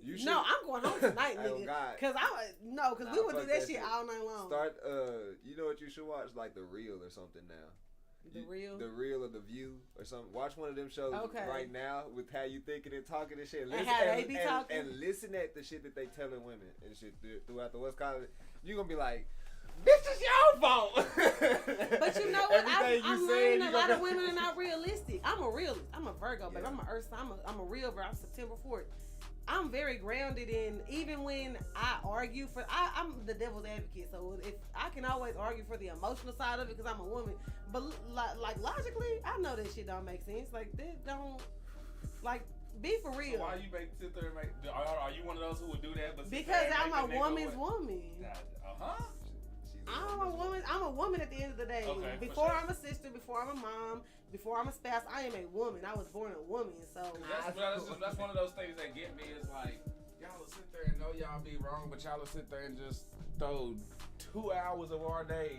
You should. No, I'm going home tonight, Oh, nigga. God. Cause we would do that shit all night long. Start. You know what you should watch? Like The Real or something now. The Real or The View or something. Watch one of them shows right now with how you thinking and talking and shit. And how they be talking. And listen at the shit that they telling women and shit throughout the West College. You gonna be like, this is your fault. But you know what? I'm learning a lot of women are not realistic. I'm a realist. I'm a Virgo, baby. I'm an Earth sign. I'm a real Virgo. I'm September 4th. I'm very grounded in, even when I argue I'm the devil's advocate. So if I can always argue for the emotional side of it because I'm a woman, but like logically, I know that shit don't make sense. Like that don't, like, be for real. So why you sit there and make? Are you one of those who would do that? But because I'm a woman's woman. I'm a woman at the end of the day. Okay, before I'm a sister, before I'm a mom, before I'm a spouse, I am a woman. I was born a woman, so that's one of those things that get me. Is like y'all will sit there and know y'all be wrong, but y'all will sit there and just throw 2 hours of our day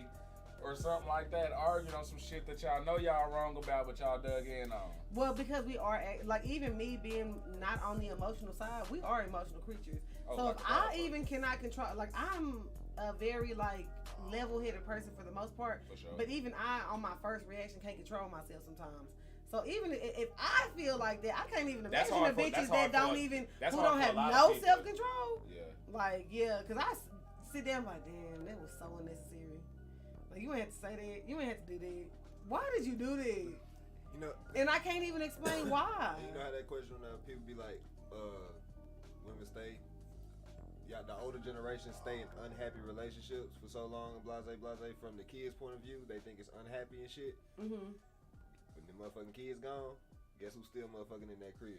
or something like that arguing on some shit that y'all know y'all wrong about, but y'all dug in on. Well, because we are, like, even me being not on the emotional side, we are emotional creatures. So if I even cannot control, like, I'm a very, like, level-headed person for the most part. For sure. But even I, on my first reaction, can't control myself sometimes. So even if I feel like that, I can't even imagine the bitches that don't have no self-control. Yeah. Like, yeah, because I sit down like, damn, that was so unnecessary. Like, you ain't have to say that. You ain't have to do that. Why did you do that? You know, and I can't even explain why. You know how that question people be like, women stay. Yeah, the older generation stay in unhappy relationships for so long, blase. From the kids' point of view, they think it's unhappy and shit. Mm-hmm. When the motherfucking kids gone, guess who's still motherfucking in that crib?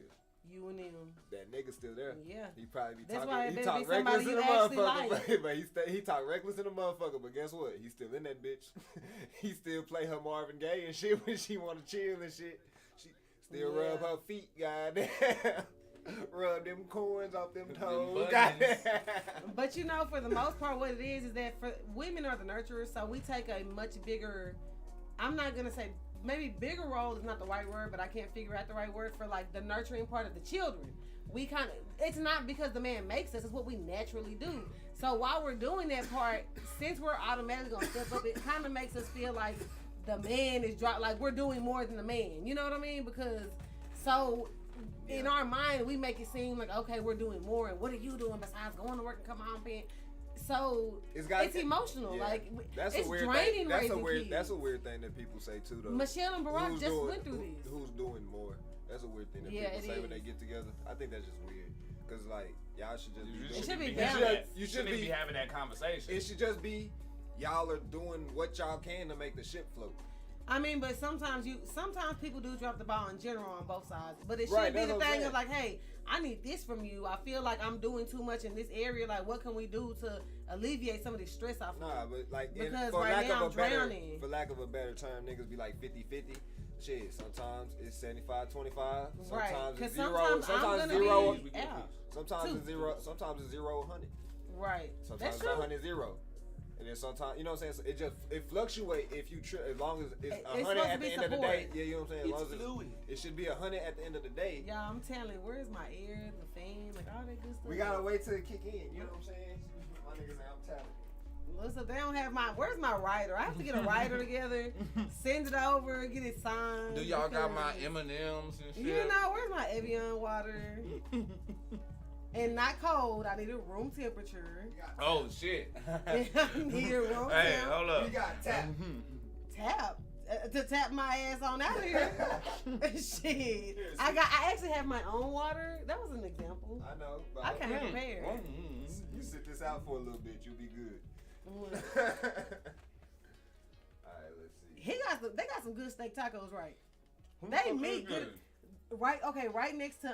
You and them. That nigga still there. Yeah. He probably be That's talking. Why he talk reckless in the motherfucker, like. but he talk reckless in the motherfucker. But guess what? He's still in that bitch. He still play her Marvin Gaye and shit when she want to chill and shit. She still rub her feet, goddamn. Rub them corns off them toes. But you know, for the most part, what it is that for women are the nurturers, so we take a much bigger. I'm not gonna say maybe bigger role is not the right word, but I can't figure out the right word for like the nurturing part of the children. We kind of, it's not because the man makes us; it's what we naturally do. So while we're doing that part, since we're automatically gonna step up, it kind of makes us feel like the man is like we're doing more than the man. You know what I mean? Because so. Yeah. In our mind, we make it seem like, okay, we're doing more, and what are you doing besides going to work and coming home paying? So it's emotional. Yeah. Like that's it's a weird draining. Thing. That's a weird thing that people say too, though. Michelle and Barack just went through this. Who's doing more? That's a weird thing that people say when they get together. I think that's just weird because like y'all should just. It should be balanced. You shouldn't be having that conversation. It should just be y'all are doing what y'all can to make the ship float. I mean, but sometimes people do drop the ball in general on both sides. But it should be the thing of like, hey, I need this from you. I feel like I'm doing too much in this area. Like, what can we do to alleviate some of this stress off of me? Nah, but like, because right now I'm drowning. For lack of a better term, niggas be like 50-50. Shit, sometimes it's 75-25. Sometimes it's zero. Sometimes zero. Sometimes it's zero. Sometimes it's 0-100. Right. Sometimes it's 100-0. And then sometimes, you know what I'm saying? So it fluctuates if you as long as it's 100 at the end of the day. Yeah, you know what I'm saying? It's fluid. It should be 100 at the end of the day. Yeah, I'm telling. Where's my air, the fan, like all that good stuff? We gotta wait till it kick in. You know what I'm saying? My niggas say I'm telling. Listen, they don't have where's my writer? I have to get a writer together, send it over, get it signed. Do y'all got my M&Ms and shit? You know, where's my Evian water? And not cold. I need a room temperature. Oh shit! I need a room Hey, temp. hold up. You got tap. Tap to tap my ass on out of here. Shit. I actually have my own water. That was an example. I know. I can't compare. You sit this out for a little bit, you'll be good. All right, let's see. They got some good steak tacos, right? They meet good. Right, okay, right next to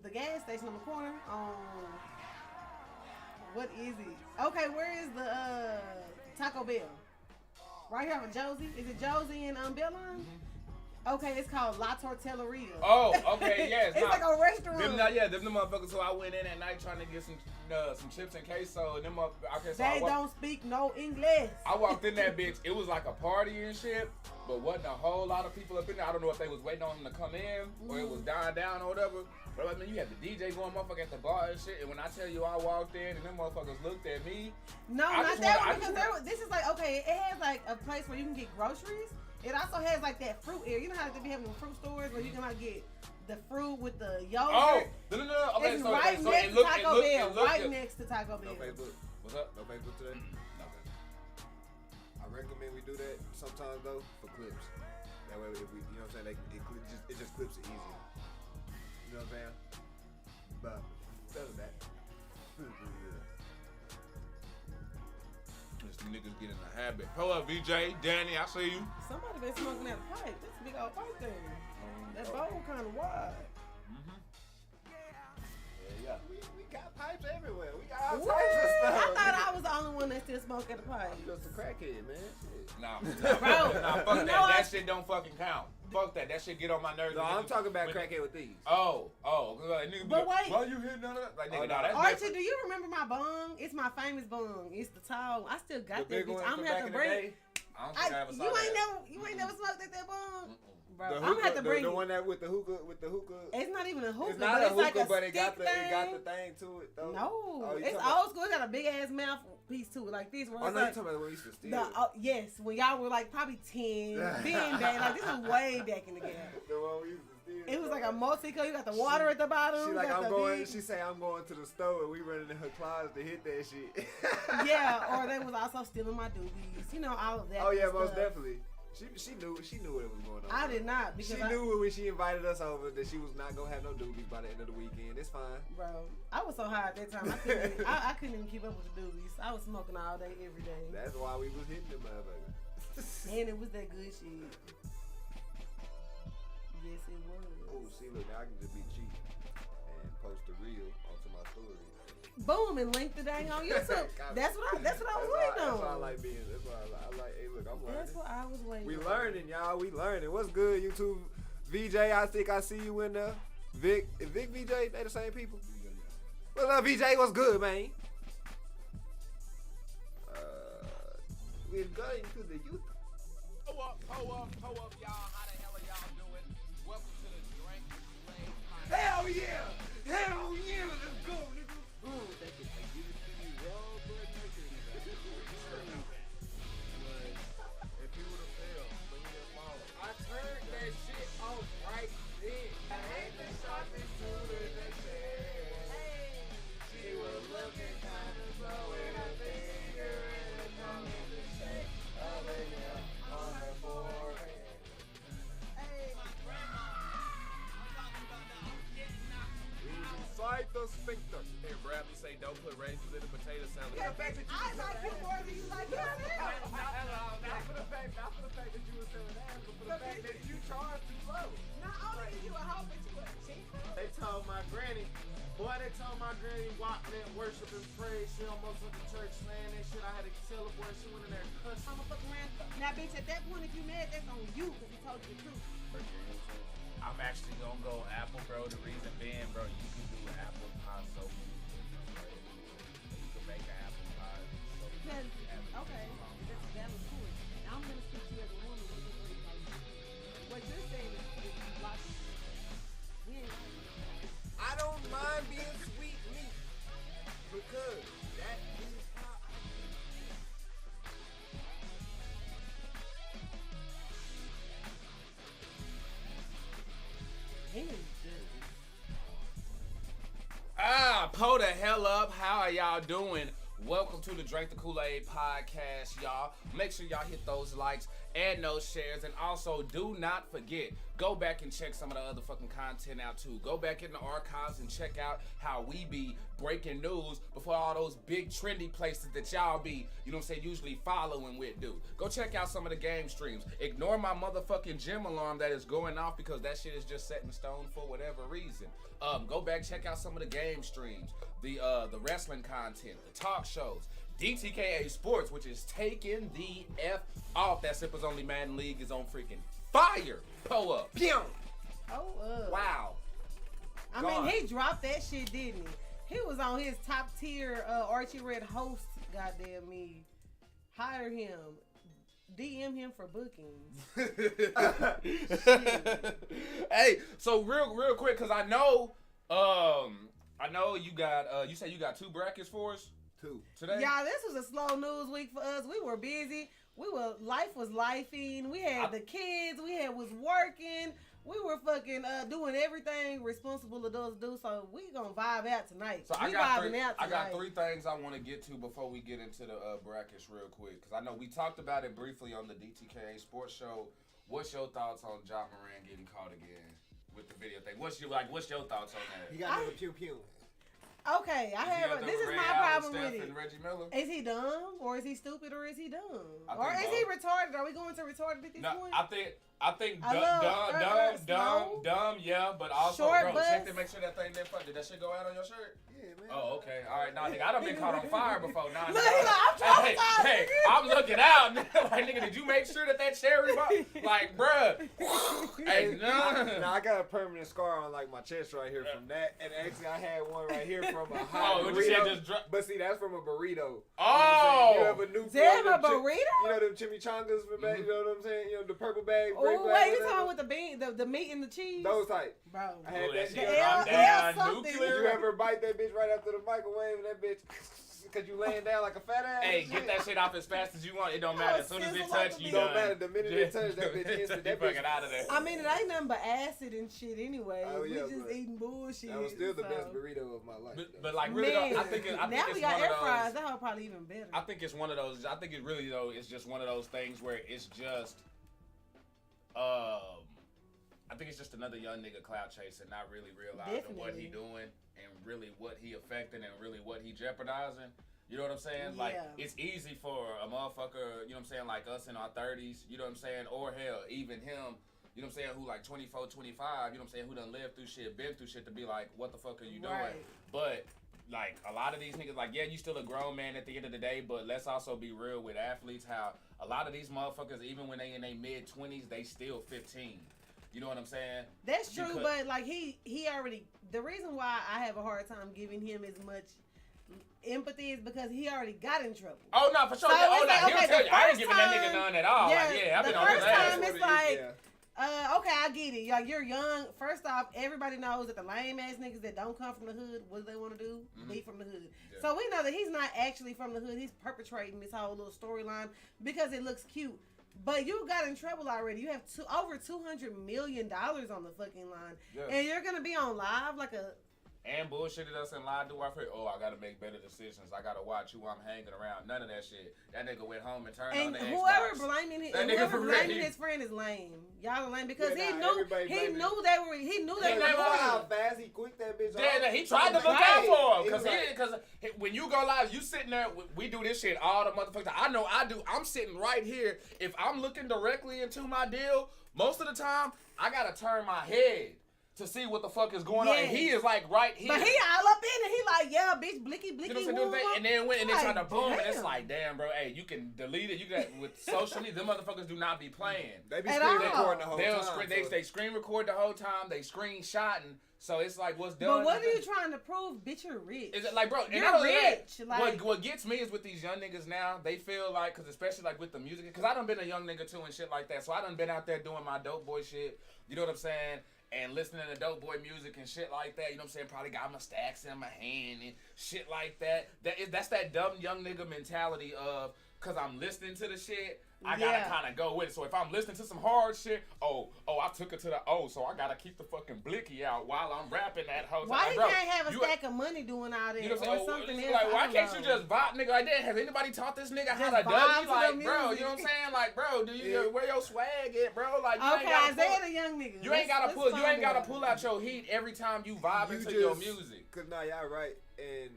the gas station on the corner. What is it? Okay, where is the Taco Bell? Right here on Josie. Is it Josie and Bellline? Mm-hmm. Okay, it's called La Tortilleria. Oh, okay, yes. It's like a restaurant. Them the motherfuckers who I went in at night trying to get some chips and queso. And them they don't speak no English. I walked in that bitch. It was like a party and shit, but wasn't a whole lot of people up in there. I don't know if they was waiting on them to come in or it was dying down or whatever. Bro, I mean, you had the DJ going motherfucker at the bar and shit, and when I tell you I walked in and them motherfuckers looked at me. No, not that one, because this is like, okay, it has like a place where you can get groceries. It also has like that fruit area. You know how they be having the fruit stores where you can like get the fruit with the yogurt? Oh, no. Okay, it's so, right so next it to looked, Taco Bell. Right next to Taco Bell. No Facebook. What's up? No Facebook today? No. I recommend we do that sometimes though for clips. That way, if we, you know what I'm saying, it just clips it easier. You know what I'm saying? But better than that. These niggas get in the habit. Hold up, VJ, Danny, I see you. Somebody been smoking that pipe. That's a big old pipe thing. That bowl kind of wide. Yeah. We got pipes everywhere. We got all types of stuff. I thought I was the only one that still smoking the pipe. You just a crackhead, man. Shit. Nah, Bro, fuck you that. know That shit don't fucking count. Fuck that. That shit get on my nerves. No, I'm talking about crackhead with these. Oh, nigga. But wait. Why you hitting on that? Like, nigga, no, that's Archie, different. do you remember my bong? It's my famous bong. It's the tall. I still got The that big bitch. one I'm from gonna back have in to the bring. day? I don't think I ever saw You ain't never smoked at that bong, bro. The I'm gonna have to hookah, bring. the one that with the hookah. It's not even a hookah. It's not but a it's like hookah, a but it got stick the thing. thing to it though. No, Oh, you it's talking old school. It got a big ass mouthpiece to it, like this. Where Oh, it's no, you like, talking about when we used to steal. yes, when y'all were like probably 10, being back, like this is way back in the game. The one we used to steal. It was like a multi-color. You got the water at the bottom. She like, got I'm the going. big- She say I'm going to the store, and we running in her closet to hit that shit. Yeah, or they was also stealing my doobies. You know, all of that. Oh yeah, good most stuff. definitely. She knew what was going on. I did not because She knew when she invited us over that she was not gonna have no doobies by the end of the weekend. It's fine. Bro, I was so high at that time. I couldn't even keep up with the doobies. I was smoking all day, every day. That's why we was hitting them motherfuckers. And it was that good shit. Yes, it was. Oh, see, look, now I can just be cheap and post a reel onto my story. Boom, and link the dang on YouTube. That's what I was waiting on. That's why I like being. That's why I like. Hey, look, I'm learning. That's what I was waiting We on. learning, y'all. We learning. What's good, YouTube? VJ, I think I see you in there. Vic, is Vic, VJ, they the same people? What's up, VJ? What's good, man? We're going to the youth. Ho up, y'all. How the hell are y'all doing? Welcome to the Drink Play Podcast. Hell yeah! Hell yeah! Let's go, nigga. Ooh, they can give it to me raw, but naked. If he would have failed, but he didn't fall. I turned that shit off right then. I hate the sharpest shooter that said. She was looking kind of slow with her finger and a tongue in the shape of a nail on her forehead. Inside the sphincter. Here, Bradley say don't put raisins in the potato salad. I like you more than you like your Not for the fact that you were selling ass, but for the fact that you charged too low. Not only are you a hoe, but you a cheap. They told my granny, walked in, worship and praise. She almost went to church saying that shit. I had to tell her, boy, she went in there cussing. I'm a fucking man. Now, bitch, at that point, if you mad, that's on you, because he told you the truth. I'm actually gonna go apple, bro. The reason being, bro, you can do apple pie so many different ways. You can make an apple pie so many Because, okay, that's a valid point. I'm going to speak to you as a woman. What you're saying is like, we ain't like I don't mind being sweet meat because that is pop. Pull the hell up. How are y'all doing? Welcome to the Drink the Kool-Aid podcast, y'all. Make sure y'all hit those likes and those shares. And also, do not forget, go back and check some of the other fucking content out, too. Go back in the archives and check out how we be breaking news before all those big trendy places that y'all be, you know what I'm saying, usually following with, dude. Go check out some of the game streams. Ignore my motherfucking gym alarm that is going off because that shit is just set in stone for whatever reason. Go back, check out some of the game streams, the wrestling content, the talk shows, DTKA Sports, which is taking the F off. That Sippers Only Madden League is on freaking fire. Pull up. Pew! Wow. I God. mean, he dropped that shit, didn't he? He was on his top tier Archie Red host. Goddamn me. Hire him. DM him for bookings. Hey, so real quick, because I know I know you got. You said you got 2 brackets for us 2 today. Y'all, this was a slow news week for us. We were busy. Life was lifing. We had the kids. Was working. We were fucking doing everything responsible adults do. So we gonna vibe out tonight. So I got 3 things I want to get to before we get into the brackets real quick. Because I know we talked about it briefly on the DTKA Sports Show. What's your thoughts on Ja Morant getting caught again with the video thing? What's your thoughts on that? He got another pew pew. Okay, this is my problem with it. Reggie Miller? Is he dumb, or is he stupid, or is he dumb, or is both. he retarded? Are we going to retarded at this point? I think dumb, yeah, but also, Short bro, bus. check to make sure that thing didn't fuck. Did that shit go out on your shirt? Yeah, man. Oh, okay. All right, nah, nigga, I done been caught on fire before. Nah, Look, nigga, I'm traumatized, hey, nigga. I'm looking out. Like, nigga, did you make sure that cherry, like, bruh? Hey, Nah, I got a permanent scar on like my chest right here from that, and actually I had one right here from a hot what burrito. you said, just drop. But see, that's from a burrito. Oh, you have a new Damn, a burrito? You know them chimichangas from back. You know what I'm saying? You know the purple bag. Oh wait, you talking about with the bean, the meat and the cheese? Those type. Bro, I had Ooh, that that shit. shit L- calm down, L something. Did nuclear. you ever bite that bitch right after the microwave and that bitch? Cause you laying down like a fat ass. Hey, get that shit off as fast as you want. It don't matter. As soon as it sizzle touch, like a you It bitch. don't matter. The minute it touch that bitch instant. That bitch fucking out of there. I mean, it ain't nothing but acid and shit anyway. Oh, We yeah, just but eating bullshit. That was still the so. best burrito of my life. But like really, Man, though, I think now it's we got one air of fryers. those. That hoe probably even better. I think it's one of those. I think it really though. It's just one of those things where it's just, I think it's just another young nigga clout chasing, not really realizing what he doing and really what he affecting and really what he jeopardizing. You know what I'm saying? Like, Yeah. it's easy for a motherfucker, you know what I'm saying, like us in our 30s, you know what I'm saying, or hell, even him, you know what I'm saying, who like 24, 25, you know what I'm saying, who done lived through shit, been through shit, to be like, what the fuck are you doing? Right. But, like, a lot of these niggas, like, yeah, you still a grown man at the end of the day, but let's also be real with athletes, how a lot of these motherfuckers, even when they in their mid-20s, they still 15. You know what I'm saying? That's true, Because- but like he already. The reason why I have a hard time giving him as much empathy is because he already got in trouble. Oh, no, for sure. So Yeah, it's like, he'll okay, tell the you, I ain't first giving that time- nigga none at all. Yeah, Like, yeah, I've the been on his first ass. time it's like, okay, I get it. Like, you're young. First off, everybody knows that the lame ass niggas that don't come from the hood, what do they want to do? Be from the hood. Yeah. So we know that he's not actually from the hood. He's perpetrating this whole little storyline because it looks cute. But you got in trouble already. You have over $200 million on the fucking line, Yeah. and you're gonna be on live like a. And bullshitted us and lied to our friend. Oh, I gotta make better decisions. I gotta watch who I'm hanging around. None of that shit. That nigga went home and turned on And the whoever Xbox. blaming his, That nigga whoever for blaming real. his friend is lame. Y'all are lame because Yeah, he nah, knew everybody he blaming knew they were he knew they They were never How lying. fast he quicked that bitch Yeah, off. he tried to look Right. out for him. Because Right. when you go live, you sitting there, we do this shit all the motherfuckers. I know I do. I'm sitting right here. If I'm looking directly into my deal, most of the time, I gotta turn my head to see what the fuck is going on. And he is like right here. But he all up in it. He like, yeah, bitch, blicky, You know blicky, what I'm saying? Do the thing, woo. and then went and then tried to Like, boom, and it's damn. like, damn, bro, hey, you can delete it. You got with social media, them motherfuckers do not be playing. They be At screen all. recording the whole They'll time. screen, so- they screen record the whole time. They screenshotting. So it's like, what's done? But what is are you done. trying to prove? Bitch, you're rich. Is it like, bro? And You're not only that, rich, like- what gets me is with these young niggas now. They feel like, cause especially like with the music, cause I done been a young nigga too and shit like that. So I done been out there doing my dope boy shit. You know what I'm saying? And listening to dope boy music and shit like that. You know what I'm saying? Probably got my stacks in my hand and shit like that. That's that dumb young nigga mentality of, cause I'm listening to the shit, I gotta Yeah. kind of go with it. So if I'm listening to some hard shit, I took it to the so I gotta keep the fucking blicky out while I'm rapping that whole time. Why he Bro, can't have a you- stack of money doing all that you know what I'm or saying? something It's else? like, why I don't can't you know. just vibe, nigga? Like that? Has anybody taught this nigga how Just to vibe dub? to Like, the bro, you music. know what I'm saying? Like, bro, do you Yeah. where your swag at, bro? Like, you ain't Okay, gotta Isaiah pull, the young nigga. you ain't gotta Let's pull, you find ain't gotta out. pull out your heat every time you vibe You into your just- music. Cause nah, y'all right, and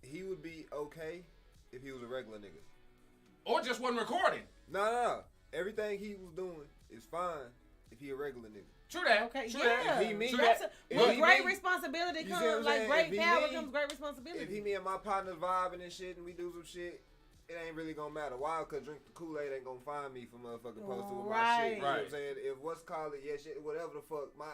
he would be okay if he was a regular nigga. Or just wasn't recording. No. Everything he was doing is fine if he a regular nigga. True that. Okay, True yeah. that. If he me, True That's that. a, If with he great me- responsibility you see what comes I'm like saying? great If he power me- comes great responsibility. If he, me, and my partners vibing and shit, and we do some shit, it ain't really gonna matter. Why? Cause drink the Kool-Aid ain't gonna find me for motherfucking posting with my shit. You know what I'm Right. saying? If what's called it, yeah, shit, whatever the fuck, my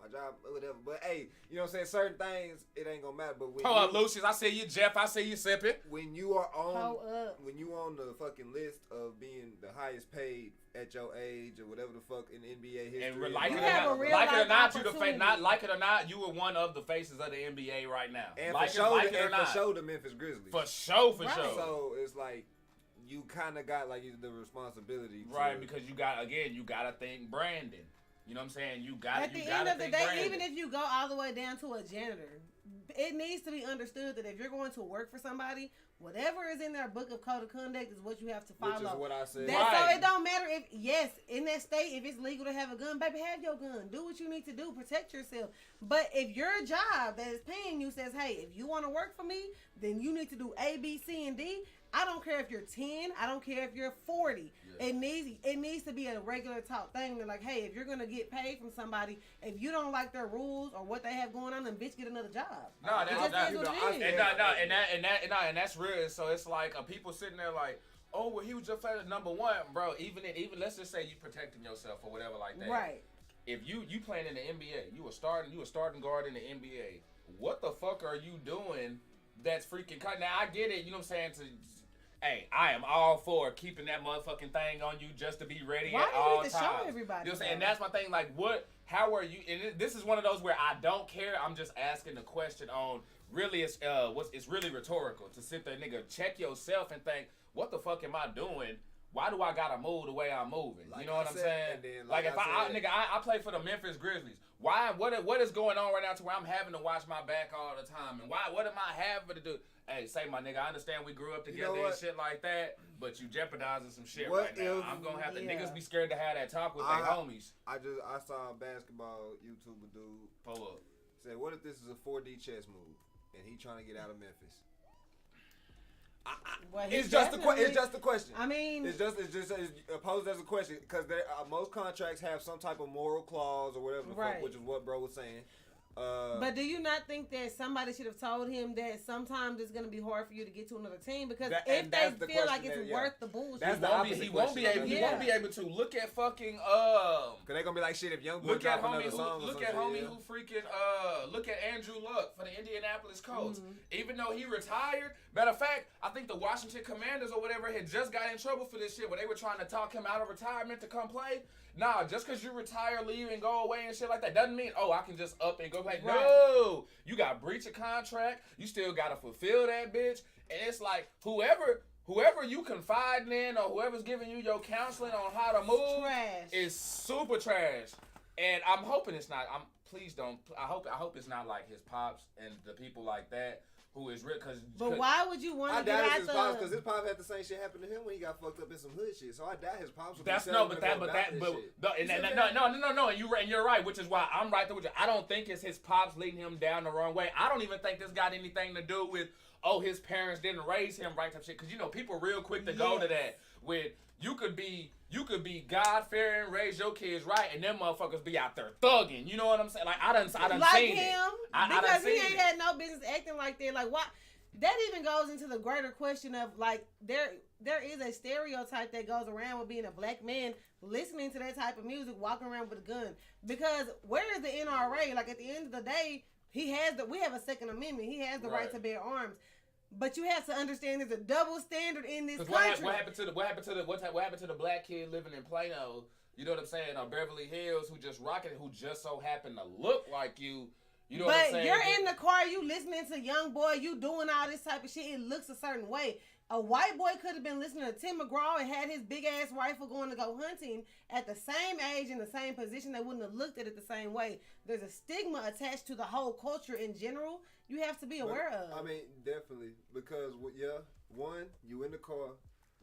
my job, whatever. But hey, you know what I'm saying? Certain things, it ain't gonna matter. But when Hold up, Lucius. I see you, Jeff. I see you sipping. when you are on, Hold up. when you on the fucking list of being the highest paid at your age or whatever the fuck in NBA history, And like You it have a or real not, like it or life not, you the opportunity. not like it or not, you were one of the faces of the NBA right now. and Like for sure, like it or and not. for sure, the Memphis Grizzlies. For sure, for Right. sure. So it's like you kind of got like the responsibility, Right, to, because you gotta think Brandon. You know what I'm saying? You got At you the gotta end of the think day, Brandon. even if you go all the way down to a janitor, it needs to be understood that if you're going to work for somebody, whatever is in their book of code of conduct is what you have to follow. which is what I said. So Right. it don't matter if, yes, in that state, if it's legal to have a gun, baby, have your gun. Do what you need to do. Protect yourself. But if your job that is paying you says, hey, if you want to work for me, then you need to do A, B, C, and D. I don't care if you're 10. I don't care if you're 40. Yeah. It needs to be a regular talk thing. They're like, hey, if you're going to get paid from somebody, if you don't like their rules or what they have going on, then bitch, get another job. No, It just that's is what it is. and that's real. So it's like people sitting there like, oh, well, he was just at number one, bro. Even let's just say you protecting yourself or whatever like that. Right. If you playing in the NBA, you a starting guard in the NBA. What the fuck are you doing? That's freaking cut. Now I get it. You know what I'm saying? Hey, I am all for keeping that motherfucking thing on you just to be ready Why at do you all need to times. show everybody? You know what I'm saying? And though? that's my thing. Like, how are you? And this is one of those where I don't care. I'm just asking the question on. Really, it's really rhetorical to sit there, nigga. Check yourself and think, what the fuck am I doing? Why do I gotta move the way I'm moving? Like you know what I I'm said, saying? and then, Like if I said- I play for the Memphis Grizzlies. Why? What is going on right now to where I'm having to watch my back all the time? And why? What am I having to do? Hey, say my nigga, I understand we grew up together and what? shit like that, but you jeopardizing some shit What right now. if- I'm gonna have to Yeah. niggas be scared to have that talk with their homies. I saw a basketball YouTuber dude Pull up. said, "What if this is a 4D chess move and he trying to get out of Memphis?" Well, It's just a definitely- it's just a question. I mean, It's posed as a question because most contracts have some type of moral clause or whatever the Right. fuck, which is what bro was saying. but do you not think that somebody should have told him that sometimes it's going to be hard for you to get to another team because That- if and they that's the feel like question it's that- worth the bullshit? That's the opposite He won't be question. able. He Yeah. won't be able to look at fucking Cause they gonna be like, shit, if Young Boy Look at drop homie another song who or look some at shit, homie yeah. who freaking look at Andrew Luck for the Indianapolis Colts. Even though he retired, matter of fact, I think the Washington Commanders or whatever had just got in trouble for this shit where they were trying to talk him out of retirement to come play. Nah, just cause you retire, leave, and go away and shit like that doesn't mean I can just up and go play. Right. No, you got breach a contract. You still gotta fulfill that bitch, and it's like whoever you confiding in or whoever's giving you your counseling on how to move Trash. is super trash. And I'm hoping it's not. Please don't. I hope it's not like his pops and the people like that who is real. But why would you want I to get doubt out his pops the? because his pop had the same shit happen to him when he got fucked up in some hood shit. So I doubt his pops would That's be no, telling but him that, about this shit. no. And you're right, which is why I'm right there with you. I don't think it's his pops leading him down the wrong way. I don't even think this got anything to do with his parents didn't raise him right type shit. Because people real quick to go to that with you could be God fearing, raise your kids right, and them motherfuckers be out there thugging. You know what I'm saying? Like I done like seen him, it. I done because he seen ain't it. had no business acting like that. Like why? That even goes into the greater question of like there is a stereotype that goes around with being a black man listening to that type of music, walking around with a gun. Because where is the NRA? Like at the end of the day, we have a Second Amendment. He has the right to bear arms. But you have to understand there's a double standard in this country. What happened to the black kid living in Plano? You know what I'm saying? Or Beverly Hills, who just rocking, who just so happened to look like you. You know what I'm But saying? you're in the car, you listening to Young Boy, you doing all this type of shit. It looks a certain way. A white boy could have been listening to Tim McGraw and had his big ass rifle going to go hunting at the same age in the same position. They wouldn't have looked at it the same way. There's a stigma attached to the whole culture in general. You have to be aware of. I mean, definitely because one, you in the car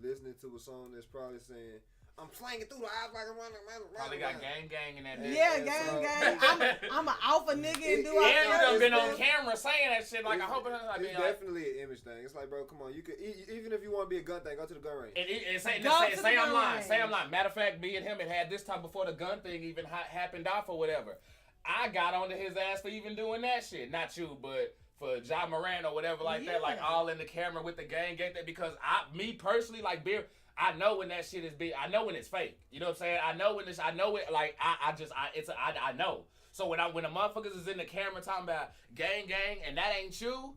listening to a song that's probably saying, "I'm slanging through the eyes like I'm running." Probably got gang in that bitch. Yeah, gang. I'm an alpha nigga and do all And you that done been stuff. on camera saying that shit. Like I hope it's like It's definitely an image thing. It's like, bro, come on. You could even if you want to be a gun thing, go to the gun range. And say Go to the I'm gun lying. range. Say I'm lying. Matter of fact, me and him had this time before the gun thing even happened off or whatever. I got onto his ass for even doing that shit. Not you, but for Ja Morant or whatever like that. Like all in the camera with the gang that because me personally, like beer. I know when that shit is big. I know when it's fake. You know what I'm saying? I know when it's. I know it. Like I know. So when the motherfuckers is in the camera talking about gang, and that ain't you,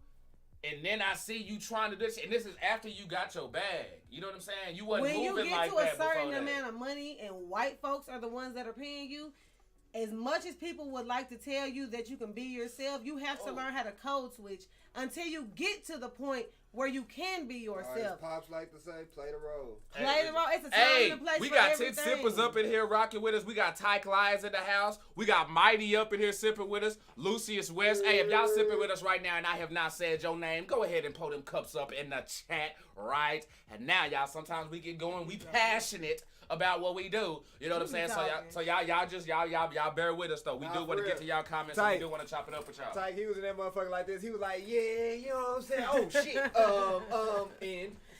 and then I see you trying to do this, and this is after you got your bag. You know what I'm saying? You wasn't when moving you get like to that a certain before amount of money, and white folks are the ones that are paying you. As much as people would like to tell you that you can be yourself, you have to learn how to code switch until you get to the point where you can be yourself. As Pops like to say, play the role. Play the role. It's a time and a place we for got everything. 10 sippers up in here rocking with us. We got Tyke Lyons in the house. We got Mighty up in here sipping with us. Lucius West. Hey, if y'all sipping with us right now and I have not said your name, go ahead and pull them cups up in the chat, right? And now, y'all, sometimes we get going. We passionate about what we do. You know what I'm saying? So y'all bear with us though. We do want to get to y'all comments. And we do want to chop it up with y'all. Tyke, he was in that motherfucker like this. He was like, yeah, you know what I'm saying? Oh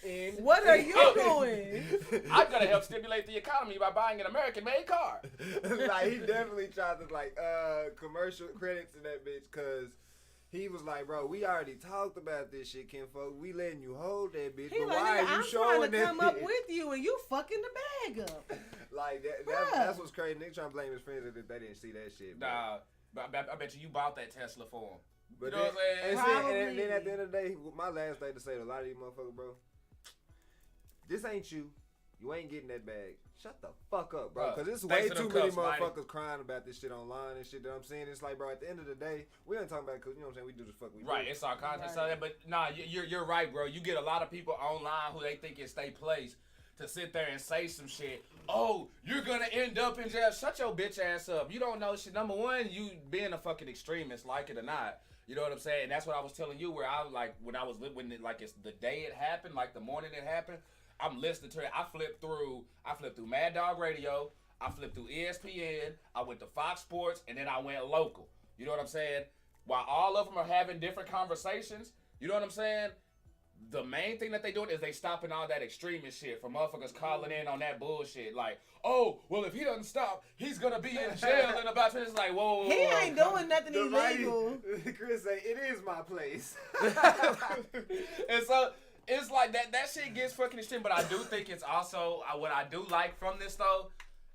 shit. What are you doing? I'm gonna help stimulate the economy by buying an American-made car. Like he definitely tried to like commercial credits in that bitch, cause he was like, bro, we already talked about this shit, kinfolk. We letting you hold that bitch, but why are you showing that? I'm trying to come up with you, and you fucking the bag up. Like that's what's crazy. Nigga trying to blame his friends if they didn't see that shit. Bro. Nah, but I bet you bought that Tesla for him. But you know what I'm saying? And then at the end of the day, my last thing to say to a lot of these motherfuckers, bro, this ain't you. You ain't getting that bag. Shut the fuck up, bro. Because it's way too many motherfuckers crying about this shit online and shit that I'm seeing. It's like, bro, at the end of the day, we ain't talking about it because, you know what I'm saying, we do the fuck we do. Right, it's our content. Right. But nah, you're right, bro. You get a lot of people online who they think it's their place to sit there and say some shit. Oh, you're going to end up in jail. Shut your bitch ass up. You don't know shit. Number one, you being a fucking extremist, like it or not. You know what I'm saying? And that's what I was telling you where I was like, when it's the day it happened, like the morning it happened, I'm listening to it. I flipped through Mad Dog Radio. I flipped through ESPN. I went to Fox Sports, and then I went local. You know what I'm saying? While all of them are having different conversations, you know what I'm saying? The main thing that they doing is they stopping all that extremist shit from motherfuckers calling in on that bullshit. Like, oh, well, if he doesn't stop, he's going to be in jail in about 10 minutes. It's like, whoa. He ain't doing nothing illegal. Chris say, it is my place. And so... it's like that shit gets fucking extreme, but I do think it's also, what I do like from this, though,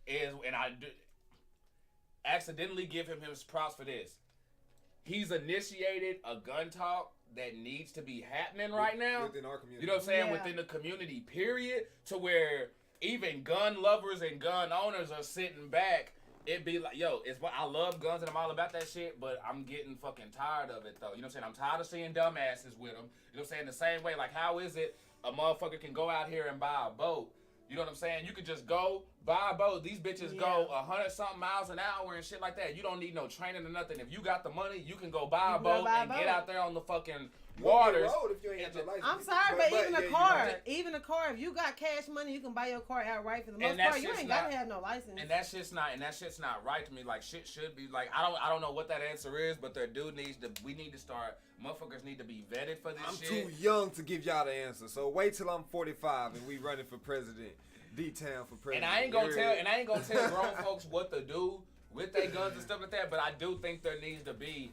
is, and I do accidentally give him his props for this. He's initiated a gun talk that needs to be happening right now. Within our community. You know what I'm saying? Yeah. Within the community, period, to where even gun lovers and gun owners are sitting back. It'd be like, yo, I love guns and I'm all about that shit, but I'm getting fucking tired of it, though. You know what I'm saying? I'm tired of seeing dumbasses with them. You know what I'm saying? The same way, like, how is it a motherfucker can go out here and buy a boat? You know what I'm saying? You could just go buy a boat. These bitches go 100-something miles an hour and shit like that. You don't need no training or nothing. If you got the money, you can go buy a boat and get out there on the fucking waters. If you ain't got your license. I'm sorry, but even a car, if you got cash money, you can buy your car outright for the most part. You ain't gotta have no license. And that shit's not right to me. Like, shit should be like, I don't know what that answer is, but we need to start. Motherfuckers need to be vetted for this shit. I'm too young to give y'all the answer, so wait till I'm 45 and we running for president. D-Town for president. And I ain't gonna tell grown folks what to do with their guns and stuff like that, but I do think there needs to be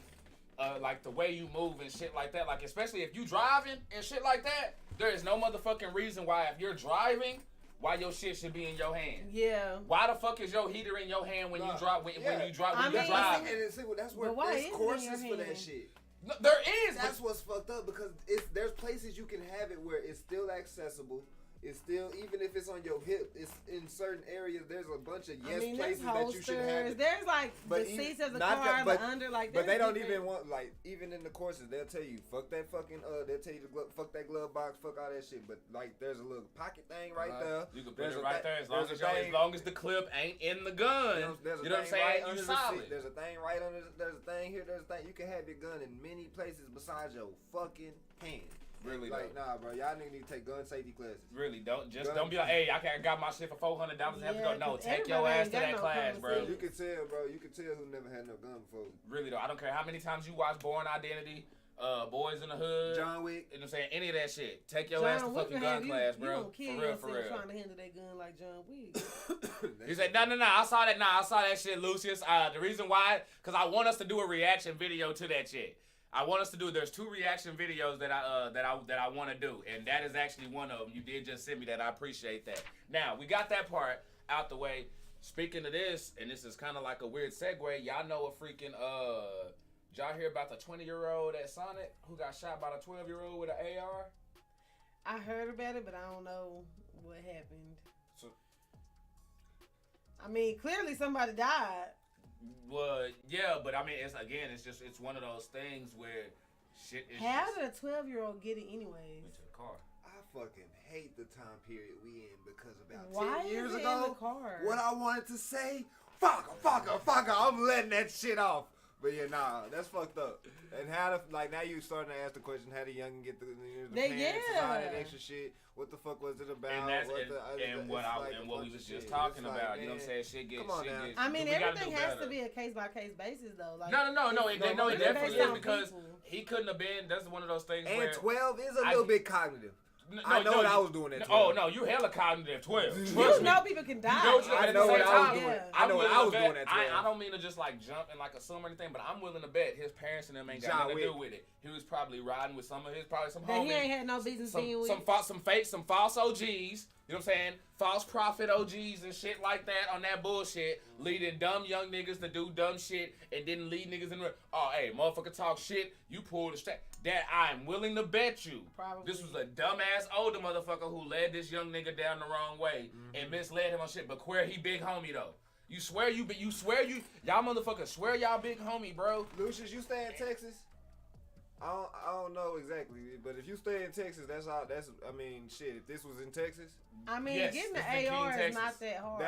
like the way you move and shit like that. Like, especially if you driving and shit like that, there is no motherfucking reason why if you're driving, why your shit should be in your hand. Yeah. Why the fuck is your heater in your hand when you drive? When you drive? And that's where there's courses for that shit. No, there is. That's what's fucked up because there's places you can have it where it's still accessible. It's still, even if it's on your hip, it's in certain areas. There's a bunch of places that you should have it. There's like the seats of the car, the under, like. But they don't even want, like, even in the courses, they'll tell you fuck that fucking they'll tell you to fuck that glove box, fuck all that shit. But like, there's a little pocket thing right there. You can put it right there as long as the clip ain't in the gun. You know what I'm saying? You solid. There's a thing right under. There's a thing here. There's a thing. You can have your gun in many places besides your fucking hand. Really, like, nah, bro. Y'all niggas need to take gun safety classes. Really, don't be like, hey, I got my shit for $400 and have to go. No, take your ass to that class, bro. You can tell, bro. You can tell who never had no gun before. Really, though. I don't care how many times you watch Born Identity, Boys in the Hood, John Wick. You know what I'm saying? Any of that shit. Take your ass to fucking gun class, bro. For real. Trying to handle that gun like John Wick. He said, no. I saw that shit, Lucius. The reason why, because I want us to do a reaction video to that shit. I want us to do. There's 2 reaction videos that I want to do, and that is actually one of them. You did just send me that. I appreciate that. Now we got that part out the way. Speaking of this, and this is kind of like a weird segue, y'all know a freaking, y'all hear about the 20-year-old at Sonic who got shot by the 12-year-old with an AR? I heard about it, but I don't know what happened. So, I mean, clearly somebody died. well, yeah, but I mean, it's one of those things where shit is How just did a 12-year-old get it anyways? into the car. I fucking hate the time period we in because about Why 10 years is it ago, in the car? what I wanted to say, fuck her, I'm letting that shit off. But yeah, nah, that's fucked up. And how the, like, now you starting to ask the question, how the youngin' get the parents and all that extra shit? What the fuck was it about? And that's what what we was just talking about. You know what I'm saying? Shit gets. I mean, we gotta everything do has better. to be a case-by-case basis, though. Like, No, it definitely based is on because people. he couldn't have been. That's one of those things And where 12 is a little bit cognitive. I know what I was doing at 12. Oh no, you hella cognitive 12. You know people can die. You know what I know what I was doing. I know what I was doing at 12. I don't mean to just like jump and like assume or anything, but I'm willing to bet his parents and them ain't got nothing to do with it. He was probably riding with some homies. That he ain't had no business being with. Some false OGs. You know what I'm saying? False prophet OGs and shit like that on that bullshit, leading dumb young niggas to do dumb shit and didn't lead niggas in the. Oh, hey, motherfucker talk shit. You pulled the strap. That I'm willing to bet you. Probably. This was a dumbass older motherfucker who led this young nigga down the wrong way and misled him on shit. But where he big homie though? Y'all motherfuckers swear y'all big homie, bro. Lucius, you stay in Texas? I don't know exactly, but if you stay in Texas, that's all. I mean, shit. If this was in Texas, I mean, yes, getting it's the in AR King, is not that hard.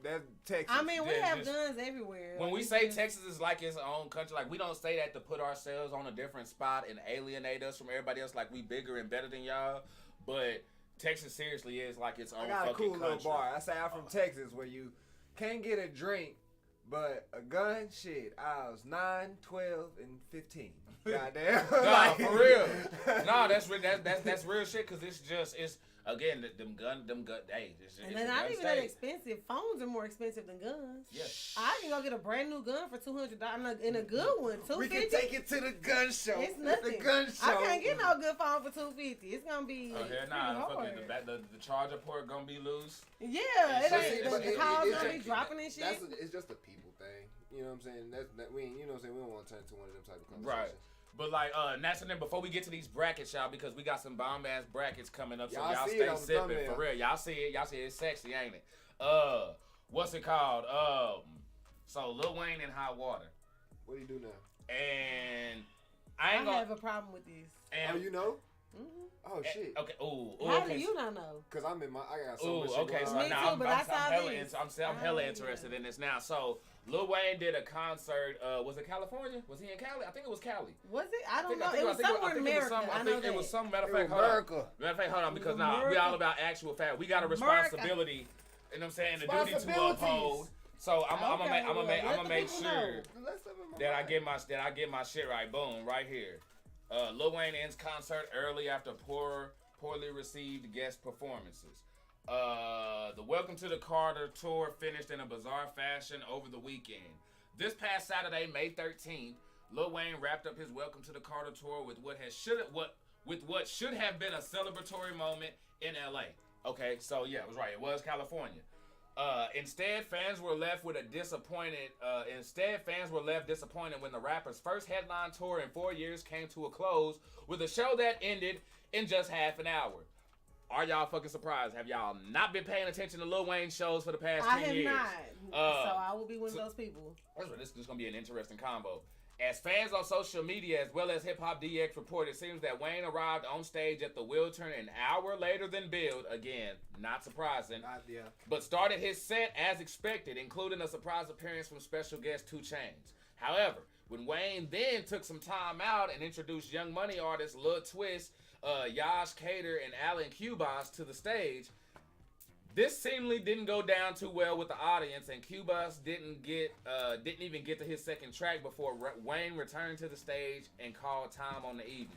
that Texas. I mean, we Yeah, have just- guns everywhere. When Like, we it's say just- Texas is like its own country, like we don't say that to put ourselves on a different spot and alienate us from everybody else, like we bigger and better than y'all. But Texas seriously is like its own I got a fucking cool country. little bar. I say I'm from Texas, where you can't get a drink, but a gun. Shit, I was 9, 12, and 15. Goddamn. Nah, for real. Nah, that's real shit. Cause it's again them gun. Hey, and they're not even that expensive. Phones are more expensive than guns. Yeah. I can go get a brand new gun for $200 in a good one. $250. We can take it to the gun show. It's nothing. The gun show. I can't get no good phone for $250. It's gonna be Okay, pretty nah, hard. the charger port gonna be loose. Yeah, It's it ain't. just- The calls gonna be dropping and shit. It's just a people thing. You know what I'm saying? We ain't, you know what I'm saying? We don't want to turn to one of them type of conversations. Right. But like, that's and then before we get to these brackets, y'all, because we got some bomb ass brackets coming up, so y'all see stay it on the sipping thumbnail. for real. Y'all see it, it's sexy, ain't it? What's it called? So Lil Wayne in hot water, What do you do now? and I I ain't gonna. have a problem with this. And, Oh, you know? Mm-hmm. Oh shit. Okay. Ooh. How okay. do you not know? Cause I got so Ooh, much shit okay, going so on. Me now too, but I saw this. I'm hella Oh, interested yeah. in this now. So Lil Wayne did a concert. Was it California? Was he in Cali? I think it was Cali. Was it? I don't know. I It was somewhere in America. I know it was that. some matter of It fact. was Hold on. America. Matter of fact, hold on, because we America. all about actual fact. We got a America. responsibility. You know what I'm saying? The duty to Responsibilities. uphold. So I'm Okay, gonna well, make let the make people sure know. Let's have it in my that I mind. get my shit right. Boom, right here. Lil Wayne ends concert early after poorly received guest performances. The Welcome to the Carter tour finished in a bizarre fashion over the weekend. This past Saturday, May 13th, Lil Wayne wrapped up his Welcome to the Carter tour with what should have been a celebratory moment in LA. Okay, so yeah, it was right. It was California. Instead, fans were left disappointed when the rapper's first headline tour in 4 years came to a close with a show that ended in just half an hour. Are y'all fucking surprised? Have y'all not been paying attention to Lil Wayne shows for the past 10 years? I have not. So I will be one of those people. This is going to be an interesting combo. As fans on social media, as well as Hip Hop DX report, it seems that Wayne arrived on stage at the Wiltern an hour later than billed. Again, not surprising. Yeah. But started his set as expected, including a surprise appearance from special guest 2 Chainz. However, when Wayne then took some time out and introduced Young Money artists Lil Twist, Yash Cater, and Alan Cubas to the stage, this seemingly didn't go down too well with the audience, and Cubas didn't even get to his second track before Wayne returned to the stage and called time on the evening.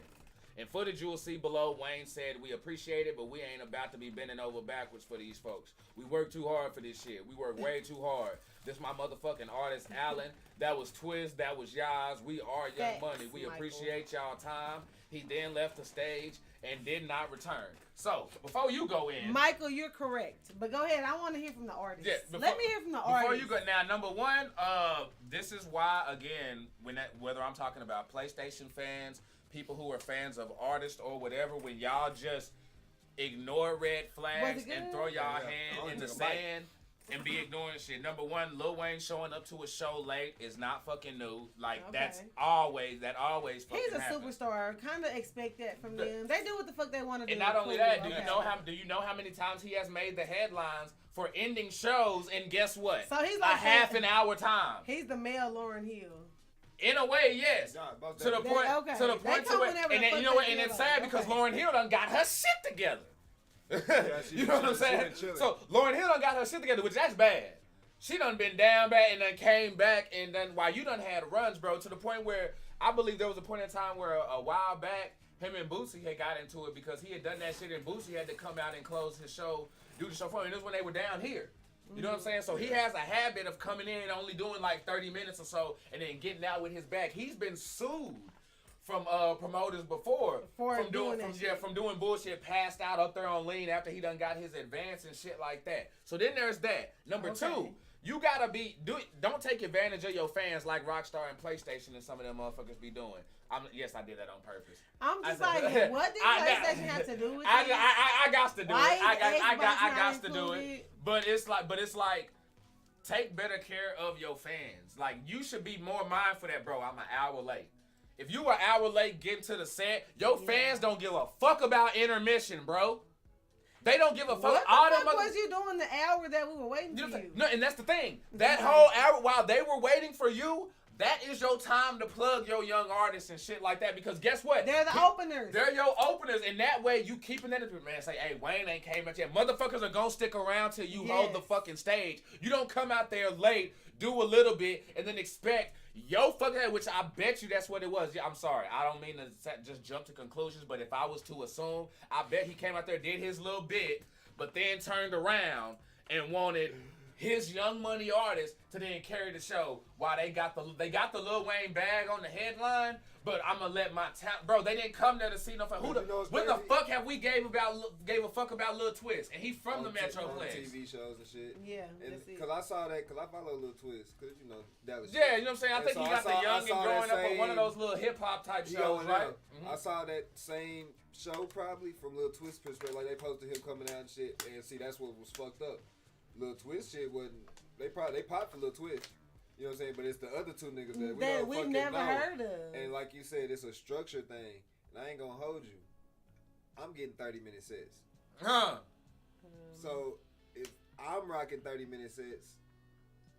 In footage you will see below, Wayne said, "We appreciate it, but we ain't about to be bending over backwards for these folks. We work too hard for this shit. We work way too hard. This my motherfucking artist, Alan. That was Twist. That was Yaz. We are Young Facts, Money. We Michael. appreciate y'all time." He then left the stage and did not return. So, before you go in... Michael, you're correct. But go ahead. I want to hear from the artist. Yeah, Let me hear from the artist. Before you go... Now, number one, this is why, again, whether I'm talking about PlayStation fans, people who are fans of artists or whatever, when y'all just ignore red flags and throw y'all hand in the sand and be ignoring shit. Number one, Lil Wayne showing up to a show late is not fucking new. Like, that always fucking He's a happens. superstar. Kind of expect that from them. They do what the fuck they want to do. And not only that, do you know how many times he has made the headlines for ending shows and guess what? So he's like a half an hour time. He's the male Lauryn Hill. In a way, yes. To the point to where, and then, you know what? And it's sad because Lauryn Hill done got her shit together. You know what I'm saying? So Lauryn Hill done got her shit together, which that's bad. She done been down bad and then came back, and then while you done had runs, bro, to the point where I believe there was a point in time where a while back, him and Boosie had got into it because he had done that shit, and Boosie had to come out and close his show, do the show for him. And this was when they were down here. You know what I'm saying? So he has a habit of coming in and only doing like 30 minutes or so and then getting out with his back. He's been sued from promoters before from doing bullshit, passed out up there on lean after he done got his advance and shit like that. So then there's that. Number two, you gotta don't take advantage of your fans like Rockstar and PlayStation and some of them motherfuckers be doing. Yes, I did that on purpose. I'm just like, what did PlayStation have to do with it? I got to do it. I got to do it. But it's like, take better care of your fans. Like, you should be more mindful that, bro, I'm an hour late. If you were an hour late getting to the set, your fans don't give a fuck about intermission, bro. They don't give a fuck. What the fuck was you doing the hour that we were waiting for you? No, and that's the thing. That whole hour while they were waiting for you, that is your time to plug your young artists and shit like that. Because guess what? They're the openers. They're your openers. And that way, you keeping that, man, say, hey, Wayne ain't came out yet. Motherfuckers are going to stick around till you hold the fucking stage. You don't come out there late, do a little bit, and then expect your fucking head, which I bet you that's what it was. Yeah, I'm sorry. I don't mean to just jump to conclusions, but if I was to assume, I bet he came out there, did his little bit, but then turned around and wanted his Young Money artist to then carry the show while they got the Lil Wayne bag on the headline, but I'm gonna let my bro, they didn't come there to see no what the fuck have we gave a fuck about Lil Twist, and he from the Metroplex. TV shows and shit. Yeah, because I saw that, because I follow Lil Twist, because you know Dallas. Yeah, you know what I'm saying. I think he got the young and growing up on one of those little hip hop type shows, right? I saw that same show probably from Lil Twist perspective, like they posted him coming out and shit, and see that's what was fucked up. Lil Twist shit wasn't. They popped for Lil Twist. You know what I'm saying? But it's the other two niggas that we never heard of. And like you said, it's a structure thing. And I ain't gonna hold you. I'm getting 30-minute sets. So if I'm rocking 30-minute sets,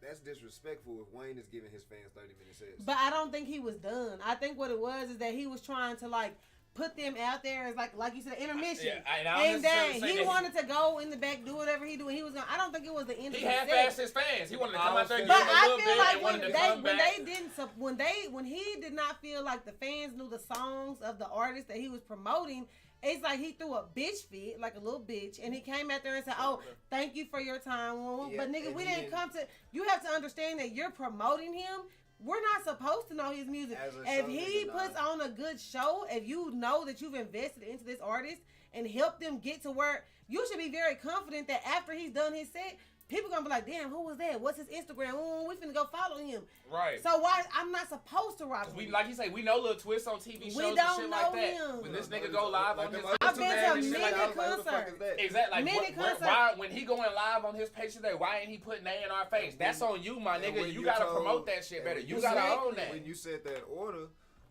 that's disrespectful if Wayne is giving his fans 30-minute sets. But I don't think he was done. I think what it was is that he was trying to like put them out there as like you said, intermission. And then he wanted to go in the back, do whatever he do. And he was gonna. I don't think it was the end. He half-assed his fans. He wanted to come out there, give but them a little bit, like and wanted to come back. when he did not feel like the fans knew the songs of the artist that he was promoting, it's like he threw a bitch fit, like a little bitch, and he came out there and said, "Oh, thank you for your time." But nigga, we didn't come to. You have to understand that you're promoting him. We're not supposed to know his music. If he puts on a good show, if you know that you've invested into this artist and helped them get to where, you should be very confident that after he's done his set, people gonna be like, damn, who was that? What's his Instagram? We finna go follow him. Right. So why I'm not supposed to rock with him? Like you say, we know Lil Twist on TV shows and shit like that. When this nigga go live on his I've been to many concerts. Exactly. Like when he going live on his page today, why ain't he putting that in our face? That's on you, my nigga. You gotta promote that shit better. You gotta own that. When you said that order,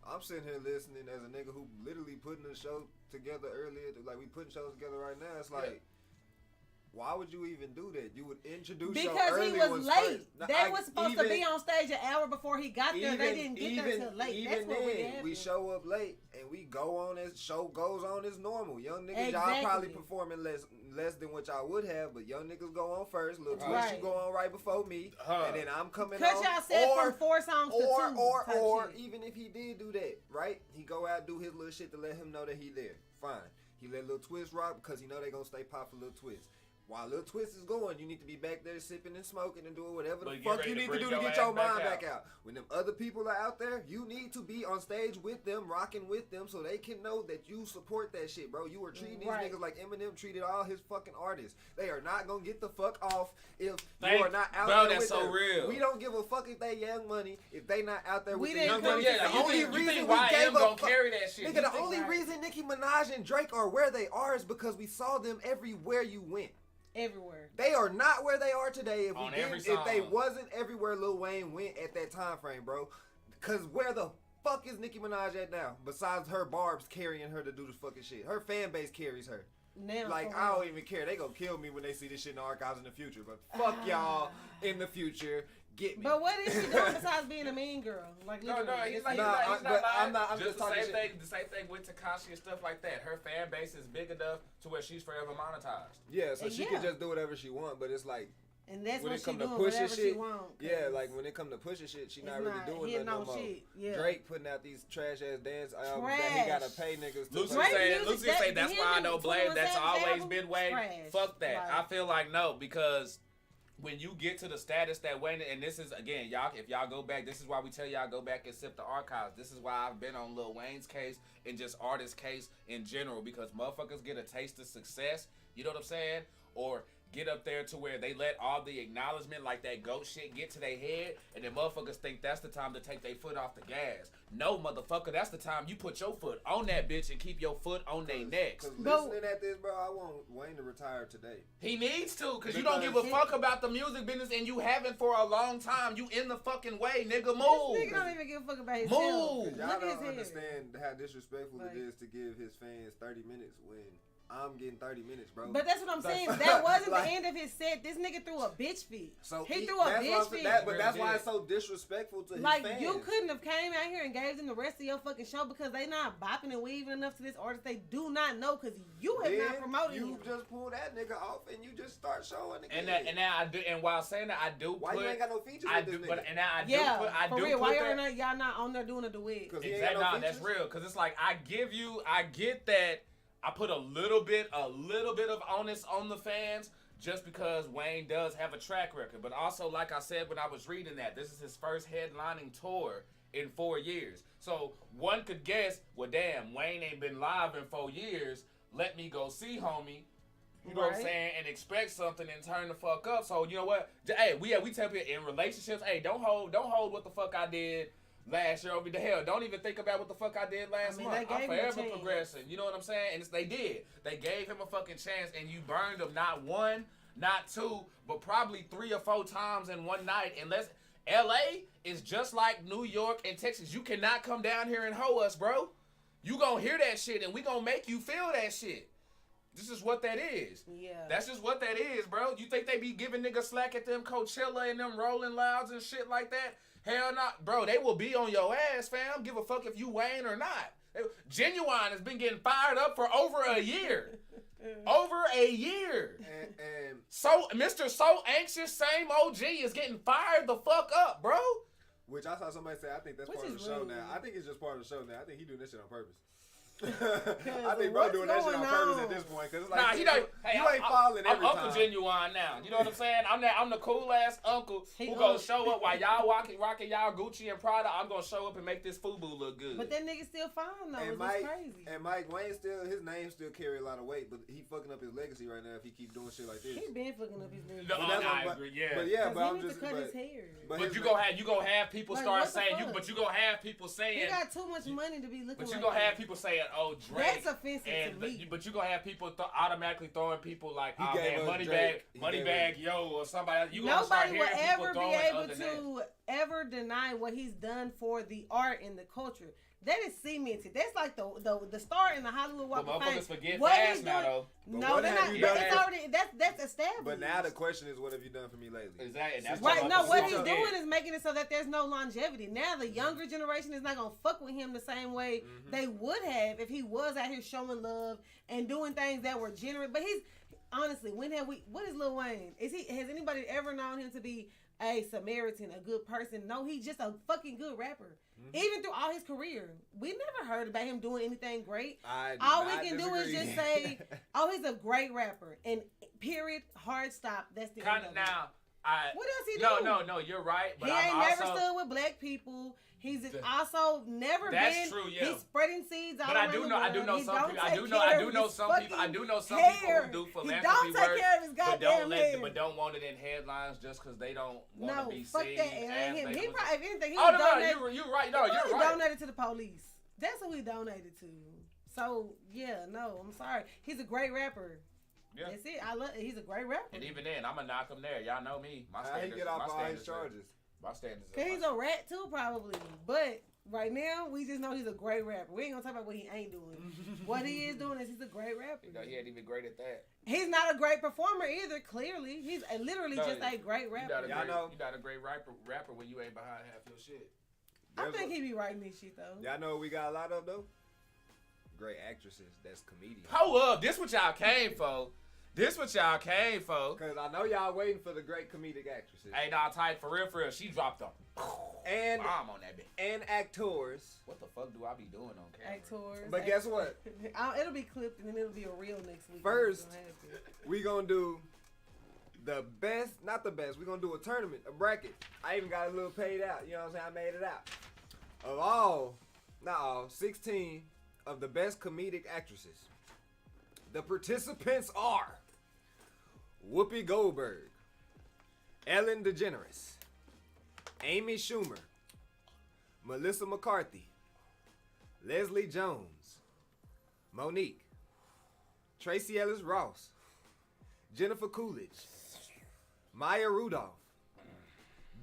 I'm sitting here listening as a nigga who literally putting a show together earlier. Like we putting shows together right now. It's like. Why would you even do that? You would introduce because he was late. They was supposed to be on stage an hour before he got there. They didn't get there till late. That's what would happen. We show up late and we go on as show goes on as normal. Young niggas, y'all probably performing less than what y'all would have, but young niggas go on first. Lil Twist, you go on right before me, and then I'm coming on. Cause y'all said from 4 songs to 2. Or even if he did do that, right? He go out do his little shit to let him know that he there. Fine. He let Lil Twist rock because he know they gonna stay pop for Lil Twist. while Lil Twist is going, you need to be back there sipping and smoking and doing whatever the But get fuck ready you to need to bring do to your get your ass back mind back out. out. When them other people are out there, you need to be on stage with them, rocking with them, so they can know that you support that shit, bro. You are treating these niggas like Eminem treated all his fucking artists. They are not gonna get the fuck off if you are not out there with them. Real. We don't give a fuck if they Young Money, if they not out there with the didn't Young come Money. yet. The only reason think we YM gave gonna a carry that shit? Nigga, the only reason Nicki Minaj and Drake are where they are is because we saw them everywhere you went. Everywhere. They are not where they are today. If On we every didn't, if they song. wasn't everywhere Lil Wayne went at that time frame, bro. Cause where the fuck is Nicki Minaj at now? Besides her barbs carrying her to do this fucking shit. Her fan base carries her. Now, Like, for I real. don't even care. They gonna kill me when they see this shit in the archives in the future. But fuck y'all in the future. Get me. But what is she doing besides being a mean girl? Like, No, literally, he's it's like, Nah, he's not but lying. I'm not- I'm just the talking same shit. thing. The same thing with Tekashi and stuff like that. Her fan base is big enough to where she's forever monetized. Yeah, so she Yeah. can just do whatever she want. But it's like, and that's when what it she come to doing, pushing whatever she shit, want. yeah, like when it come to pushing shit, she not really doing hitting nothing no on more. shit. Yeah. Drake putting out these trash ass dance albums that he gotta Trash. pay niggas to Lucy Drake play. say, music, Lucy that- say that's him why I and don't blame. 21 That's Savage always album, been Wayne. trash. Fuck that. Like- I feel like no, because when you get to the status that Wayne, and this is again, y'all, if y'all go back, this is why we tell y'all go back and sip the archives. This is why I've been on Lil Wayne's case and just artist case in general, because motherfuckers get a taste of success. You know what I'm saying? Or get up there to where they let all the acknowledgement like that goat shit get to their head, and then motherfuckers think that's the time to take their foot off the gas. No, motherfucker, that's the time you put your foot on that bitch and keep your foot on their necks. Cause But- listening at this, bro, I want Wayne to retire today. He needs to, cause you don't give a Because- fuck about the music business, and you haven't for a long time. You in the fucking way, nigga. This Move. nigga don't even give a fuck about his Move. health. Cause y'all Look at don't his hair. understand how disrespectful Like- it is to give his fans 30 minutes when I'm getting 30 minutes, bro. But that's what I'm That's- saying. That wasn't like- the end of his set. This nigga threw a bitch fit. So He threw a that's why bitch I'm saying fit. but that's why it's so disrespectful to his Like, fans. you couldn't have came out here and gave them the rest of your fucking show because they not bopping and weaving enough to this artist they do not know because you have not Then promoted you him. just pull that nigga off and you just start showing the And kid. now I do. And while saying that, I do Why put. you ain't got no features I with this do, nigga? but and now I do Yeah, put. I for do real. put Why that. y'all not on there doing a duet? 'Cause he ain't Exactly. got No, no that's features? real. Cause it's like I get that. I put a little bit of onus on the fans just because Wayne does have a track record. But also, like I said when I was reading that, this is his first headlining tour in 4 years. So one could guess, well, damn, Wayne ain't been live in 4 years. Let me go see homie. You know what I'm Right. saying? And expect something and turn the fuck up. So you know what? Hey, we tell people in relationships, hey, don't hold what the fuck I did last year over the hell. Don't even think about what the fuck I did last they month. gave I'm him a forever chance. progressing. You know what I'm saying? And they did. They gave him a fucking chance, and you burned him not one, not two, but probably 3 or 4 times in one night. Unless LA is just like New York and Texas. You cannot come down here and hoe us, bro. You gonna hear that shit, and we gonna make you feel that shit. This is what that is. Yeah. That's just what that is, bro. You think they be giving niggas slack at them Coachella and them Rolling Louds and shit like that? Hell not. Bro, they will be on your ass, fam. Give a fuck if you Wayne or not. Genuine has been getting fired up for over a year. Over a year. And So, Mr. So Anxious, same OG is getting fired the fuck up, bro. which I saw somebody say, I think that's Which part of the is show rude. now. I think it's just part of the show now. I think he doing this shit on purpose. I Cause think bro what's doing that shit on going purpose on? at this point. Cause it's like, Nah, he don't. Hey, you ain't falling every I'm Uncle time. Genuine now. You know what I'm saying? I'm the cool ass uncle He who gonna Unc. show up while y'all rocking y'all Gucci and Prada. I'm gonna show up and make this FUBU look good. But that nigga still fine though. And It's Mike, crazy. and Mike Wayne his name still carry a lot of weight, but he fucking up his legacy right now if he keep doing shit like this. He been fucking up his nigga. No, But that's I what- agree. Yeah. But yeah, but he I'm need just to cut but, his hair. But his you le- gonna have people Like, start what the saying fuck? but you gonna have people saying. He got too much money to be looking But you like gonna have that. people saying, "Oh, Drake." That's offensive and to me. but you gonna have people automatically throwing people like, He "Oh gave man, us money Drake. bag, He money gave bag, yo," or somebody. Else. You gonna start Nobody will hearing people ever be throwing able other names. to ever deny what he's done for the art and the culture. That is cemented. That's like the star in the Hollywood Walk But of Fame. motherfuckers forget What fast he's now, doing- though. But No, what they're have not. you That's done? already that's established. But now the question is, what have you done for me lately? Exactly. And that's Right, what no, what motherfuckers he's forget. doing is making it so that there's no longevity. Now the younger generation is not gonna fuck with him the same way Mm-hmm. they would have if he was out here showing love and doing things that were genuine. But he's honestly, what is Lil Wayne? Has anybody ever known him to be a Samaritan, a good person? No, he's just a fucking good rapper. Mm-hmm. Even through all his career, we never heard about him doing anything great. I do All we not can do is disagree. just say, oh, he's a great rapper. And Period. Hard stop. That's the Kind end of of it. now. What else he do? No, you're right. But He I'm ain't also, never stood with black people. He's also never That's been. true, yeah. He's spreading seeds all But around I do the know, I do world. know He some don't people. I take do know, care I of do know his some people. I fucking do know some hair. people who do He philanthropy don't take work, care of his but goddamn hair. but don't want it in headlines just because they don't want No, to be fuck seen. that. It ain't him. as they He was- probably, if anything, he Oh no, donated. you're right. No, He you're probably right. donated to the police. That's who he donated to. So yeah, no, I'm sorry. He's a great rapper. Yeah. That's it. I love. He's a great rapper. And even then, I'ma knock him there. Y'all know me. My How he standards. get off my all his standards are- charges? My standards. Cause he's a rat too, probably. But right now, we just know he's a great rapper. We ain't gonna talk about what he ain't doing. What he is doing is he's a great rapper. You know, he ain't even great at that. He's not a great performer either. Clearly, he's literally just a great You're rapper. not a great rapper when you ain't behind half your shit. I think he be writing this shit though. Y'all know what we got a lot of though? Great actresses. That's comedians. Hold up. This what y'all came for. Cause I know y'all waiting for the great comedic actresses. Hey, nah, tight for real. She dropped a And bomb on that bitch. and actors. What the fuck do I be doing on camera? Actors. But guess what? It'll be clipped and then it'll be a reel next week. First, we gonna do the best, not the best. We gonna do a tournament, a bracket. I even got a little paid out. You know what I'm saying? I made it out. Of all, not all, 16 of the best comedic actresses. The participants are Whoopi Goldberg, Ellen DeGeneres, Amy Schumer, Melissa McCarthy, Leslie Jones, Monique, Tracy Ellis Ross, Jennifer Coolidge, Maya Rudolph,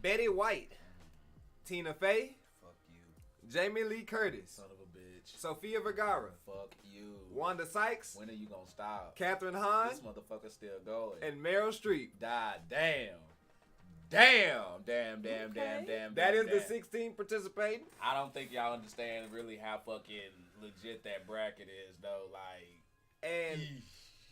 Betty White, Tina Fey, Fuck you, Jamie Lee Curtis, son of a bitch. Sofia Vergara, Fuck you. Wanda Sykes, When are you gonna stop? Catherine Hahn, This motherfucker's still going. and Meryl Streep. God damn. That is the 16 participating. I don't think y'all understand really how fucking legit that bracket is, though. Like, And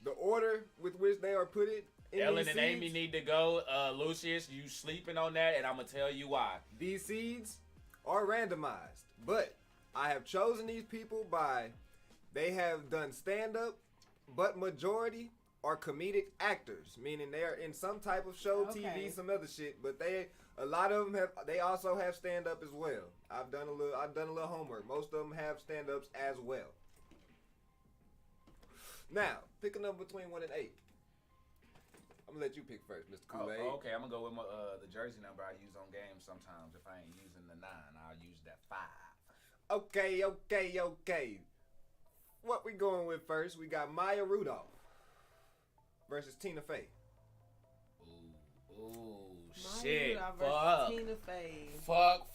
the order with which they are put it in Ellen these and Amy seeds, need to go. Lucius, you sleeping on that, and I'm gonna tell you why. these seeds are randomized. But I have chosen these people by they have done stand-up, but majority are comedic actors, meaning they are in some type of show, Okay. TV, some other shit. But a lot of them they also have stand-up as well. I've done a little homework. Most of them have stand-ups as well. Now, pick a number between 1 and 8. I'm gonna let you pick first, Mr. Kool-Aid. Okay, I'm gonna go with my, the jersey number I use on games sometimes. If I ain't using the 9, I'll use that 5. Okay. What we going with first? We got Maya Rudolph versus Tina Fey. Ooh, Maya shit. Rudolph versus Fuck. Tina Fey. Fuck.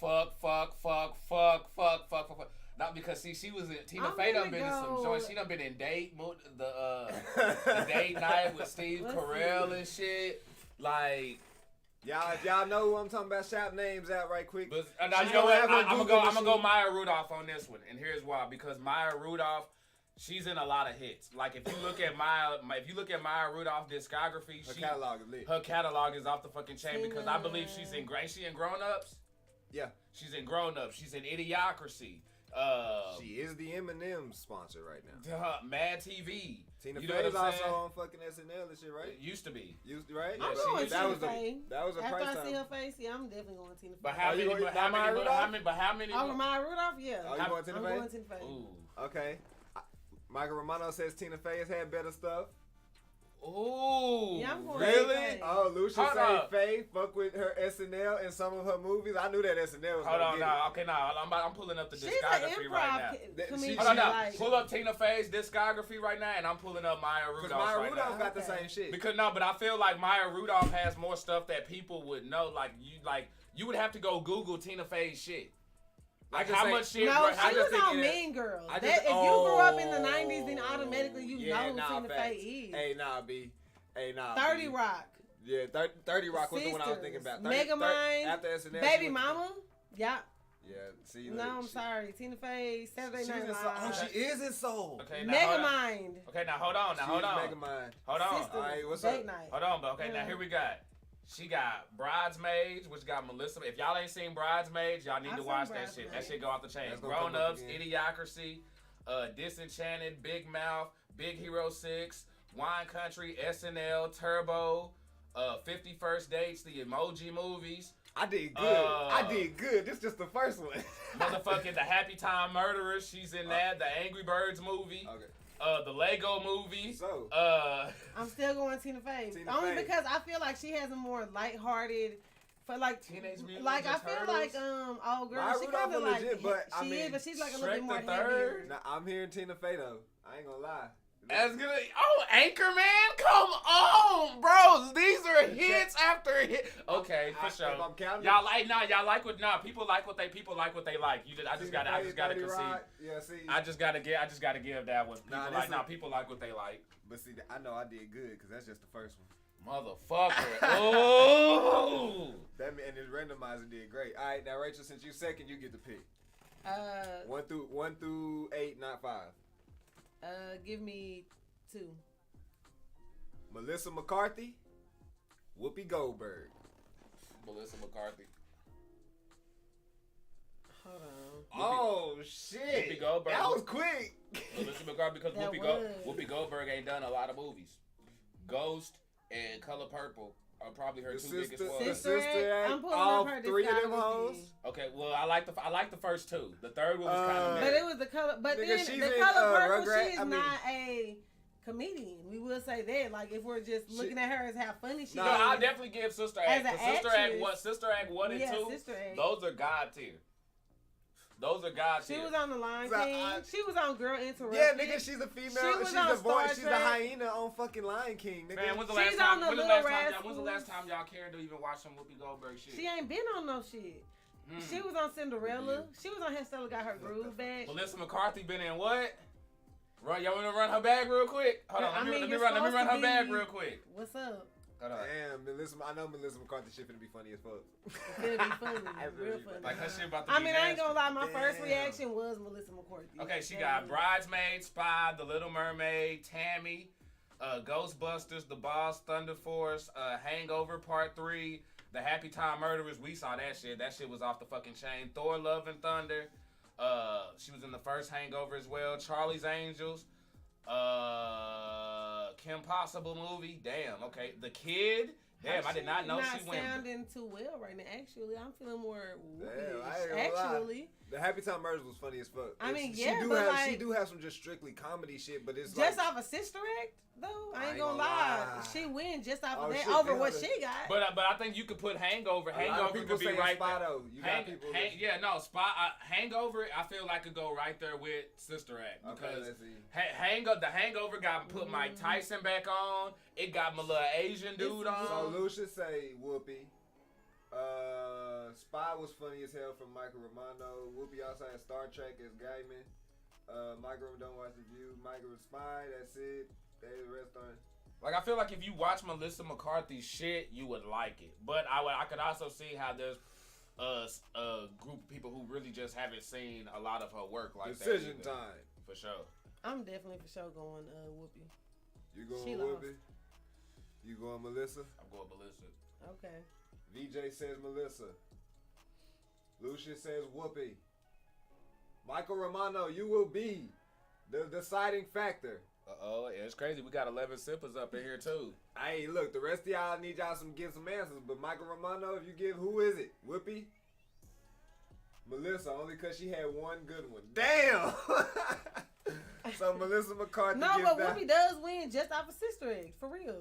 Not because she was in Tina I'm Fey done gonna been in some go- joints. She done been in date the date night with Steve Let's Carell see. and shit. Like, If y'all know who I'm talking about, shout names out right quick. but She's you know what? gonna have her I'm Google gonna go machine. Maya Rudolph on this one, and here's why. Because Maya Rudolph, she's in a lot of hits. Like if you look at Maya Rudolph's discography, Her catalog is lit. her catalog is off the fucking chain because I believe she's in Grown Ups. Yeah, She's in Grown Ups. She's in Idiocracy. she is the Eminem sponsor right now. Mad TV. Tina You know Fey what is I'm also saying? on fucking SNL and shit, right? It used to be. Right? Yeah, I'm she going is. that Tina was Fey. that was a After price I time. see her face, yeah, I'm definitely going Tina Fey. But how you many? going- But not Maya Rudolph? how many? Over Maya Rudolph, yeah. Oh, you going Tina I'm Fey? going Tina Fey. Ooh. Okay. Michael Romano says Tina Fey has had better stuff. Ooh. Yeah, I'm going Really? Tina Fey. Oh, Lucia Hold say up. Faye fuck with her SNL and some of her movies. I knew that SNL was Hold gonna on, get now. Okay, now I'm pulling up the She's an discography right now. improv She- comedian. Hold on, now. Like, Pull up Tina Fey's discography right now, and I'm pulling up Maya Because Rudolph Maya right Rudolph now. got the Okay. same shit. Because no, but I feel like Maya Rudolph has more stuff that people would know. Like you would have to go Google Tina Fey's shit. Like just how say- much shit? no, I she just was think on it- Mean Girls. I That, just- if you grew up in the oh, 90s, then automatically you yeah, know who Tina facts. Fey is. Hey, nah, B. Hey, nah. 30 B. Rock. Yeah, 30 Rock was the one I was thinking about. 30, Megamind, after SNL. Baby she was- Mama. Yeah. Yeah, see. No, look, I'm she- sorry. Tina Fey, Saturday She's Night in Soul. Live. Oh, she is in Soul. Okay, now hold on. Megamind. Okay, now hold on. Now She hold is on. Megamind. Hold on. Sisters, All right, what's Date up? Night. Hold on, but okay, now Yeah. here we got. She got Bridesmaids, which got Melissa. If y'all ain't seen Bridesmaids, y'all need I've to seen watch that shit. That Bridesmaids. shit go off the chain. That's gonna Grown come up Ups, again. Idiocracy, Disenchanted, Big Mouth, Big Hero 6, Wine Country, SNL, Turbo, 50 First Dates, the Emoji Movies. I did good. This is just the first one. Motherfucking The Happy Time Murderers. She's in that. The Angry Birds movie. Okay. The Lego movie. So. I'm still going Tina Fey. Only Fey. because I feel like she has a more lighthearted. For like Teenage Mutant like I Ninja feel Turtles. like old girl. Maya She Rudolph kind of is like legit, but, I she mean, is, but she's like a little Shrek bit more the Third. heavier. Now, I'm hearing Tina Fey though. I ain't gonna lie. That's good. Oh, Anchorman, come on, bro. These are hits after hit. Okay, for sure. If I'm counting, Y'all like what? Nah, people like what they like. I just gotta concede. Yeah, see. I just gotta give that one. People People like what they like. But see, I know I did good because that's just the first one. Motherfucker. Oh. And his randomizer did great. All right, now Rachel, since you second, you get to pick. 1 through 8, not 5. Give me 2. Melissa McCarthy, Whoopi Goldberg. Melissa McCarthy. Hold on. Oh shit! Whoopi Goldberg. That was quick. Melissa McCarthy because Whoopi Goldberg ain't done a lot of movies. Ghost and Color Purple are probably her two biggest ones. Sister Act, I'm pulling all up her 3 of them discography. hoes. Okay, well I like the first 2. The third one was kind of But it was the color. But Nigga, then she's the in, Color Purple, Rugrats. she is not a comedian. We will say that. Like if we're just looking at her as how funny she No, is. I'll definitely give Sister Act. As an Sister Act 1 and 2. Sister Act. Those are God tier. Those are God She tier. was on The Lion So, King. She was on Girl Interrupted. Yeah, nigga, she's a female. She was She's on a voice. Star She's a Trek. hyena on fucking Lion King, nigga. Man, when's the She's last time? on the When's the Little last time Rascals. y'all cared to even watch some Whoopi Goldberg shit? She ain't been on no shit. She was on Cinderella. She was on Her Stella Got Her Groove Back. Melissa McCarthy been in what? Run, y'all want to run her bag real quick? Hold on, let me you're run supposed her to bag be- real quick. What's up? Hold on. Damn, I know Melissa McCarthy shit finna be funny as fuck. It's gonna be funny. Real funny. Like her shit about to be I mean, I ain't gonna lie. nasty. My first Damn. reaction was Melissa McCarthy. Okay, she got Bridesmaid, Spy, The Little Mermaid, Tammy, Ghostbusters, The Boss, Thunder Force, Hangover Part 3, The Happy Time Murderers. We saw that shit. That shit was off the fucking chain. Thor, Love and Thunder. She was in the first Hangover as well. Charlie's Angels. Kim Possible movie. Damn. Okay. The Kid. Damn, I did not know she went. Not sounding too well right now. Actually, I'm feeling more Damn, whoopish. I ain't gonna lie. Actually, The Happy Time Murders was funny as fuck. I mean, she yeah, do but have, like- she do have some just strictly comedy shit, but it's just like, off a Sister Act, though, I ain't gonna lie. She win just off Oh, of that shit, over yeah, what but- she got. But I think you could put Hangover. a lot of Hangover people could be saying right Spy, there. though. You got people. Hangover, I feel like could go right there with Sister Act Okay, because let's see. The Hangover got put Mike Tyson back on. It got my little Asian dude on. So Lucia say Whoopi. Spy was funny as hell from Michael Romano. Whoopi also had Star Trek as Gaiman. Michael don't watch the View. Michael was Spy. That's it. They the rest on. Like I feel like if you watch Melissa McCarthy's shit, you would like it. But I could also see how there's a group of people who really just haven't seen a lot of her work like Decision that. time. For sure. I'm definitely for sure going Whoopi. You going She Whoopi? You going Melissa? I'm going Melissa. Okay. VJ says Melissa. Lucia says Whoopi. Michael Romano, you will be the deciding factor. Uh-oh, yeah, it's crazy. We got 11 sippers up in here, too. Hey, look, the rest of y'all need y'all give some answers, but Michael Romano, if you give, who is it? Whoopi? Melissa, only because she had one good one. Damn! So Melissa McCarthy No, gets but that. Whoopi does win just off of Sister Act, for real.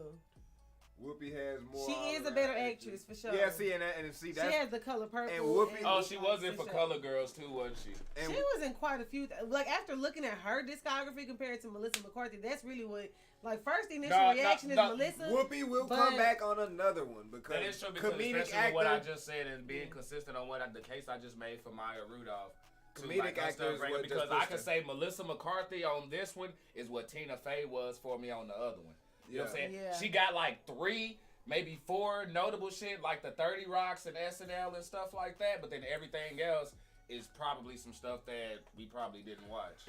Whoopi has more. She is a better actress, for sure. Yeah, see, and see, She that's. has the Color Purple. and Whoopi- Oh, she was in for Sister Color Act. Girls, too, wasn't she? And She was in quite a few. Like after looking at her discography compared to Melissa McCarthy, that's really what. Like first initial reaction is Melissa. Whoopi will but- come back on another one because That is true because comedic especially actor. with what I just said and being consistent on the case I just made for Maya Rudolph. too, Comedic her actor stuff is right, what because just I pushed can her. say Melissa McCarthy on this one is what Tina Fey was for me on the other one. You know what I'm saying? Yeah. She got like 3, maybe 4 notable shit like the 30 Rocks and SNL and stuff like that, but then everything else is probably some stuff that we probably didn't watch.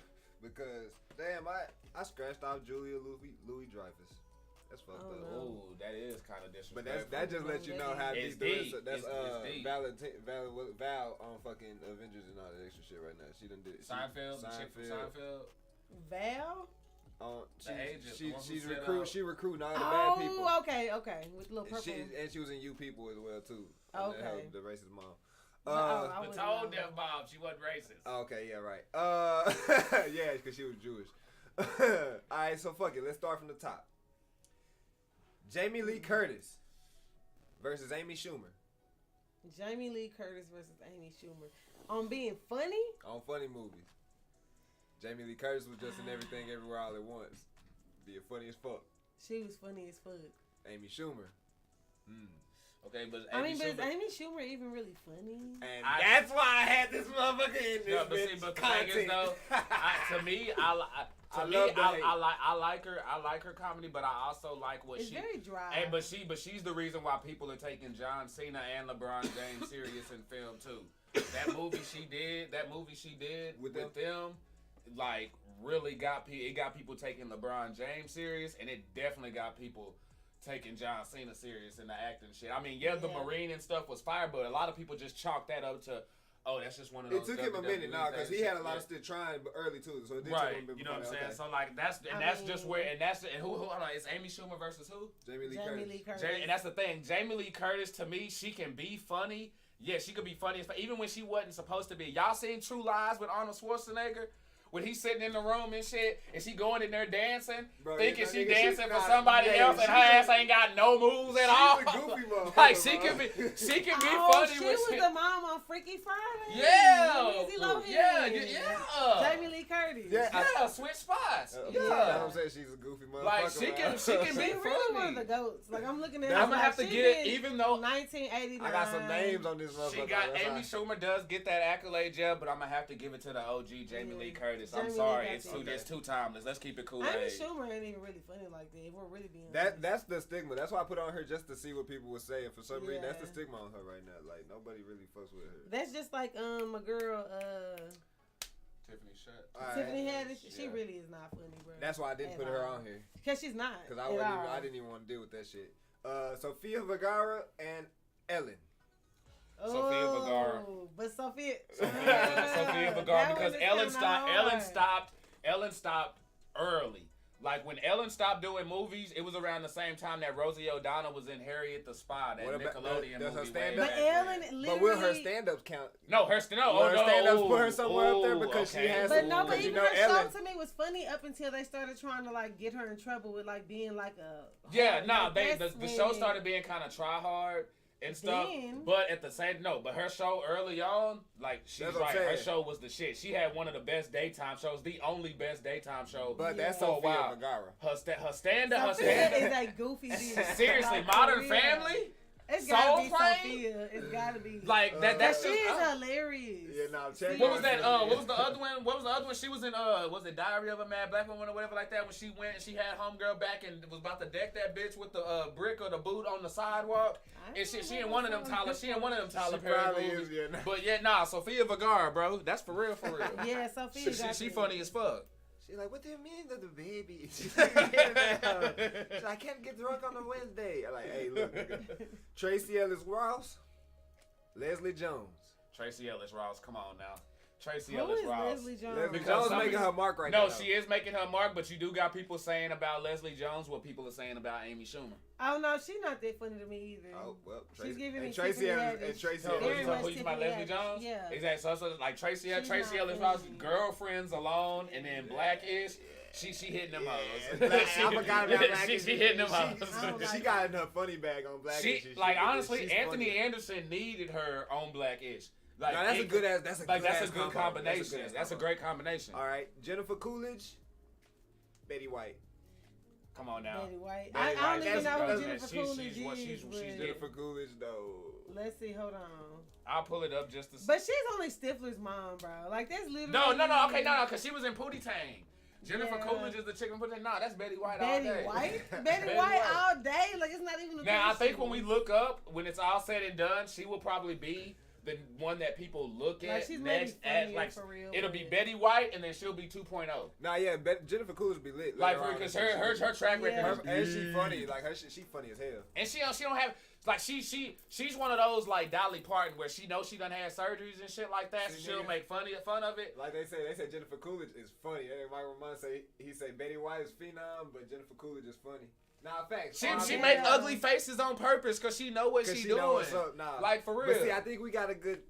Because damn, I scratched off Julia Louis Dreyfus. That's fucked Oh, up. no. Ooh, that is kind of But disrespectful. that just lets you know how It's deep deep. That's It's deep. Val on fucking Avengers and all that extra shit right now. She done did Seinfeld, the chick from Seinfeld. Seinfeld. Val. She recruiting all the bad people. Oh, okay. With little purple. She was in You People as well too. Okay. The racist mom. The tone deaf mom. She wasn't racist. Okay, yeah, right. Yeah, because she was Jewish. All right, so fuck it. Let's start from the top. Jamie Lee Curtis versus Amy Schumer. Jamie Lee Curtis versus Amy Schumer. On being funny? On funny movies. Jamie Lee Curtis was just in Everything Everywhere All at Once. Being funny as fuck. She was funny as fuck. Amy Schumer. Okay, but is Amy Schumer even really funny? And that's why I had this motherfucker in this bitch. But the thing is though, to me, I like her. I like her comedy, but I also like what it's very dry. And but she's the reason why people are taking John Cena and LeBron James serious in film too. That movie she did with them, like really got people taking LeBron James serious, and it definitely got people taking John Cena serious in the acting shit. I mean, the Marine and stuff was fire, but a lot of people just chalked that up to, that's just one of those. It took him a minute now because he had a lot of still trying, but early too. So it did take him a bit. You know what I'm saying? Okay. So like who? Hold on, it's Amy Schumer versus who? Jamie Lee Curtis. And that's the thing. Jamie Lee Curtis, to me, she can be funny. Yeah, she could be funny, even when she wasn't supposed to be. Y'all seen True Lies with Arnold Schwarzenegger? When he's sitting in the room and shit, and she going in there dancing, thinking she dancing for somebody else, and her ass ain't got no moves at all. She's a goofy motherfucker. Like she can be funny. She was the mom on Freaky Friday. Yeah. Yeah. Jamie Lee Curtis. Yeah, switch spots. That's what I'm saying. She's a goofy motherfucker. Like she can be really funny. One of the goats. Like I'm looking at. I'm gonna have to get it, even though 1989. I got some names on this motherfucker. She got Amy Schumer does get that accolade, but I'm gonna have to give it to the OG Jamie Lee Curtis. I'm sorry, it's too timeless. Let's keep it cool. Amy Schumer ain't even really funny like that. If we're really being that's the stigma. That's why I put on her just to see what people would say. And for some reason, that's the stigma on her right now. Like nobody really fucks with her. That's just like a girl. Tiffany Shutt. Tiffany Haddish. She really is not funny, bro. That's why I didn't put her on here. Because she's not. Because I didn't even want to deal with that shit. Sofia Vergara and Ellen. Sofia Vergara. But Sofia Vergara, because Ellen stopped early. Like when Ellen stopped doing movies, it was around the same time that Rosie O'Donnell was in Harriet the Spy, that Nickelodeon movie. But Ellen literally. But will her stand-ups count? No, her stand-ups put her somewhere up there because she has. But no, but even her show to me was funny up until they started trying to like get her in trouble with like being like a. The show started being kind of try hard and stuff, but at the same but her show early on, like she's right, her show was the shit. She had one of the best daytime shows, the only best daytime show. But that's Sofia Vergara. Her stand-up is like goofy. Seriously, Modern Family. It's gotta be Sophia. It's gotta be like that. That she is hilarious. Yeah, no. Check what was that? What was the other one? What was the other one? She was in. Was it Diary of a Mad Black Woman or whatever like that? When she went, and she had homegirl back and was about to deck that bitch with the brick or the boot on the sidewalk. And she in one of them Tyler. She in one of them Tyler Perry movies. But Sofia Vergara, bro. That's for real. Yeah, Sophia. She funny as fuck. She's like, what do you mean that the baby? She's like, I can't get drunk on a Wednesday. I'm like, hey, look, nigga. Tracy Ellis Ross, Leslie Jones. Tracy Ellis Ross, come on now. Tracy Who Ellis is Ross. Leslie Jones? Leslie Jones making her mark right now. No, she is making her mark, but you do got people saying about Leslie Jones what people are saying about Amy Schumer. Oh no, she's not that funny to me either. Oh well, she's giving me Tracy Ellis. And Tracy Ellis. Who you about Leslie Jones? Yeah, exactly. So like Tracy Ellis Ross, Girlfriends Alone, and then Blackish. She hitting them hoes. I forgot about Blackish. She hitting them hoes. She got in her funny bag on Blackish. Honestly, Anthony Anderson needed her on Blackish. Like that's a good combination. That's a great combination. All right, Jennifer Coolidge, Betty White. Come on now. Betty White. I don't even know who Jennifer Coolidge is. She's Jennifer Coolidge though. Let's see. Hold on. I'll pull it up just to. But she's only Stifler's mom, bro. Like that's literally. No. Okay, no, because she was in Pootie Tang. Jennifer Coolidge is the chick from Pootie Tang. Nah, that's Betty White all day. Betty White all day. Like it's not even. Now I think when we look up, when it's all said and done, she will probably be the one that people look at next. For real, it'll be Betty White, and then she'll be 2.0. Nah, yeah, Jennifer Coolidge be lit. Like because her track record, and she funny. Like she funny as hell. And she don't have. Like she's one of those like Dolly Parton where she knows she done had surgeries and shit like that, so she'll make fun of it. Like they say Jennifer Coolidge is funny. Michael Ramon he say Betty White is phenom, but Jennifer Coolidge is funny. Nah, facts. She make ugly faces on purpose because she know what she doing. Know what's up. Nah. Like for real. But see, I think we got a good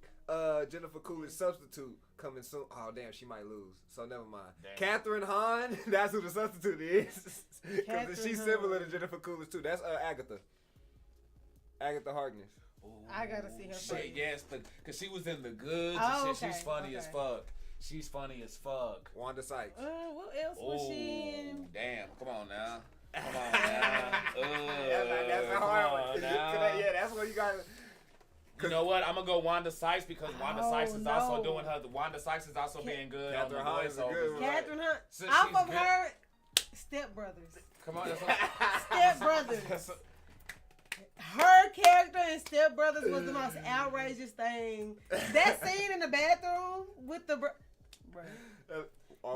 Jennifer Coolidge substitute coming soon. Oh damn, she might lose. So never mind. Damn. Catherine Hahn, that's who the substitute is. Because she's similar to Jennifer Coolidge too. That's Agatha Harkness. Ooh. I gotta see her face. Yes, because she was in The Goods and shit. She's funny as fuck. She's funny as fuck. Wanda Sykes. What else was she in? Damn, come on now. Come on now. That's a hard one. Yeah, that's what you got. You know what? I'm gonna go Wanda Sykes because Wanda Sykes is also doing her. Wanda Sykes is also being good. Catherine Hahn is good. Catherine Hahn. Off of her, Step Brothers. Come on, Step Brothers. Her character in Step Brothers was the most outrageous thing. That scene in the bathroom with the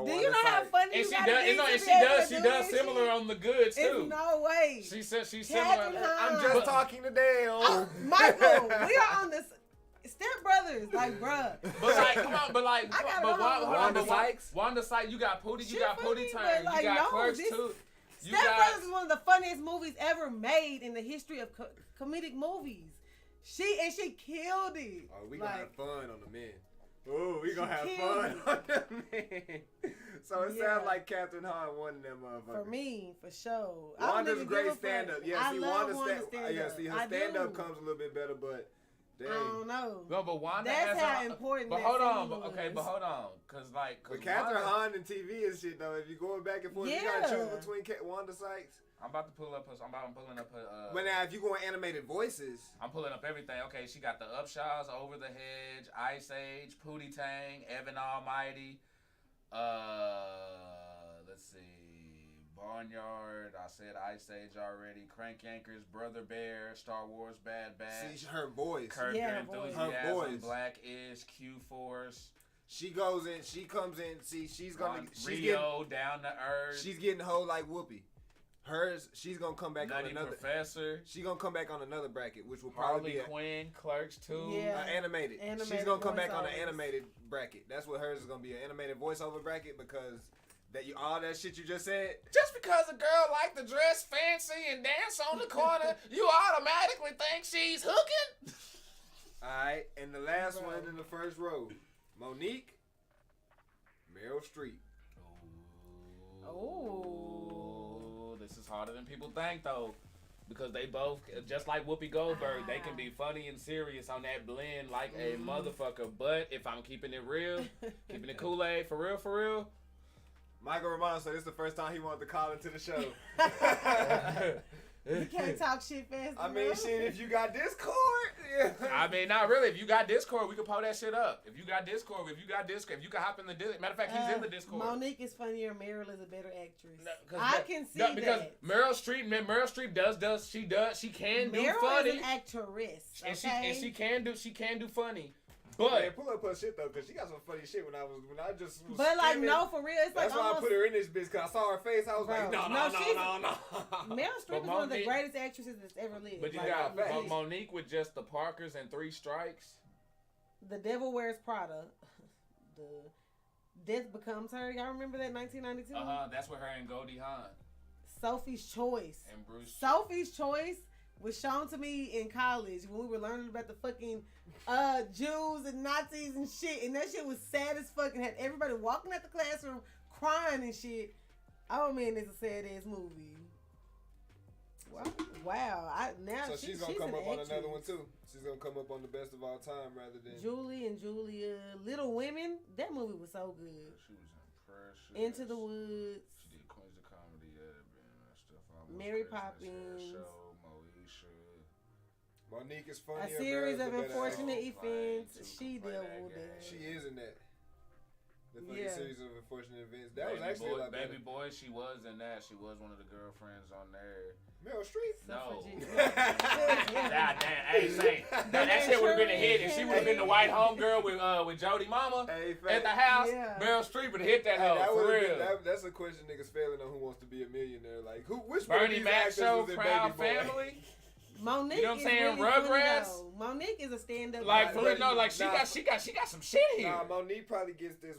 do you know how funny and you she does similar on The Goods too. There's no way. She said she's similar. I'm just talking to Dale. Michael, we are on this Step Brothers, like bruh. But like, come on, but Wanda Sykes. Wanda Sykes, you got Pootie, you got Pootie Turn, you got Clerks too. Step Brothers is one of the funniest movies ever made in the history of comedic movies. She killed it. Oh, we gonna have fun on the men. Ooh, we gonna have fun on the men. So it sounds like Catherine Hahn won them motherfuckers. For me, for sure. Wanda's great stand-up. Yeah, I see, love Wanda's stand-up. Yeah, see, her stand-up comes a little bit better, but dang. I don't know. No, but Wanda That's how important. But hold on, cause But Catherine Hahn and TV and shit though. If you're going back and forth, you gotta choose between Wanda Sykes. I'm about to pull up. I'm pulling up her. But now, if you go animated voices, I'm pulling up everything. Okay, she got the Upshaws, Over the Hedge, Ice Age, Pootie Tang, Evan Almighty. Let's see, Barnyard. I said Ice Age already. Crank Yankers, Brother Bear, Star Wars Bad Batch. See her boys. Curb Your Enthusiasm, her boys. Black-ish, Q-Force. She goes in. She comes in. See, she's gonna. Rio, Down to Earth. She's getting whole like Whoopi. Hers, she's gonna come back Nutty on another. Professor. She's gonna come back on another bracket, which will Harley probably be Quinn, Clerks 2. Yeah. Animated. She's gonna come back on an animated bracket. That's what hers is gonna be, an animated voiceover bracket, because all that shit you just said. Just because a girl like to dress fancy and dance on the corner, you automatically think she's hooking. All right, and the last one in the first row, Monique, Meryl Streep. This is harder than people think, though, because they both, just like Whoopi Goldberg, they can be funny and serious on that blend like a motherfucker. But if I'm keeping it real, keeping it Kool-Aid, for real. Michael Romano said this is the first time he wanted to call into the show. You can't talk shit fast enough. I mean, shit, if you got Discord. Yeah. I mean, not really. If you got Discord, we can pull that shit up. If you got Discord, if you can hop in the Discord. Matter of fact, he's in the Discord. Monique is funnier. Meryl is a better actress. I can see that. Because Meryl Streep she can do funny. Meryl is an actress. Okay? And she can do funny. But man, pull up her shit though, cause she got some funny shit when I just was But like, skimming. no, for real, it's that's like why I put her in this bitch, cause I saw her face. I was like, no. Meryl Streep is one of the greatest actresses that's ever lived. But you got Monique with just the Parkers and 3 Strikes. The Devil Wears Prada. The Death Becomes Her. Y'all remember that 1992? That's with her and Goldie Hawn. Sophie's Choice. And Bruce. Sophie's Choice was shown to me in college when we were learning about the fucking Jews and Nazis and shit, and that shit was sad as fuck and had everybody walking out the classroom crying and shit. Oh man, it's a sad ass movie. Wow. So she's gonna come up on another one too. She's gonna come up on the best of all time rather than Julie and Julia. Little Women. That movie was so good. She was impressive. Into the Woods. She did Queens of Comedy, stuff. Mary Poppins. Monique is funny. A series of unfortunate events. She dealt with that. She is in that. The funny series of unfortunate events. That was actually like Baby Boy. She was in that. She was one of the girlfriends on there. Meryl Streep? No. God damn. Hey, say. That shit would have been a hit. If she would have been the white homegirl with Jody Mama at the house, Meryl Streep would have hit that hoe. For real. That's a question niggas failing on Who Wants to Be a Millionaire. Like, which Bernie Mac show, Proud Family? Monique You know what I'm is saying? really funny, Rugrats? though. Monique is a stand-up. Like for guy. real, no, like she got some shit here. Nah, Monique probably gets this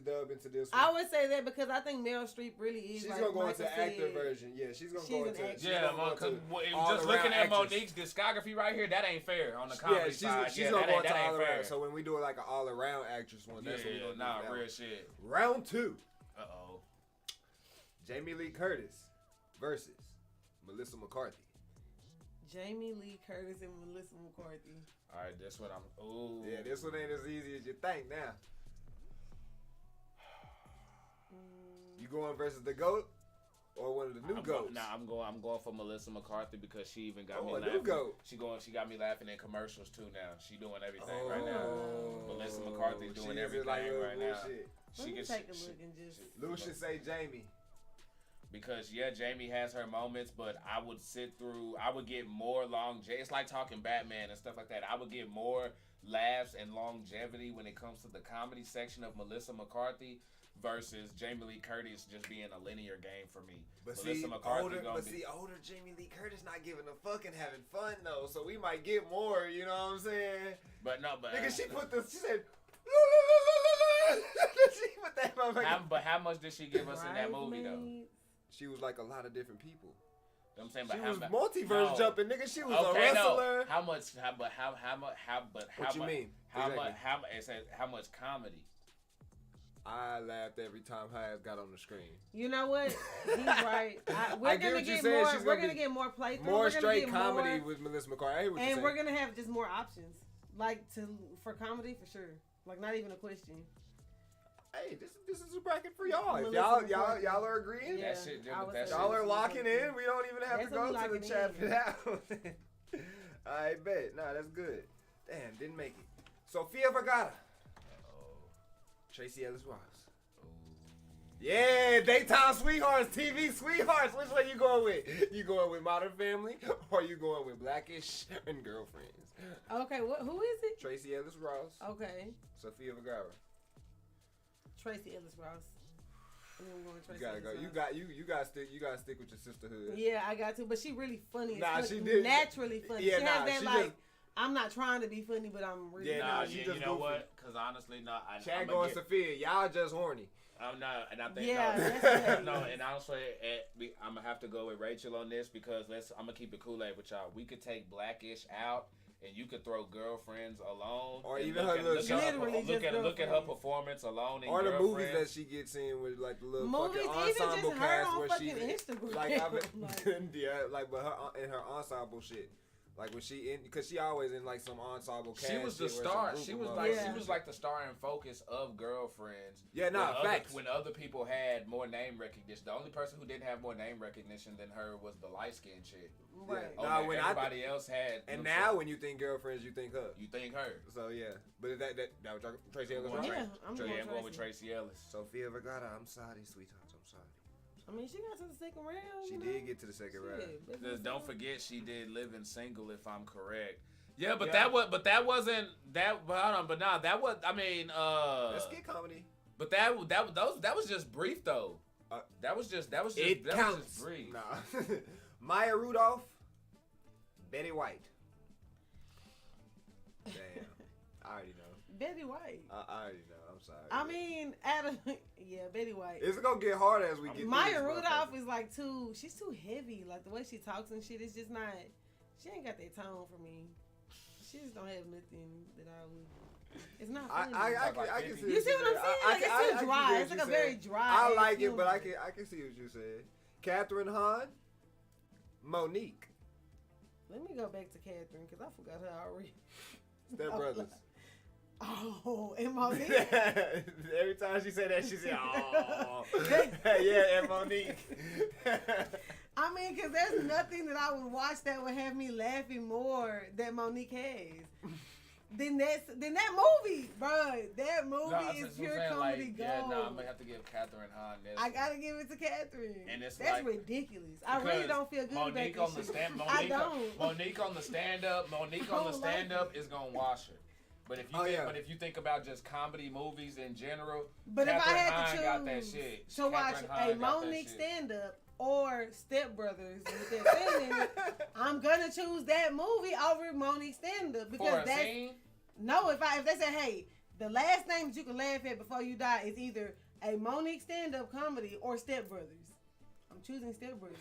dub into this one. I would say that because I think Meryl Streep really is. She's like gonna go Michael into actor said. version. Yeah, she's gonna She's go an into. actor. she's Yeah, gonna go man, into just all-around looking at actress. Monique's discography right here, that ain't fair on the comedy Yeah, she's side. gonna go that into ain't all fair. around. So when we do like an all around actress one, that's what we gonna do. nah, now. real shit. Round 2. Uh-oh. Jamie Lee Curtis versus Melissa McCarthy. Jamie Lee Curtis and Melissa McCarthy. All right, this one ooh. Yeah, this one ain't as easy as you think now. You going versus the GOAT or one of the new GOATs? I'm going for Melissa McCarthy because she even got me a laughing. new GOAT. She got me laughing in commercials too now. She doing everything right now. Melissa McCarthy's doing everything right now. Let me take a look and just. Lucian say Jamie. Because Jamie has her moments, but I would get more longevity. It's like talking Batman and stuff like that. I would get more laughs and longevity when it comes to the comedy section of Melissa McCarthy versus Jamie Lee Curtis just being a linear game for me. But Melissa McCarthy older Jamie Lee Curtis not giving a fuck and having fun though, so we might get more. You know what I'm saying? But nigga, she said. She put that motherfucker. How much did she give us in that movie though? She was like a lot of different people. I'm saying, She was multiverse jumping, nigga. She was a okay, wrestler. No. How much? What you mean? It says how much comedy? I laughed every time Hayes got on the screen. You know what? He's right. We're gonna get more. We're gonna get more playthrough. More straight comedy with Melissa McCarthy. And we're gonna have just more options, like for comedy for sure. Like not even a question. Hey, this is a bracket for y'all. If Melissa y'all are agreeing, Yeah, y'all are locking in. We don't even have That's to go what we to the chat locking for that. I bet. Nah, that's good. Damn, didn't make it. Sofia Vergara. Tracy Ellis Ross. Yeah, daytime sweethearts, TV sweethearts. Which one you going with? You going with Modern Family or you going with Blackish and Girlfriends? Okay, who is it? Tracy Ellis Ross. Okay. Sofia Vergara. Tracy Ellis Ross. I'm going Tracy You gotta go. You gotta stick with your sisterhood. Yeah, I got to. But she really funny. Nah, she did. Naturally funny. Yeah, she has that like. I'm not trying to be funny, but I'm really. Yeah, funny. you Chad going Sophia. Y'all just horny. I'm not, and I think no, and honestly, I'm gonna have to go with Rachel on this because I'm gonna keep it Kool-Aid with y'all. We could take Blackish out. And you could throw Girlfriends alone, or even her little look at her performance alone, or the movies that she gets in with like the little fucking ensemble cast where she Instagram. but her in her ensemble shit, like when she in because she always in like some ensemble cast. She was the star. She was like the star and focus of Girlfriends. Yeah, facts. When other people had more name recognition, the only person who didn't have more name recognition than her was the light skinned chick. Right. Now, when everybody else had, and now when you think Girlfriends, you think her. You think her. So yeah, but that was Tracy Ellis. Yeah, I'm going with Tracy Ellis. Sofia Vergara, I'm sorry, sweetheart, I'm sorry. I mean, she got to the second round. She did get to the second round. Just don't forget, she did Living Single, if I'm correct. Yeah, but that wasn't that. But hold on, but nah, that was. I mean, that's skit comedy. But that was just brief though. That was just was just brief. Nah. Maya Rudolph, Betty White. Damn, I already know. Betty White. I already know. I'm sorry. I mean, Betty White. It's gonna get hard as we get. Maya Rudolph is like she's too heavy. Like the way she talks and shit, it's just not. She ain't got that tone for me. She just don't have nothing that I would. It's not funny. I can see. You see what I'm saying? Like, it's too dry. It's like a very dry. I like it, but I can see what you said. Catherine Hahn, Monique. Let me go back to Catherine because I forgot her already. Step Brothers. Oh, and Monique. Every time she said that, she said, "Oh, yeah, and Monique." I mean, because there's nothing that I would watch that would have me laughing more that Monique has. Than that movie, bro. That movie is pure comedy gold. Yeah, no, I'm gonna have to give Catherine Hahn this. I gotta give it to Catherine. And that's ridiculous. I really don't feel good Monique about on this the stand. I don't. Monique on the stand up. Monique on the stand up is gonna wash her. But if you think about just comedy movies in general, but Catherine if I had Hahn to choose got that shit. to watch a Monique stand up or Step Brothers with their feelings, I'm gonna choose that movie over Monique stand-up because For a that's scene? no. If they say, hey, the last name that you can laugh at before you die is either a Monique stand-up comedy or Step Brothers. I'm choosing Step Brothers.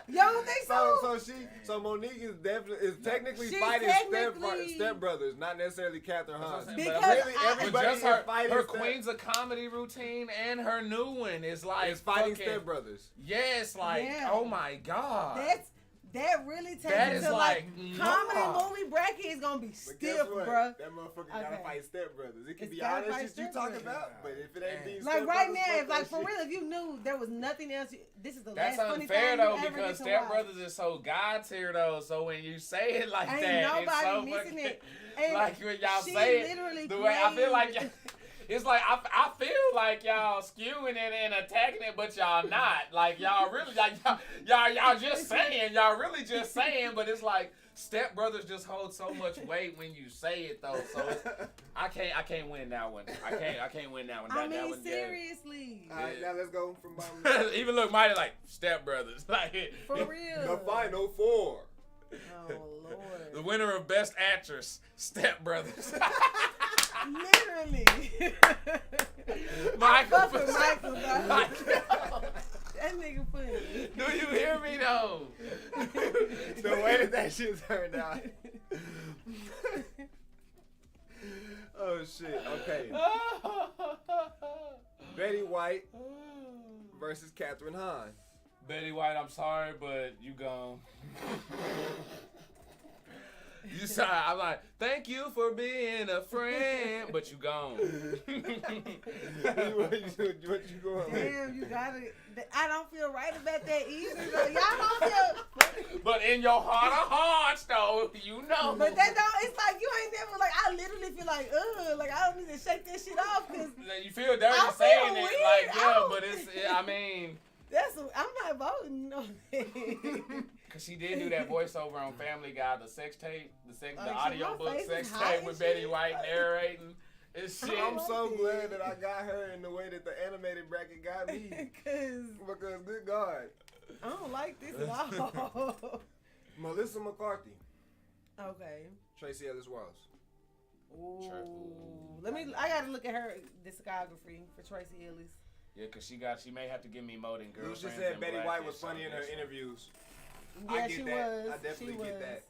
Y'all don't think so? So Monique is technically She's fighting technically- Step Brothers, not necessarily Catherine Hahn. Because Really, I- everybody Just is fighting her Step- Queens of Comedy routine and her new one is like is fighting fucking- Step Brothers. Yes, like Yeah. oh my god. That really takes That it is to like, comedy nah. movie bracket is gonna be But stiff, guess what? bruh. That motherfucker gotta Okay. fight Step Brothers. It can It's be gotta all that fight shit you Step talking Brothers. about, but if it ain't these Like Step right Brothers, now, fuck if like that for shit. real, if you knew there was nothing else, this is the That's last funny unfair thing though you ever because get to Step watch. Brothers is so God tier though. So when you say it like Ain't that, nobody it's so missing fucking, it. And like when y'all she say it, literally the way I feel like played- it's like I feel like y'all skewing it and attacking it, but y'all not. Like y'all really like y'all just saying, y'all really just saying, but it's like Step Brothers just hold so much weight when you say it though. So it's, I can't win that one. I can't win that one. I That mean, one, seriously, All right, Yeah. now let's go from bottom to Even look mighty like Step Brothers. Like for real. the final four. Oh Lord, the winner of Best Actress, Step Brothers. literally. Michael. Fuck with Michael, bro. Michael. That nigga funny. Do you hear me though? The way that shit turned out. Oh shit. Okay. Betty White versus Catherine Hahn. Betty White, I'm sorry, but you gone. You sorry. I'm like, thank you for being a friend, but you gone. what you going with? Damn, you gotta. I don't feel right about that either. Though. Y'all don't feel. But in your heart of hearts, though, you know. But that don't. It's like you ain't never like. I literally feel like, like I don't need to shake that shit off because You feel dirty I feel saying it, weird. like I yeah, don't- but it's. I mean. I'm not voting on it. Cause she did do that voiceover on Family Guy, the sex tape, the Like, audio my book face sex is hot tape and with Betty shit. White narrating. It's shit. I'm so glad that I got her in the way that the animated bracket got me. Cause Because good God. I don't like this at all. Melissa McCarthy. Okay. Tracy Ellis Ross. Ooh. Ooh. I gotta look at her discography for Tracy Ellis. Yeah, cause she may have to give me more than You girlfriends. just said and Betty White was Blackfish funny in her on this one. interviews. Yeah, I get she that. was. I definitely she get was. that.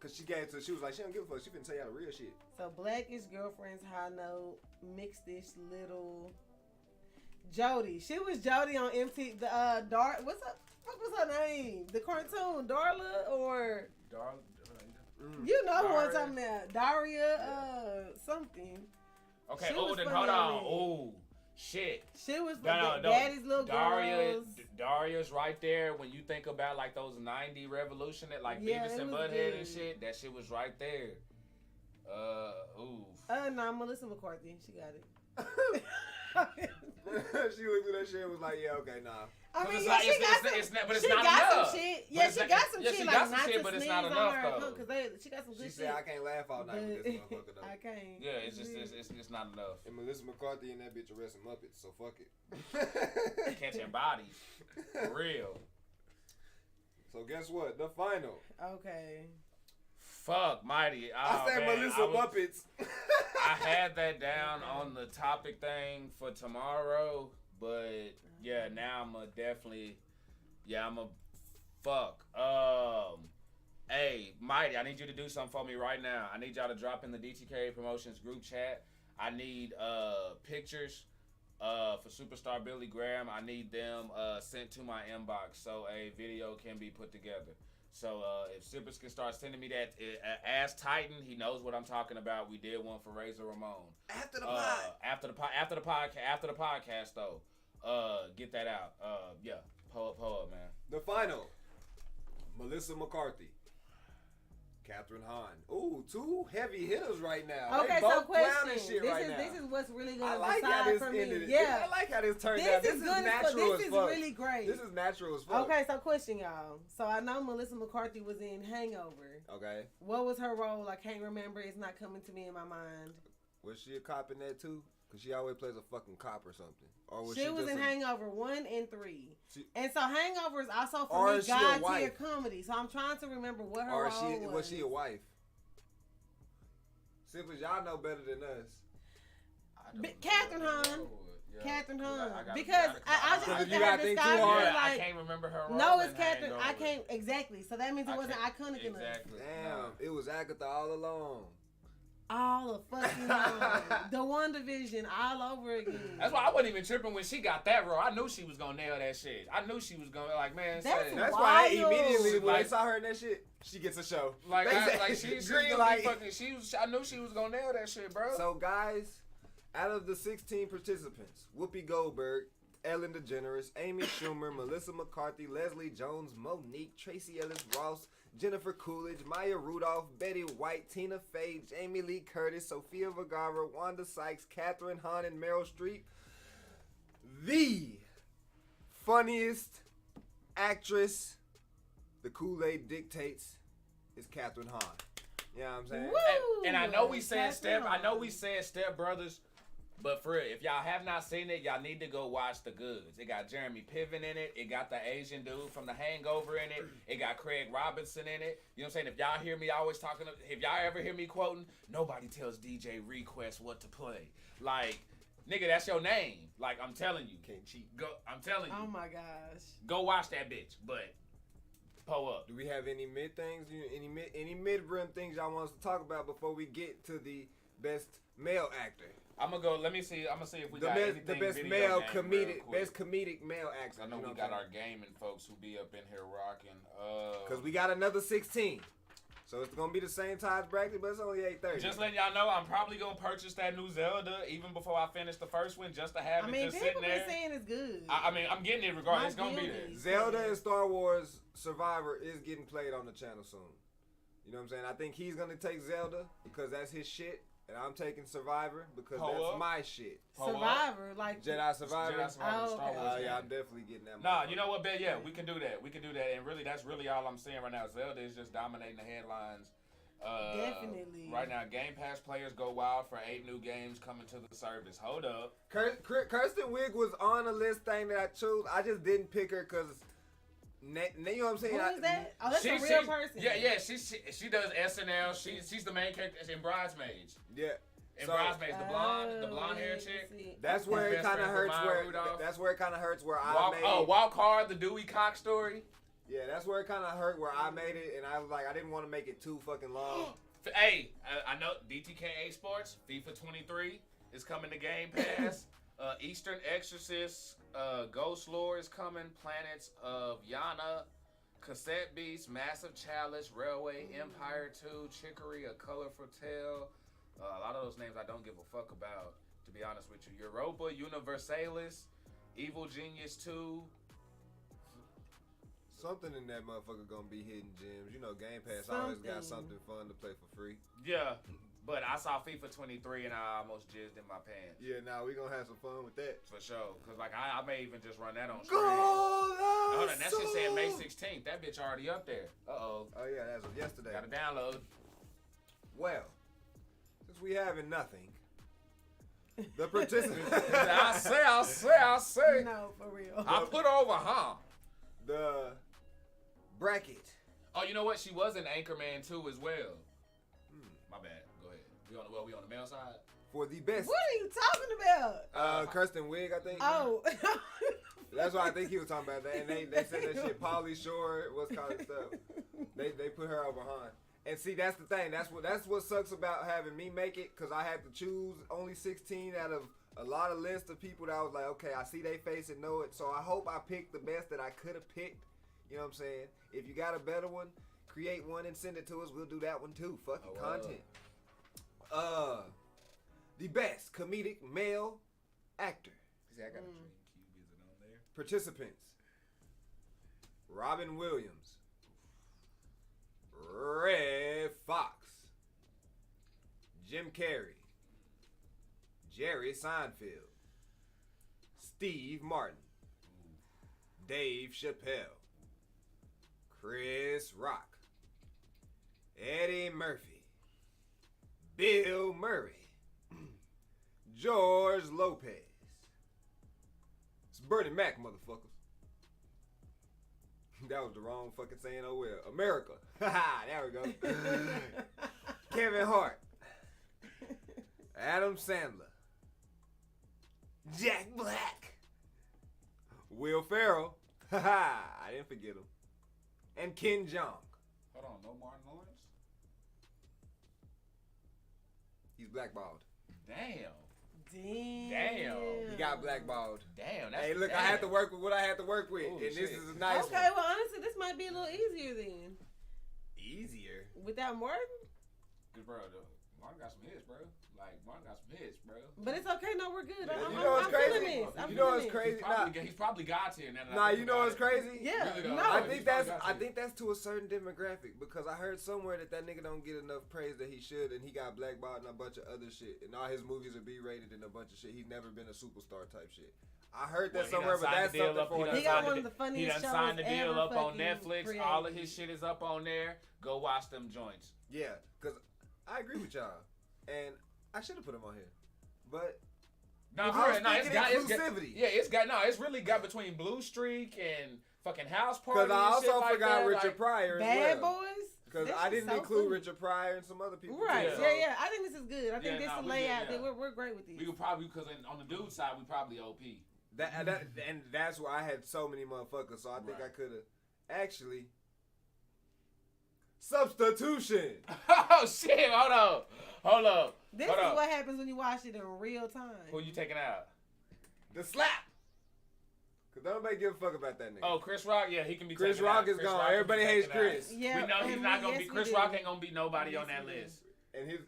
Cause she was like, she don't give a fuck. She finna tell y'all the real shit. So Blackish, Girlfriends, High Note, Mixed-ish, Little. Jody. She was Jody on MT. The What was her name? The cartoon, Darla or you know who I'm talking about? Daria, something. Okay. She Oh, was then funny hold on. on it. Oh, shit. She was No. Daddy's Little Daria, Girls. Daria's right there. When you think about like those '90 revolution, that like Yeah, Beavis it and was Butthead good. and shit. That shit was right there. No, Melissa McCarthy. She got it. She looked at that shit and was like, yeah, okay, nah. I mean, it's yeah, not- she it's- got it's- some. it's not- but it's she not got enough. some shit. But Yeah, it's she not- got some yeah, shit she like got some not shit, to but it's sneeze not on enough, her. though. Cause she got some She good said, shit. I can't laugh all night with this motherfucker though. I can't. Yeah, it's not enough. And Melissa McCarthy and that bitch arresting Muppets, so fuck it. Catching bodies, for real. So guess what? The final. Okay. Fuck, mighty. Oh, I said man, Melissa Muppets. Muppets. I had that down on the topic thing for tomorrow, but yeah, now I'm a fuck. Hey, Mighty, I need you to do something for me right now. I need y'all to drop in the DTKA Promotions group chat. I need pictures for Superstar Billy Graham. I need them sent to my inbox so a video can be put together. So if Sippers can start sending me that Ass Titan, he knows what I'm talking about. We did one for Razor Ramon. After the pod. After the podcast though. Get that out. Yeah. Pull up, man. The final. Melissa McCarthy. Catherine Hahn. Ooh, two heavy hitters right now. Okay, they so both question. clowning shit right now. This is what's really I gonna like how decide this for me. ended. Yeah. I like how this turned This out. is good as fuck. natural This as is fuck. really great. This is natural as fuck. Okay, so question, y'all. So I know Melissa McCarthy was in Hangover. Okay. What was her role? I can't remember. It's not coming to me in my mind. Was she a cop in that too? Cause she always plays a fucking cop or something. Or was She was just in a- Hangover 1 and 3. She- And so Hangover is also Or for me is she a God tier wife? comedy. So I'm trying to remember what her Or role was she a wife? Simply, y'all know better than us. Catherine Hahn. Yeah. Catherine I Hahn. gotta- Because I just Cause looked you at gotta her think too discography hard. Yeah, I like, can't remember her role. no, it's in Catherine. I Hangover. can't exactly. So that means it wasn't iconic enough. Exactly. Damn, it was Agatha all along. All the fucking time. The One Division all over again. That's why I wasn't even tripping when she got that role. I knew she was gonna nail that shit. I knew she was gonna man. That's say, That's why I Wild. immediately when Like- they saw her in that shit, she gets a show. like They I, say- like she's green gonna light. be fucking. She was. I knew she was gonna nail that shit, bro. So guys, out of the 16 participants, Whoopi Goldberg, Ellen DeGeneres, Amy Schumer, Melissa McCarthy, Leslie Jones, Monique, Tracy Ellis Ross, Jennifer Coolidge, Maya Rudolph, Betty White, Tina Fey, Jamie Lee Curtis, Sofia Vergara, Wanda Sykes, Catherine Hahn, and Meryl Streep, the funniest actress the Kool-Aid dictates is Catherine Hahn. You know what I'm saying? Woo! And I know we said Catherine I know Hahn. we said Step Brothers, but for real, if y'all have not seen it, y'all need to go watch The Goods. It got Jeremy Piven in it. It got the Asian dude from The Hangover in it. It got Craig Robinson in it. You know what I'm saying? If y'all hear me always talking, if y'all ever hear me quoting, nobody tells DJ Request what to play. Like, nigga, that's your name. Like, I'm telling you. Can't cheat. Go. I'm telling you. Oh my gosh. Go watch that bitch. But pull up. Do we have any mid things? Any mid rim things y'all want us to talk about before we get to the best male actor? I'm gonna go. Let me see. I'm gonna see if we The got best, anything the best video male game real comedic, quick. best comedic male actor. I know we got our gaming folks who be up in here rocking. Because we got another 16, so it's gonna be the same times bracket, but it's only 8:30. Just letting y'all know, I'm probably gonna purchase that new Zelda even before I finish the first one, just to have I it mean, just people sitting be there. saying it's good. I mean, I'm getting it regardless. It's gonna be there. Zelda and Star Wars Survivor is getting played on the channel soon. You know what I'm saying? I think he's gonna take Zelda because that's his shit, and I'm taking Survivor because Hold that's up. my shit. Survivor, like Jedi Survivor. Jedi Survivor, Oh, Star okay. Wars. Yeah, game. I'm definitely getting that. Nah, motherfucker. you know what, Ben? Yeah, we can do that. We can do that. And really, that's really all I'm saying right now. Zelda is just dominating the headlines. Definitely. Right now, Game Pass players go wild for 8 new games coming to the service. Hold up. Kirsten Wiig was on a list thing that I chose. I just didn't pick her because, you know what I'm saying? who is that? Oh, that's a real person. Yeah. She does SNL. She's the main character in Bridesmaids. Yeah. In So, Bridesmaids, the blonde hair let's chick. see. that's where it Best kind of friends hurts. with Maya Where Rudolph. that's where it kind of hurts. Where I made. Walk Hard, the Dewey Cox story. Yeah, that's where it kind of hurt. Where I made it, and I was like, I didn't want to make it too fucking long. Hey, I know DTKA Sports, FIFA 23 is coming to Game Pass. Eastern Exorcist, Ghost Lore is coming. Planets of Yana, Cassette Beast, Massive Chalice, Railway Empire 2, Chicory, A Colorful Tale. A lot of those names I don't give a fuck about, to be honest with you. Europa Universalis, Evil Genius 2. Something in that motherfucker gonna be hidden gems. You know, Game Pass always got something fun to play for free. Yeah, but I saw FIFA 23 and I almost jizzed in my pants. Yeah, now we gonna have some fun with that. For sure. Because, like, I may even just run that on stream. Go! Hold on, that shit said May 16th. That bitch already up there. Uh-oh. Oh yeah, that was yesterday. Gotta download. Well, since we having nothing, the participants, I say. No, for real. I put over, huh? the bracket. Oh, you know what? She was an Anchorman, too, as well. My bad. Go ahead. We on the male side? For the best, What are you talking about? Kirsten Wiig, I think. Oh. That's what I think he was talking about. That. And they said that shit. Pauly Shore, what's called and stuff. They put her over Han. And see, that's the thing. That's what sucks about having me make it, because I had to choose only 16 out of a lot of lists of people that I was like, okay, I see they face and know it. So I hope I picked the best that I could have picked. You know what I'm saying? If you got a better one, create one and send it to us. We'll do that one too. Fucking content. The best comedic male actor. See, I got a dream cube. Is it on there? Participants: Robin Williams, Red Fox, Jim Carrey, Jerry Seinfeld, Steve Martin, Dave Chappelle, Chris Rock, Eddie Murphy, Bill Murray, George Lopez. It's Bernie Mac, motherfuckers. That was the wrong fucking saying. Oh well. America. There we go. Kevin Hart. Adam Sandler. Jack Black. Will Ferrell. I didn't forget him. And Ken Jeong. Hold on, no Martin Lawrence? He's blackballed. Damn. Damn. He got blackballed. Damn. That's Hey, look, damn. I had to work with what I had to work with. Ooh, and shit. this is a nice Okay, one. well, honestly, this might be a little easier then. Easier. Without Martin? Cause bro, Martin got some hits, bro. Like Martin got some hits, bro. But it's okay. No, we're good. You I'm know what's feeling crazy? this. I'm You know feeling what's this. crazy? He's probably God's here now. Nah, you know what's crazy? Yeah. Really though. No. I He's think probably that's God's I here. think that's to a certain demographic because I heard somewhere that nigga don't get enough praise that he should, and he got blackballed and a bunch of other shit, and all his movies are B-rated and a bunch of shit. He's never been a superstar type shit. I heard that somewhere, but that's something for He got one of the funniest He done shows signed the deal ever up on fucking Netflix. created. All of his shit is up on there. Go watch them joints. Yeah, because I agree with y'all, and I should have put him on here, but No, I for was real. No, it's thinking got inclusivity. it's really got between Blue Streak and fucking House Party. because I and shit also like forgot that, Richard like, Pryor as Bad well. Boys? Because This I is didn't so include funny. Richard Pryor and some other people. Right. too, so- Yeah. I think this is good. I think this nah, is we layout. good, yeah. We're great with these. We could probably because on the dude side we probably OP. And that's why I had so many motherfuckers. So I think Right. I could have actually substitution. Oh shit! Hold up. This Hold is up. what happens when you watch it in real time. Who you taking out? The slap. Cause nobody give a fuck about that nigga. Oh, Chris Rock. Yeah, he can be. Chris taken Rock out. is Chris gone. Rock can be Everybody taken hates out. Chris. Yeah, We know he's and not gonna yes, be. we Chris do. Rock ain't gonna be nobody Yes, on that we do. list. And his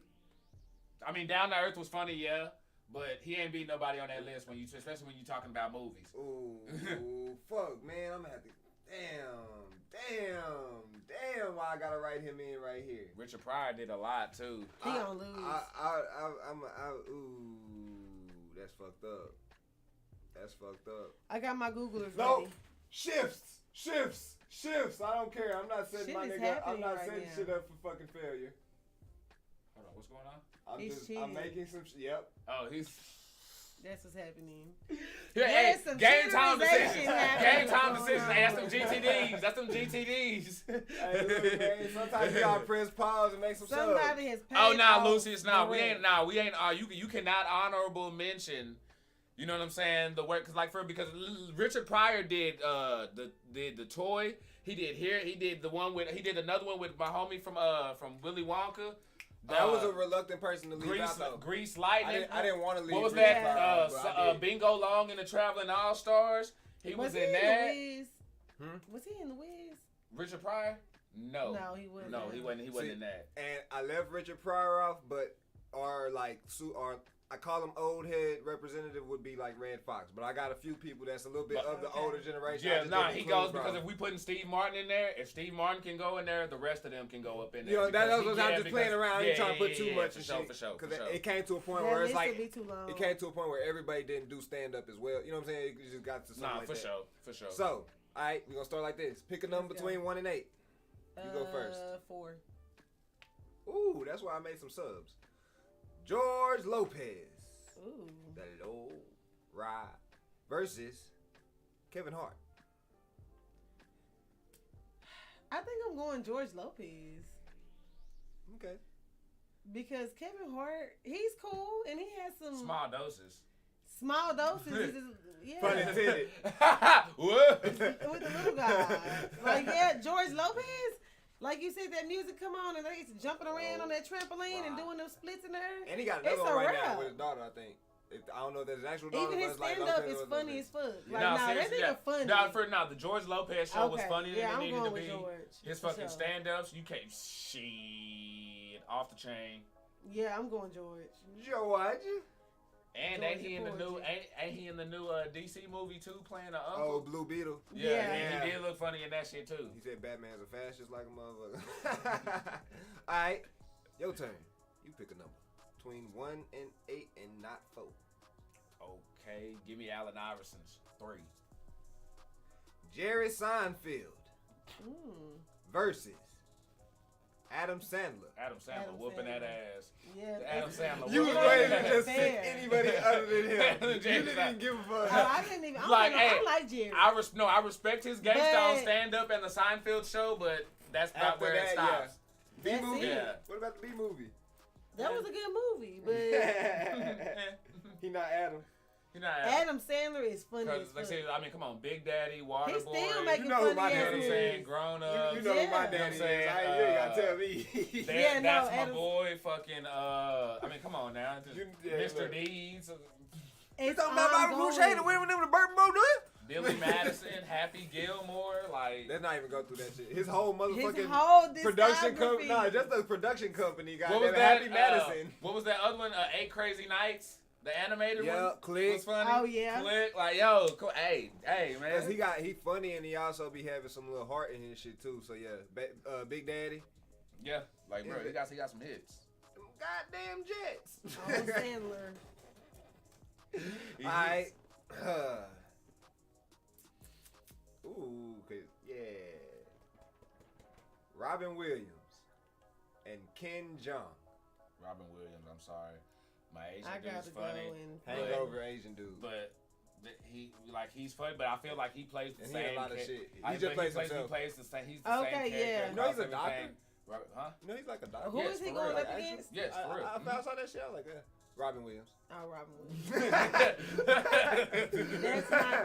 I mean, Down to Earth was funny, yeah, but he ain't beat nobody on that list especially when you talking about movies. ooh fuck man, I'm gonna have to damn why I gotta write him in right here. Richard Pryor did a lot too. He gonna lose. Ooh, that's fucked up. That's fucked up. I got my Googlers Nope. ready. Shifts. I don't care. I'm not setting Shit my is nigga. I'm happening not right setting now. shit up for fucking failure. Hold on, what's going on? He's I'm cheating. making some shit. Yep. Oh, he's. That's what's happening. Yeah, There's hey, some game time generalization decisions. happening Game time going decisions. on. Hey, that's them GTDs. That's them GTDs. Hey, look, man. Sometimes you gotta press pause and make some subs. Somebody has paid Oh, nah, off Lucius, nah, the we rent. ain't. You cannot honorable mention. You know what I'm saying? The work, because Richard Pryor did the toy. He did another one with my homie from Willy Wonka. That was a reluctant person to leave out though. Grease Lightning. I didn't want to leave. What was Richard that? Pryor, but I did. Bingo Long and the Traveling All Stars. He was in that. The Wiz? Was he in the Wiz? Richard Pryor? No. No, he wasn't. No, he wasn't. He wasn't in that. And I left Richard Pryor off, but I call him old head representative would be like Red Fox, but I got a few people that's a little bit of the older generation. I Yeah, just nah, didn't he include, goes bro. because if we putting Steve Martin in there, if Steve Martin can go in there, the rest of them can go up in there. You know, because I'm just playing around. I ain't trying to put too much for in sure, shit. for sure. Because it came to a point That where it's list like would be too long. it came to a point where everybody didn't do stand up as well. You know what I'm saying? It just got to something Nah, like for that. sure, for sure. So, all right, we're gonna start like this. Pick a number Let's go. between 1 and 8. You go first. 4. Ooh, that's why I made some subs. George Lopez. Ooh. That is old ride versus Kevin Hart. I think I'm going George Lopez. Okay. Because Kevin Hart, he's cool and he has some Small doses. small doses. He's just, yeah. Pun intended. What? With the little guy. Like, yeah, George Lopez. Like you said, that music come on and they jumping around on that trampoline and doing them splits in there. And he got another It's one a right now wrap. with his daughter, I think. I don't know if that's his actual daughter. Even but his it's like stand up Lopez is or funny something. as fuck. Yeah. Like, Nah, nah, that seriously, nigga funny. The George Lopez show was Okay. funnier Yeah, than I'm it needed going to with be. George, His for fucking sure. stand-ups, you can't shit off the chain. Yeah, I'm going George. George. And George ain't he in the George. new ain't he in the new DC movie too, playing an Oh, uncle? Blue Beetle. Yeah, Yeah. he did look funny in that shit too. He said Batman's a fascist like a motherfucker. All right, your turn. You pick a number between 1 and 8 and not 4. Okay, give me Allen Iverson's 3. Jerry Seinfeld Mm. versus Adam Sandler. Adam Sandler whooping that ass. Yeah. Adam Sandler. You was whooping ready that to ass. just pick anybody other than him. You James didn't even give a fuck. Oh, I didn't even. Like, I hey, like Jerry. I respect his gangsta on But- stand up and the Seinfeld show, but that's not After where it that, stops. B That's movie. it. What about the B movie? That was a good movie, but He not Adam. You know, Adam Sandler is funny as like, fuck. I mean, come on, Big Daddy, He's Waterboy. still making You know who funny my You know ass what I'm daddy saying? movies. Grown up. You know who my Yeah. daddy is. You know what I'm saying? I ain't you ain't gotta tell me. Yeah, no, That's my Adam- boy, fucking. I mean, come on now, just Yeah, Mr. look. Deeds, It's talking about Bobby ongoing. Boucher to win with them the Bourbon Bowl, do it? Billy Madison, Happy Gilmore, like. Let's not even go through that shit. His whole His motherfucking whole production discography. company. Nah, just the production company. What Goddamn was that? Happy Madison. What was that other one? 8 Crazy Nights, the animated Yeah, one. Click. Was funny. Oh, yeah. Click, like yo, hey Cause man. he funny and he also be having some little heart in his shit too. So yeah, Big Daddy. Yeah, like bro, Yeah. he got some hits. Them goddamn Jets. Adam Sandler. Alright. Ooh, yeah. Robin Williams and Ken Jeong. Robin Williams, I'm sorry, my Asian I dude's gotta go funny, and Hangover Asian dude. but he's funny, but I feel like he plays the And same. he a lot of shit. I He just plays He himself. plays the same. He's the Okay, same character. yeah. You know he's a across everything. doctor? Huh? You know he's like a doctor. Who Yes, is he for going real. up Actually, against? Yes, for real. I saw that shit. I was like, Robin Williams. Oh, Robin Williams.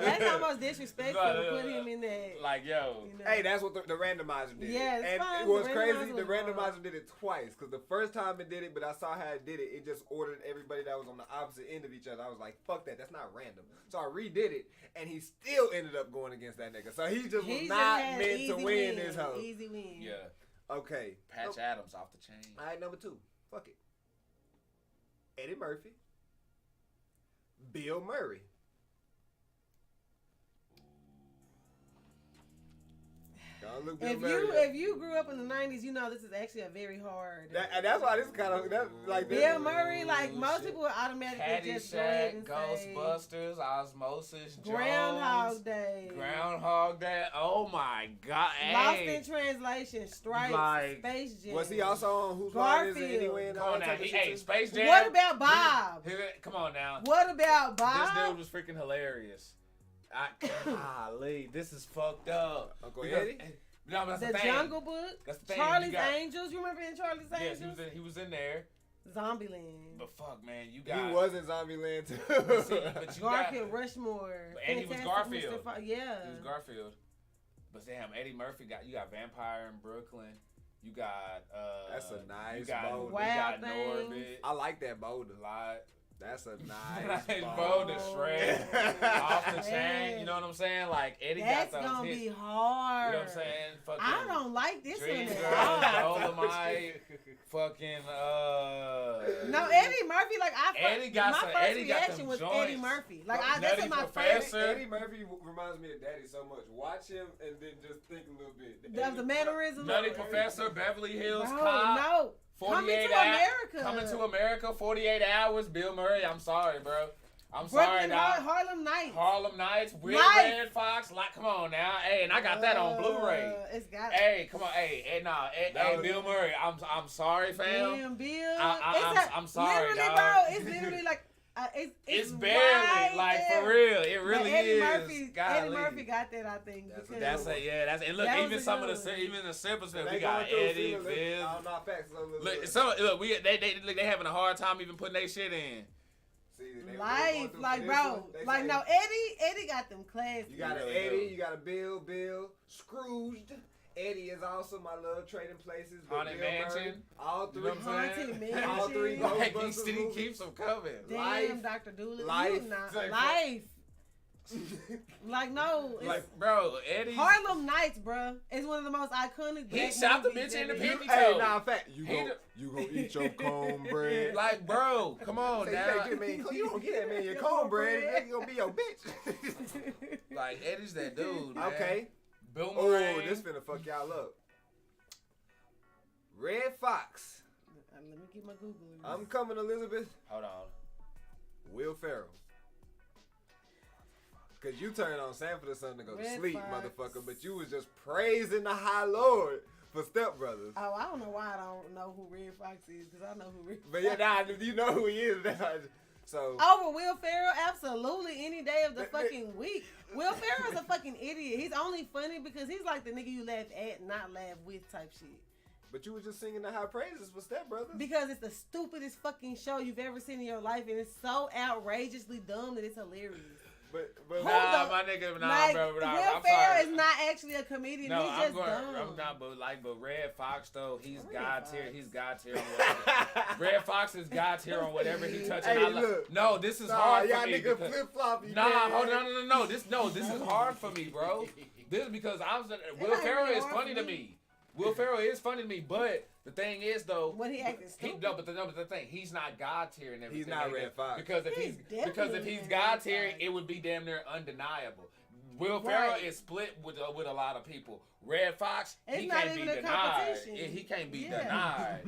That's almost disrespectful to put him in that. Like yo, You know. Hey, that's what the randomizer did. Yeah, it's and fine. it was The crazy. randomizer The was randomizer did it twice because the first time it did it, but I saw how it did it. It just ordered everybody that was on the opposite end of each other. I was like, "Fuck that! That's not random." So I redid it, and he still ended up going against that nigga. So he just was He not just had meant to easy win this hoe. Easy win. yeah, Okay, Patch Adams off the chain. All right, number 2. Fuck it. Eddie Murphy. Bill Murray. Don't look Bill Murray. If you grew up in the '90s, you know this is actually a very hard. And that's why this kind of like this. Bill Murray, like Ooh, most shit. people would automatically just go ahead and say Ghostbusters, Osmosis, Groundhog Jones, Day. Groundhog Day. Oh my God! Lost Hey, in Translation, Stripes, Like- Space Jam. Was he also on Whose Line Is It Garfield. Anyway? And come all on that now. type of Hey, shit too? Space Jam. What about Bob? Come on now. What about This Bob? dude was freaking hilarious. Golly, this is fucked up. Uncle Because- Eddie? No, but that's The the thing. Jungle Book, That's the thing. Charlie's You got- Angels. You remember in Charlie's Yes, Angels? he was in there. Zombieland. But fuck, man, you got. He was in Zombieland too. See, but you Garfield, Rushmore. And he was Fantastic Garfield. Mr. Yeah. He was Garfield. But damn, Eddie Murphy you got Vampire in Brooklyn. You got That's a nice you got, boulder. you Wild got Things. Norbit. I like that boulder. Lot. That's a Nice nice boulder, Oh, shred off the chain. You know what I'm saying? Like Eddie That's got those gonna hits. be hard. You know what I'm saying? Fucking I don't like this Dream one Girl, at all. Dolomite, fucking No, Eddie Murphy, like Eddie got my some- first Eddie got reaction them was joints. Eddie Murphy. Like Nutty that's my Professor. favorite. Eddie Murphy reminds me of Daddy so much. Watch him and then just think a little bit. That was the mannerism. Nutty Professor, Beverly Hills Bro, Cop. no. Coming 48 to America. Coming to America, 48 hours. Bill Murray, I'm sorry, bro. I'm Brooklyn, sorry, dog. Harlem Nights. Harlem Nights, Will Life. Red Fox. Like, come on now. Hey, and I got that on Blu-ray. It's got Hey, come on. Hey, nah. Hey, was- Bill Murray, I'm sorry, fam. Damn, Bill. I'm sorry, literally, dog. bro. It's literally like It's barely, right like, there. for real. It But really Eddie is. Eddie Golly. Murphy got that, I think. That's a- because- That's and look, That was even a some of good the one. even the simplest They stuff. We going got through Eddie, feelings. Viv. Oh, no, facts. Look, they having a hard time even putting their shit in. See, they going Life, through like this bro, one, they like say, no, Eddie got them classics. You got an really Eddie, do. you got a Bill, Scrooged. Eddie is awesome. I love Trading Places. but Haunted Bill Murray, Mansion. all You three. know what I'm saying? Haunted Mansion. All three Like he Ghostbusters still movies. keeps them coming. Damn, Life, Dr. Doolittle. Life, You not like, life. Like no, it's Like, bro, Eddie. Harlem Nights, bro. It's one of the most iconic. He black shot the movies bitch in the ever. pinky Hey, toe. nah, fact. You He go, the- you gonna eat your cornbread. Like, bro, come on, Say, you now. better get me, you don't get that man your cornbread. That gonna be your bitch. Like, Eddie's that dude. Man. Okay. Bill Oh, Murray. this finna fuck y'all up. Red Fox. Let me get my Google. I'm coming, Elizabeth. Hold on. Will Ferrell. Cause you turned on Sanford or something to go to Red sleep, Fox. motherfucker. But you was just praising the high Lord for Step Brothers. Oh, I don't know why I don't know who Red Fox is, because I know who Red But yeah, nah, you know who he is. So Over Will Ferrell, absolutely any day of the fucking week. Will Ferrell's a fucking idiot. He's only funny because he's like the nigga you laugh at, not laugh with type shit. But you were just singing the high praises for Step Brothers. Because it's the stupidest fucking show you've ever seen in your life, and it's so outrageously dumb that it's hilarious. But Nah, my nigga, nah, like, bro. Will I'm Ferrell sorry. is not actually a comedian. No, He's I'm just going. dumb. I'm not, but Red Fox though, he's Red God Fox. tier. He's God tier on whatever. Red Fox is God tier on whatever he touches. Hey, look. No, this is Nah, hard y'all for me. nigga because- flip flop. Nah, hold on, no. This is hard for me, bro. This is because Will not Ferrell really is hard funny for to me. me. Will Ferrell is funny to me, but the thing is though, When he acting stupid. but the thing, he's not God tier and everything. He's not like Red that. Fox. Because if He's if he's definitely God Red tier, Fox. it would be damn near undeniable. Will Ferrell Right. is split with a lot of people. Red Fox, It's he not can't be even a denied. competition. He can't be Yeah. denied.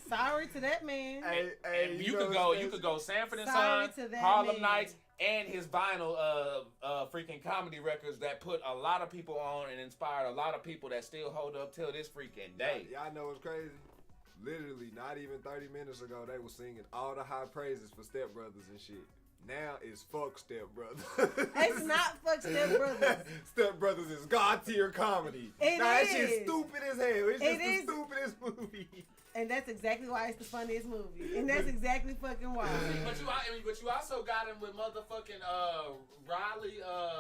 Sorry to that man. Hey, And you know could what's go. crazy? You could go Sanford and Sorry Son, to that Harlem man. Nights, and his vinyl freaking comedy records that put a lot of people on and inspired a lot of people that still hold up till this freaking day. Y'all know what's crazy? Literally, not even 30 minutes ago, they were singing all the high praises for Step Brothers and shit. Now it's fuck Step Brothers. It's not fuck Step Brothers. Step Brothers is God tier comedy. It That is. shit's stupid as hell. It's just It the is. stupidest movie. And that's exactly why it's the funniest movie. And that's exactly fucking why. But you also got him with motherfucking Riley.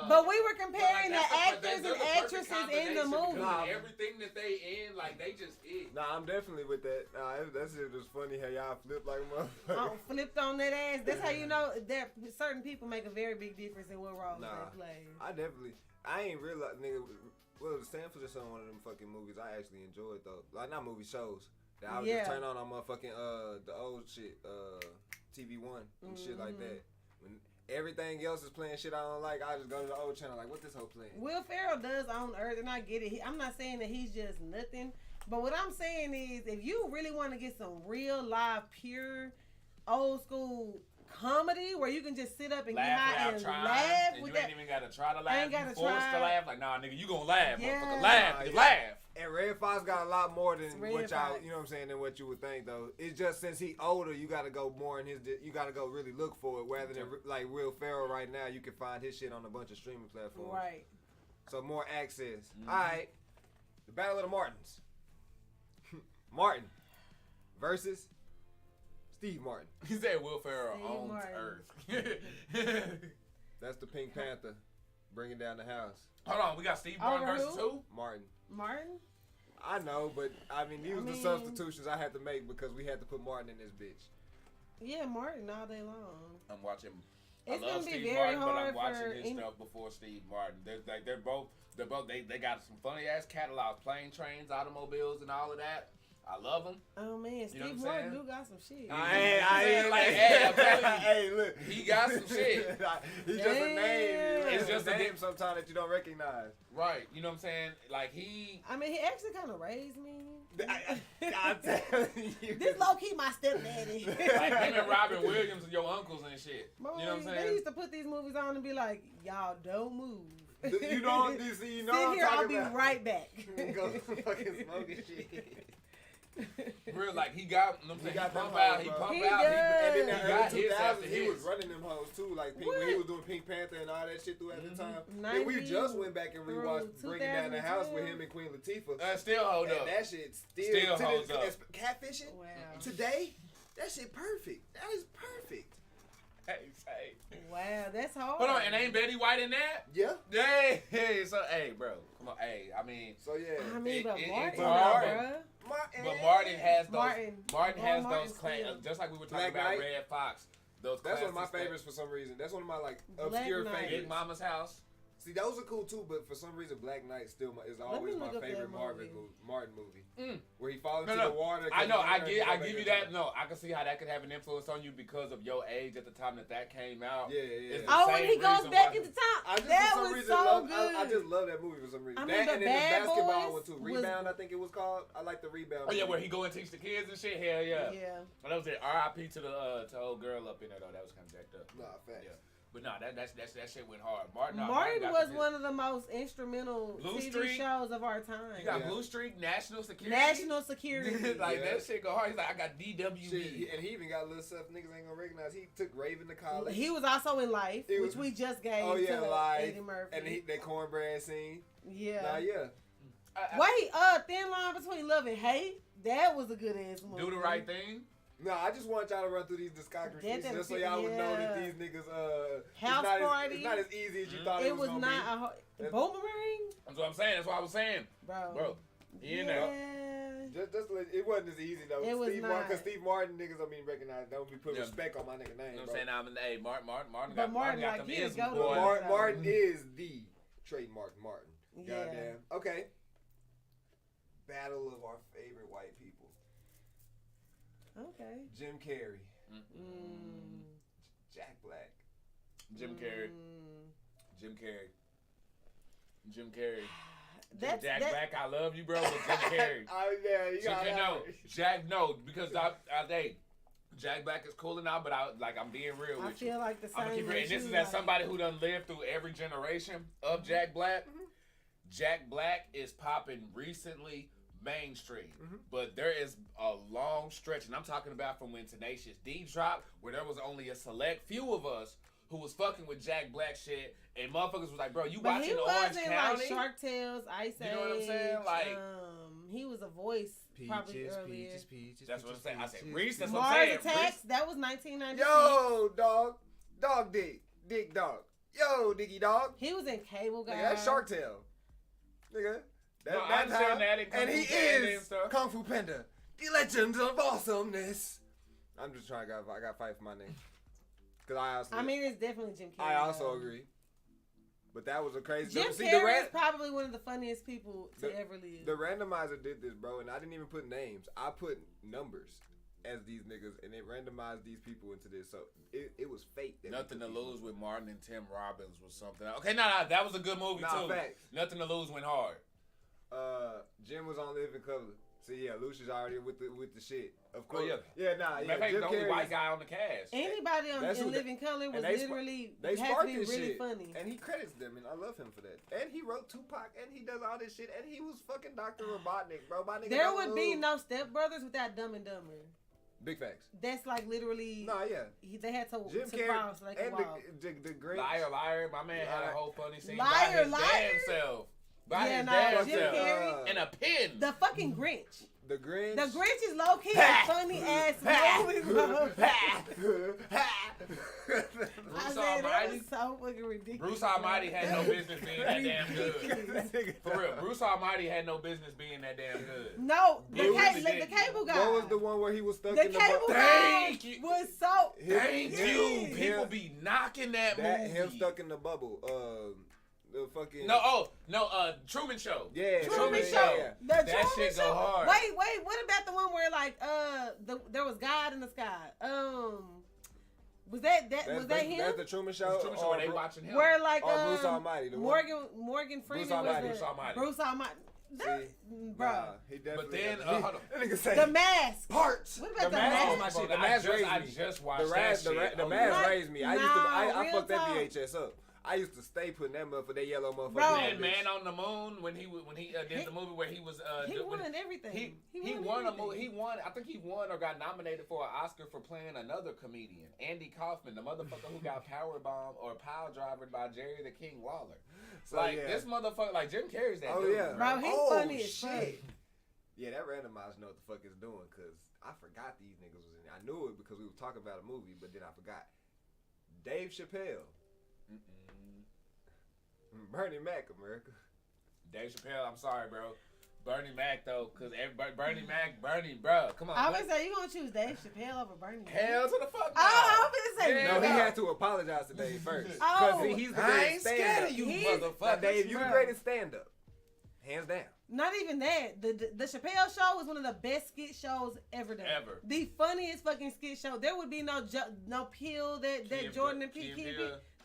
But we were comparing But, the like, actors they're and the perfect actresses in the combination movie. because of everything that they in, like they just is. Nah, I'm definitely with that. That shit was funny how y'all flip like a motherfucker. Flipped on that ass. That's how you know that certain people make a very big difference in what roles Nah, they play. I ain't realize, nigga. Well, Stanford just on one of them fucking movies I actually enjoyed though. Like not movie shows. That I would Yeah. just turn on motherfucking the old shit, TV1 and shit like that. When everything else is playing shit I don't like, I just go to the old channel like, what this whole playing? Will Ferrell does own Earth, and I get it. I'm not saying that he's just nothing, but what I'm saying is, if you really want to get some real live, pure, old school comedy where you can just sit up and get high and laugh and with you that. ain't even gotta try to laugh. ain't gotta you forced try. to laugh. Like, nah, nigga, you gonna laugh. Yeah. Motherfucker, laugh. Nah, Just yeah. laugh. And Red Fox got a lot more than It's Red what y'all, Fox. you know what I'm saying, than what you would think though. It's just since he older, you gotta go more in his, you gotta go really look for it. Rather than like Will Ferrell right now, you can find his shit on a bunch of streaming platforms. Right. So more access. All right, the Battle of the Martins. Martin versus Steve Martin. He said Will Ferrell Steve owns Martin. Earth. That's the Pink Panther bringing down the house. Hold on, we got Steve Martin Over versus who? who? Martin. Martin? I know, but I mean, these I were the mean- substitutions I had to make because we had to put Martin in this bitch. Yeah, Martin all day long. I'm watching. It's I love gonna be Steve very Martin, but I'm hard watching for his any- stuff before Steve Martin. They're both they got some funny ass catalogs, plane, trains, automobiles, and all of that. I love them. Oh man, You know Steve what I'm Martin saying? do got some shit. I ain't like, hey, I'm telling you. Hey, look. He got some shit. He's just a name. Damn. It's It's just just a a name sometimes that you don't recognize. Right, you know what I'm saying? Like he. I mean, he actually kind of raised me. I'm telling you. This low key my stepdaddy. Like him and Robin Williams and your uncles and shit. Boy, You know what I'm They saying? used to put these movies on and be like, "Y'all don't move." You know, you see, you know Sit what I'm here, I'll talking be about. right back. Go fucking smoking shit. Real like he got. You know what I'm saying? He got them pump out. hoes, He bro. pump He out. does. And then in the He early got hits 2000s, after he was hits. running them hoes too. Like Pink, What? when he was doing Pink Panther and all that shit through at the time. And we 90 just went back and rewatched through Breaking Down the House with 2012. him and Queen Latifah. Still hold And up. that shit Still to holds this, up. Catfishing Wow. today, that shit perfect. That is perfect. Hey. Wow, that's hard. Hold on, and ain't Betty White in that? Yeah. Hey, so hey, bro, come on, hey. I mean, So yeah. I mean, but It- Martin, it's though, hard. bruh. Martin. but Martin has those. Martin. Martin Oh, has Martin those claims, still. just like we were talking Black about Knight. Red Fox. Those That's one of my classics that- favorites for some reason. That's one of my like Black obsure Knight. favorites. Big Mama's House. See, those are cool too, but for some reason, Black Knight still is always my look up favorite that Martin movie. movie. Mm. Where he falls No, into no. the water. I know. I give give you that. No, I can see how that could have an influence on you because of your age at the time that came out. Yeah. It's the Oh, when same he goes reason back why- at the top. I just That for some was reason so love, good. I just love that movie for some reason. I mean, that the and then Bad the basketball Boys one too. was- Rebound, I think it was called. I like the Rebound. Oh yeah, movie. where he go and teach the kids and shit. Hell yeah. Yeah. But that was it. R.I.P. to the old girl up in there though. That was kind of jacked up. Nah, facts. Yeah. But no, that shit went hard. Martin was one of the most instrumental Blue TV Streak. shows of our time. You got Blue Streak, National Security. National Security. Like that shit go hard. He's like, I got DWB. Shit, and he even got little stuff niggas ain't gonna recognize. He took Raven to college. He was also in Life, which we just gave to Life. Eddie Murphy. And that cornbread scene. Yeah. Nah, yeah. Wait, Thin Line Between Love and Hate. That was a good ass movie. Do the Right Thing. No, I just want y'all to run through these discographies just so y'all would know that these niggas House Party. It's not as easy as you thought it was gonna not be. Boomerang. That's what I'm saying. That's what I was saying, bro. He in there. Just it wasn't as easy though. It was not. Because Steve Martin niggas don't be recognized. Don't be putting respect on my nigga name. You know what I'm saying? Hey, Martin But Martin got like them he is isms, go boy. Martin is the trademark Martin. Yeah. Goddamn. Okay. Battle of our favorite white people. Okay. Jim Carrey. Jack Black. Jim Carrey. Jack Black, I love you, bro. But Jim Carrey. Oh yeah, you got because Jack Black is cool and all, but I'm being real with you. I feel like the same. I'm gonna keep real. And this is as somebody who done lived through every generation of Jack Black. Jack Black is popping recently mainstream, but there is a long stretch, and I'm talking about from when Tenacious D dropped, where there was only a select few of us who was fucking with Jack Black shit, and motherfuckers was like, bro, you watching Orange County? Like Shark Tales, Ice Age. You know what I'm saying? Like, he was a voice probably earlier. That's what I'm saying. I said Reese. That's what Mars I'm saying. Attacks. That was 1996. Yo, dog dick dog. Yo, Diggy dog. He was in Cable Guy. Nigga, that's Shark Tale. Nigga. I'm saying that in and he is Kung Fu Panda, the legend of awesomeness. I'm just trying. I got fight for my name. Cause I mean, it's definitely Jim Carrey. I also agree. But that was a crazy. Jim Carrey is probably one of the funniest people to ever live. The randomizer did this, bro, and I didn't even put names. I put numbers as these niggas, and it randomized these people into this. So it was fake. Nothing to Lose with Martin and Tim Robbins was something. Okay, that was a good movie too. Facts. Nothing to Lose went hard. Jim was on Living Color. So yeah, Lucia's already with the shit. Of course. Oh, yeah. Jim the only white guy on the cast. Anybody in Living Color was literally they had to be really funny. And he credits them, and I love him for that. And he wrote Tupac, and he does all this shit, and he was fucking Dr. Robotnik, bro. My nigga there would be no Step Brothers without Dumb and Dumber. Big facts. That's like literally. Nah, yeah. They had to Jim Carrey cross like and the great Liar. My man had a whole funny scene by his damn self. Jim self. Carrey And a pin. The fucking Grinch. The Grinch. The Grinch is low key a funny ass movie, bro. Bruce Almighty. So fucking ridiculous. Bruce Almighty had no business being that damn good. For real, Bruce Almighty had no business being that damn good. No, the Cable Guy. What was the one where he was stuck in the Cable Guy was so. Thank you. People be knocking that movie. Him stuck in the bubble. The fucking Truman Show. Yeah, Truman Show. Yeah. That shit go hard. Wait, what about the one where like there was God in the sky? Was that him? That's the Truman Show. The Truman Show where they watching him. Where like Bruce Almighty, Morgan Freeman was Bruce Almighty. Bro. He definitely. But then hold on. Nigga say The Mask. Parts. What about the Mask? My shit. The Mask raised me. I just watched that shit. The Mask raised me. I fucked that talk. VHS up. I used to stay putting that motherfucker, that yellow motherfucker. Bro. And Man on the Moon when he did the movie where he was he won everything. He won a movie. He won. I think he won or got nominated for an Oscar for playing another comedian, Andy Kaufman, the motherfucker who got powerbombed or pile drivered by Jerry the King Lawler. So this motherfucker, like Jim Carrey's that dude. Yeah. Bro, he's funny as fuck. Yeah, that randomizer know what the fuck it's doing, cause I forgot these niggas was in there. I knew it because we were talking about a movie, but then I forgot. Dave Chappelle. Bernie Mac, America. Dave Chappelle, I'm sorry, bro. Bernie Mac, though, because everybody, Bernie, bro. Come on. I was say you gonna choose Dave Chappelle over Bernie Mac. Hell to the fuck no. I was gonna say no. He had to apologize to Dave first. He's the I greatest ain't scared of you, motherfucker. Dave, you the greatest stand-up. Hands down. Not even that. The Chappelle Show was one of the best skit shows ever done. Ever. The funniest fucking skit show. There would be no pill that Jordan and Pete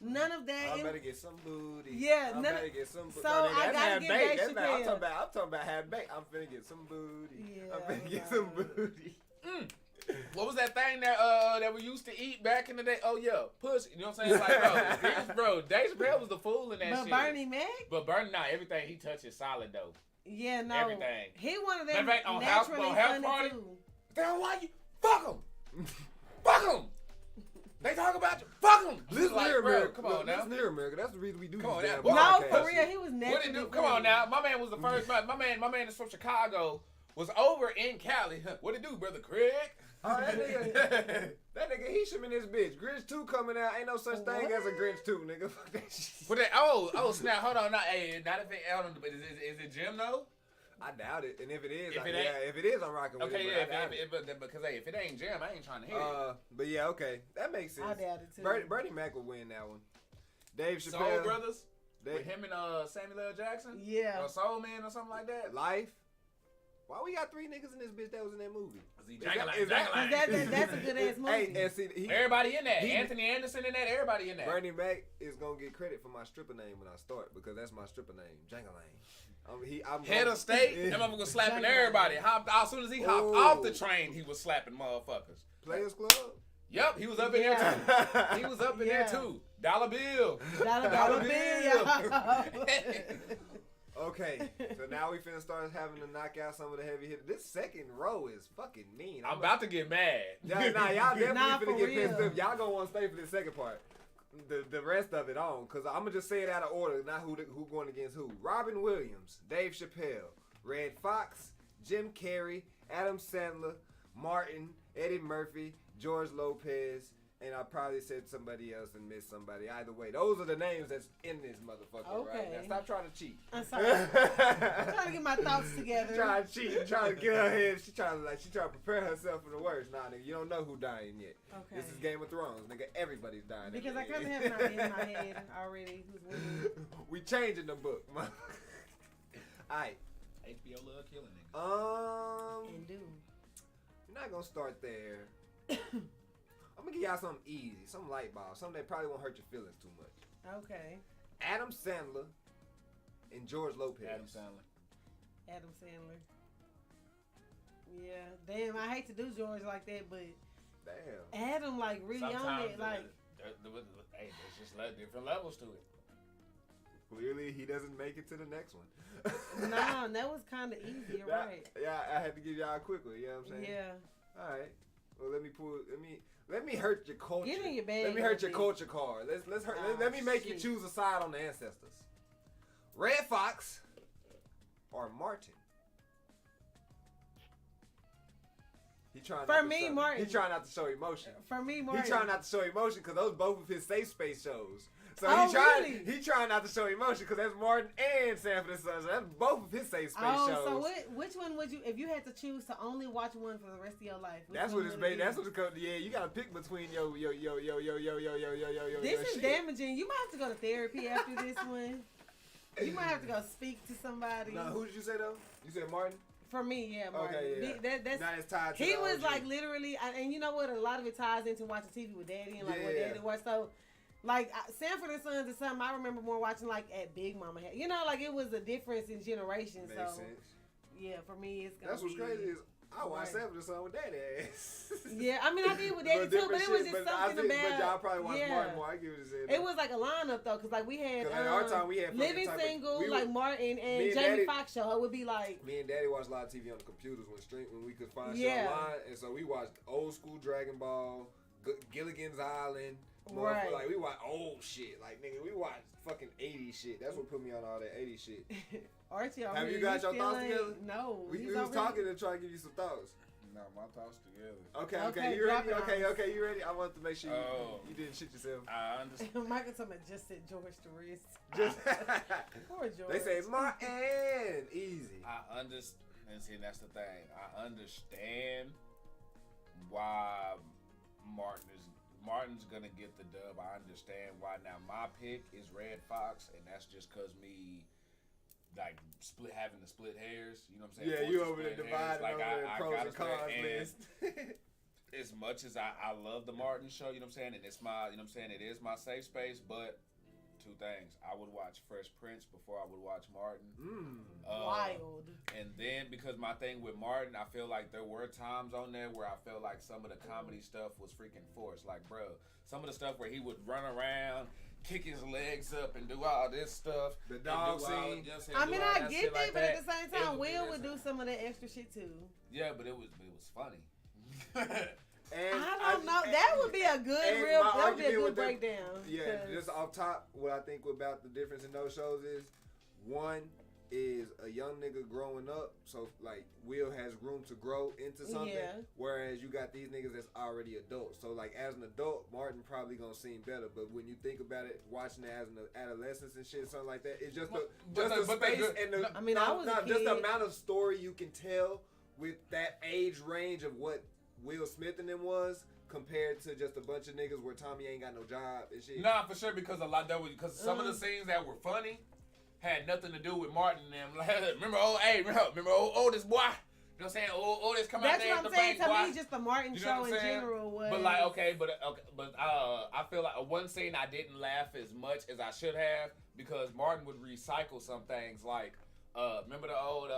none of that. I better get some booty. Yeah, I better get some booty. So I gotta get Dave Chappelle. I'm talking about half baked. I'm finna get some booty. Yeah, I'm finna get some booty. What was that thing that we used to eat back in the day? Oh yeah, pussy. You know what I'm saying? Like, bro, Dave Chappelle was the fool in that shit. But Bernie Mac? But Bernie, everything he touches solid though. Yeah, no. Everything. He one of them fact, on house funny party, too. damn, why you fuck him? Fuck him. They talk about you. Fuck him. Listen like, here, bro, America. come on now. Listen here, America. That's the reason we do Come on these now. damn No, podcasts. for real, he was naturally What did do? Come funny. on now. My man was the first. My man is from Chicago. Was over in Cali. What it do, brother Craig? Oh, that nigga, he should in this bitch. Grinch 2 coming out. Ain't no such thing as a Grinch 2, nigga. Fuck that shit. What that? Oh, snap. Hold on. Not if it. I don't know, but is it Jim though? I doubt it. And if it is, If if it is, I'm rocking with Okay, it. yeah. Because if it ain't Jim, I ain't trying to hear it. But yeah, okay. That makes sense. I doubt it too. Bernie Mac will win that one. Dave Soul Chappelle. Brothers with him and Samuel L. Jackson. Yeah. Or Soul Man or something like that. Life. Why we got 3 niggas in this bitch that was in that movie? That's a good ass movie. Hey, and see, Everybody in that. Anthony Anderson in that. Everybody in that. Bernie Mac is gonna get credit for my stripper name when I start because that's my stripper name, Jangalane. I'm Head of state, that motherfucker slapping everybody. As soon as he hopped off the train, he was slapping motherfuckers. Players Club. Yep, he was up in there too. He was up in there too. Dollar Bill. Dollar Bill, y'all. Okay, so now we finna start having to knock out some of the heavy hitters. This second row is fucking mean. I'm about to get mad. Y'all definitely for finna get real. pissed off. Y'all gonna want to stay for the second part. The rest of it on, cause I'm gonna just say it out of order, not who going against who. Robin Williams, Dave Chappelle, Red Fox, Jim Carrey, Adam Sandler, Martin, Eddie Murphy, George Lopez, and I probably said somebody else and missed somebody. Either way, those are the names that's in this motherfucker right now. Stop trying to cheat. I'm sorry. I'm trying to get my thoughts together. Trying to cheat, trying to get her head. She trying to prepare herself for the worst. Nah, nigga, you don't know who dying yet. Okay. This is Game of Thrones, nigga. Everybody's dying. Because I kind of have an idea in my head already who's winning. We changing the book. All right. HBO love killing niggas. And do. You're not gonna start there. I'm gonna give y'all something easy, some light bulb, something that probably won't hurt your feelings too much. Okay. Adam Sandler and George Lopez. Adam Sandler. Yeah. Damn, I hate to do George like that, but Damn. Adam like really on it. Like, hey, there's just different levels to it. Clearly, he doesn't make it to the next one. nah, that was kind of easy. You're right. Yeah, I had to give y'all a quick one. You know what I'm saying? Yeah. All right. Well, let me hurt your culture. Get in your bag. Let me hurt your culture card. Let me make you choose a side on the ancestors. Red Fox or Martin. Martin. He trying not to show emotion. For me, Martin. He trying not to show emotion because those both of his safe space shows. So he trying not to show emotion because that's Martin and Sanford and Sons. That's both of his safe space shows. So which one would you, if you had to choose to only watch one for the rest of your life? That's what it's made. That's what it's called. Yeah, you gotta pick between yo. This is damaging. You might have to go to therapy after this one. You might have to go speak to somebody. No, who did you say though? You said Martin. For me, yeah, Martin. Okay, yeah. That's not as tied to he the was OG. like literally, and you know what? A lot of it ties into watching TV with Daddy and like what Daddy watched. So, like Sanford and Sons is something I remember more watching like at Big Mama. You know, like it was a difference in generations. Makes sense. Yeah, for me, it's gonna That's what's crazy is I watched Sanford and Sons with Daddy ass. Yeah, I mean I did with Daddy too, but it was just something about. But y'all probably watched Martin more. I give it a say. It was like a lineup though, cause like we had at our time we had Living Single, like Martin and Jamie Foxx show. It would be like me and Daddy watched a lot of TV on the computers when we could find shit online, and so we watched old school Dragon Ball, Gilligan's Island. Right. Like we watch old shit. Like nigga, we watch fucking 80s shit. That's what put me on all that 80s shit. Archie, have you got your thoughts together? No. We was talking to try to give you some thoughts. No, my thoughts together. Okay, you ready? Okay, you ready? I want to make sure you didn't shit yourself. I understand. Michael told me just said George the wrist. Poor George. They say Martin. Easy. I understand. See, that's the thing. I understand why Martin's gonna get the dub. I understand why. Now my pick is Red Fox, and that's just cause me like having to split hairs. You know what I'm saying? Yeah, you over there dividing like over the pros and cons list. As much as I love the Martin show, you know what I'm saying, and it's my, you know what I'm saying, it is my safe space, but two things. I would watch Fresh Prince before I would watch Martin. Wild. And then because my thing with Martin, I feel like there were times on there where I felt like some of the comedy stuff was freaking forced. Like, bro, some of the stuff where he would run around, kick his legs up, and do all this stuff. The dog scene. I mean, I get that, but at the same time, Will would do some of that extra shit too. Yeah, but it was funny. And I don't know. That would be a good that would be a good breakdown. Yeah, just off top, what I think about the difference in those shows is, one is a young nigga growing up, so like Will has room to grow into something, whereas you got these niggas that's already adults. So like as an adult, Martin probably gonna seem better, but when you think about it, watching it as an adolescence and shit, something like that, it's just the space and the just the amount of story you can tell with that age range of what Will Smith and them was compared to just a bunch of niggas where Tommy ain't got no job and shit. Nah, for sure, because some of the scenes that were funny had nothing to do with Martin and them. Like, remember oldest boy? You know what I'm saying? Oldest come out there. That's what I'm saying. To me, just the Martin show in general was. But like, I feel like one scene I didn't laugh as much as I should have because Martin would recycle some things. Like, remember the old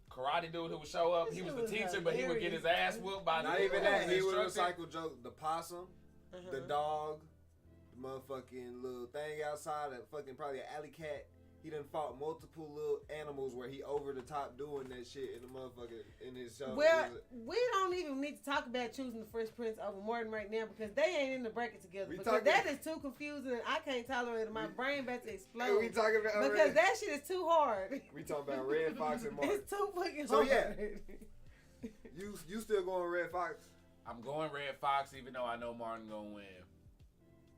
karate dude who would show up? He was the teacher, but he would get his ass whooped by not even that. He would recycle joke. The possum, the dog, the motherfucking little thing outside, probably an alley cat. He done fought multiple little animals where he over the top doing that shit in the motherfucker in his show. Well, we don't even need to talk about choosing the Fresh Prince over Martin right now because they ain't in the bracket together. Because that is too confusing and I can't tolerate it. My brain about to explode. We talking about because that shit is too hard. We talking about Red Fox and Martin. It's too fucking hard. So yeah, you still going Red Fox? I'm going Red Fox even though I know Martin gonna win.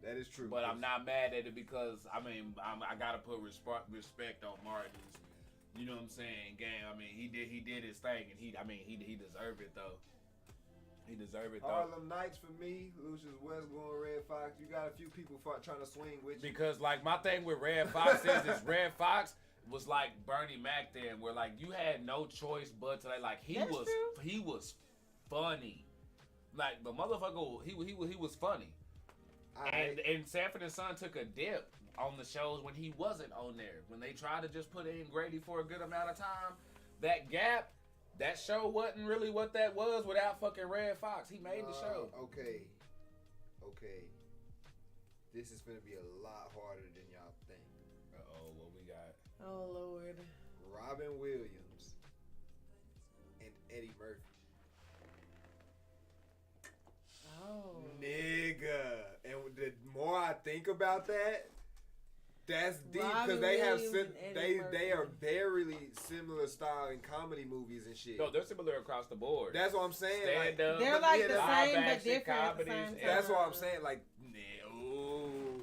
That is true. But I'm not mad at it because, I mean, I got to put respect on Martin's, you know what I'm saying, game. I mean, he did his thing, and he deserved it, though. He deserved it, though. Harlem Nights for me, Lucius West going Red Fox. You got a few people trying to swing with you. Because, like, my thing with Red Fox is Red Fox was like Bernie Mac then, where, like, you had no choice but to, like, he was funny. Like, the motherfucker, he was funny. And Sanford and Son took a dip on the shows when he wasn't on there. When they tried to just put in Grady for a good amount of time, that gap, that show wasn't really what that was without fucking Red Fox. He made the show. Okay. This is gonna be a lot harder than y'all think. Uh-oh, what we got? Oh, Lord. Robin Williams and Eddie Murphy. Oh. Nigga. And the more I think about that, that's deep because they are very similar style in comedy movies and shit. No, they're similar across the board. That's what I'm saying. Stand up, they're like the same but different at the same time. That's what I'm saying. Like,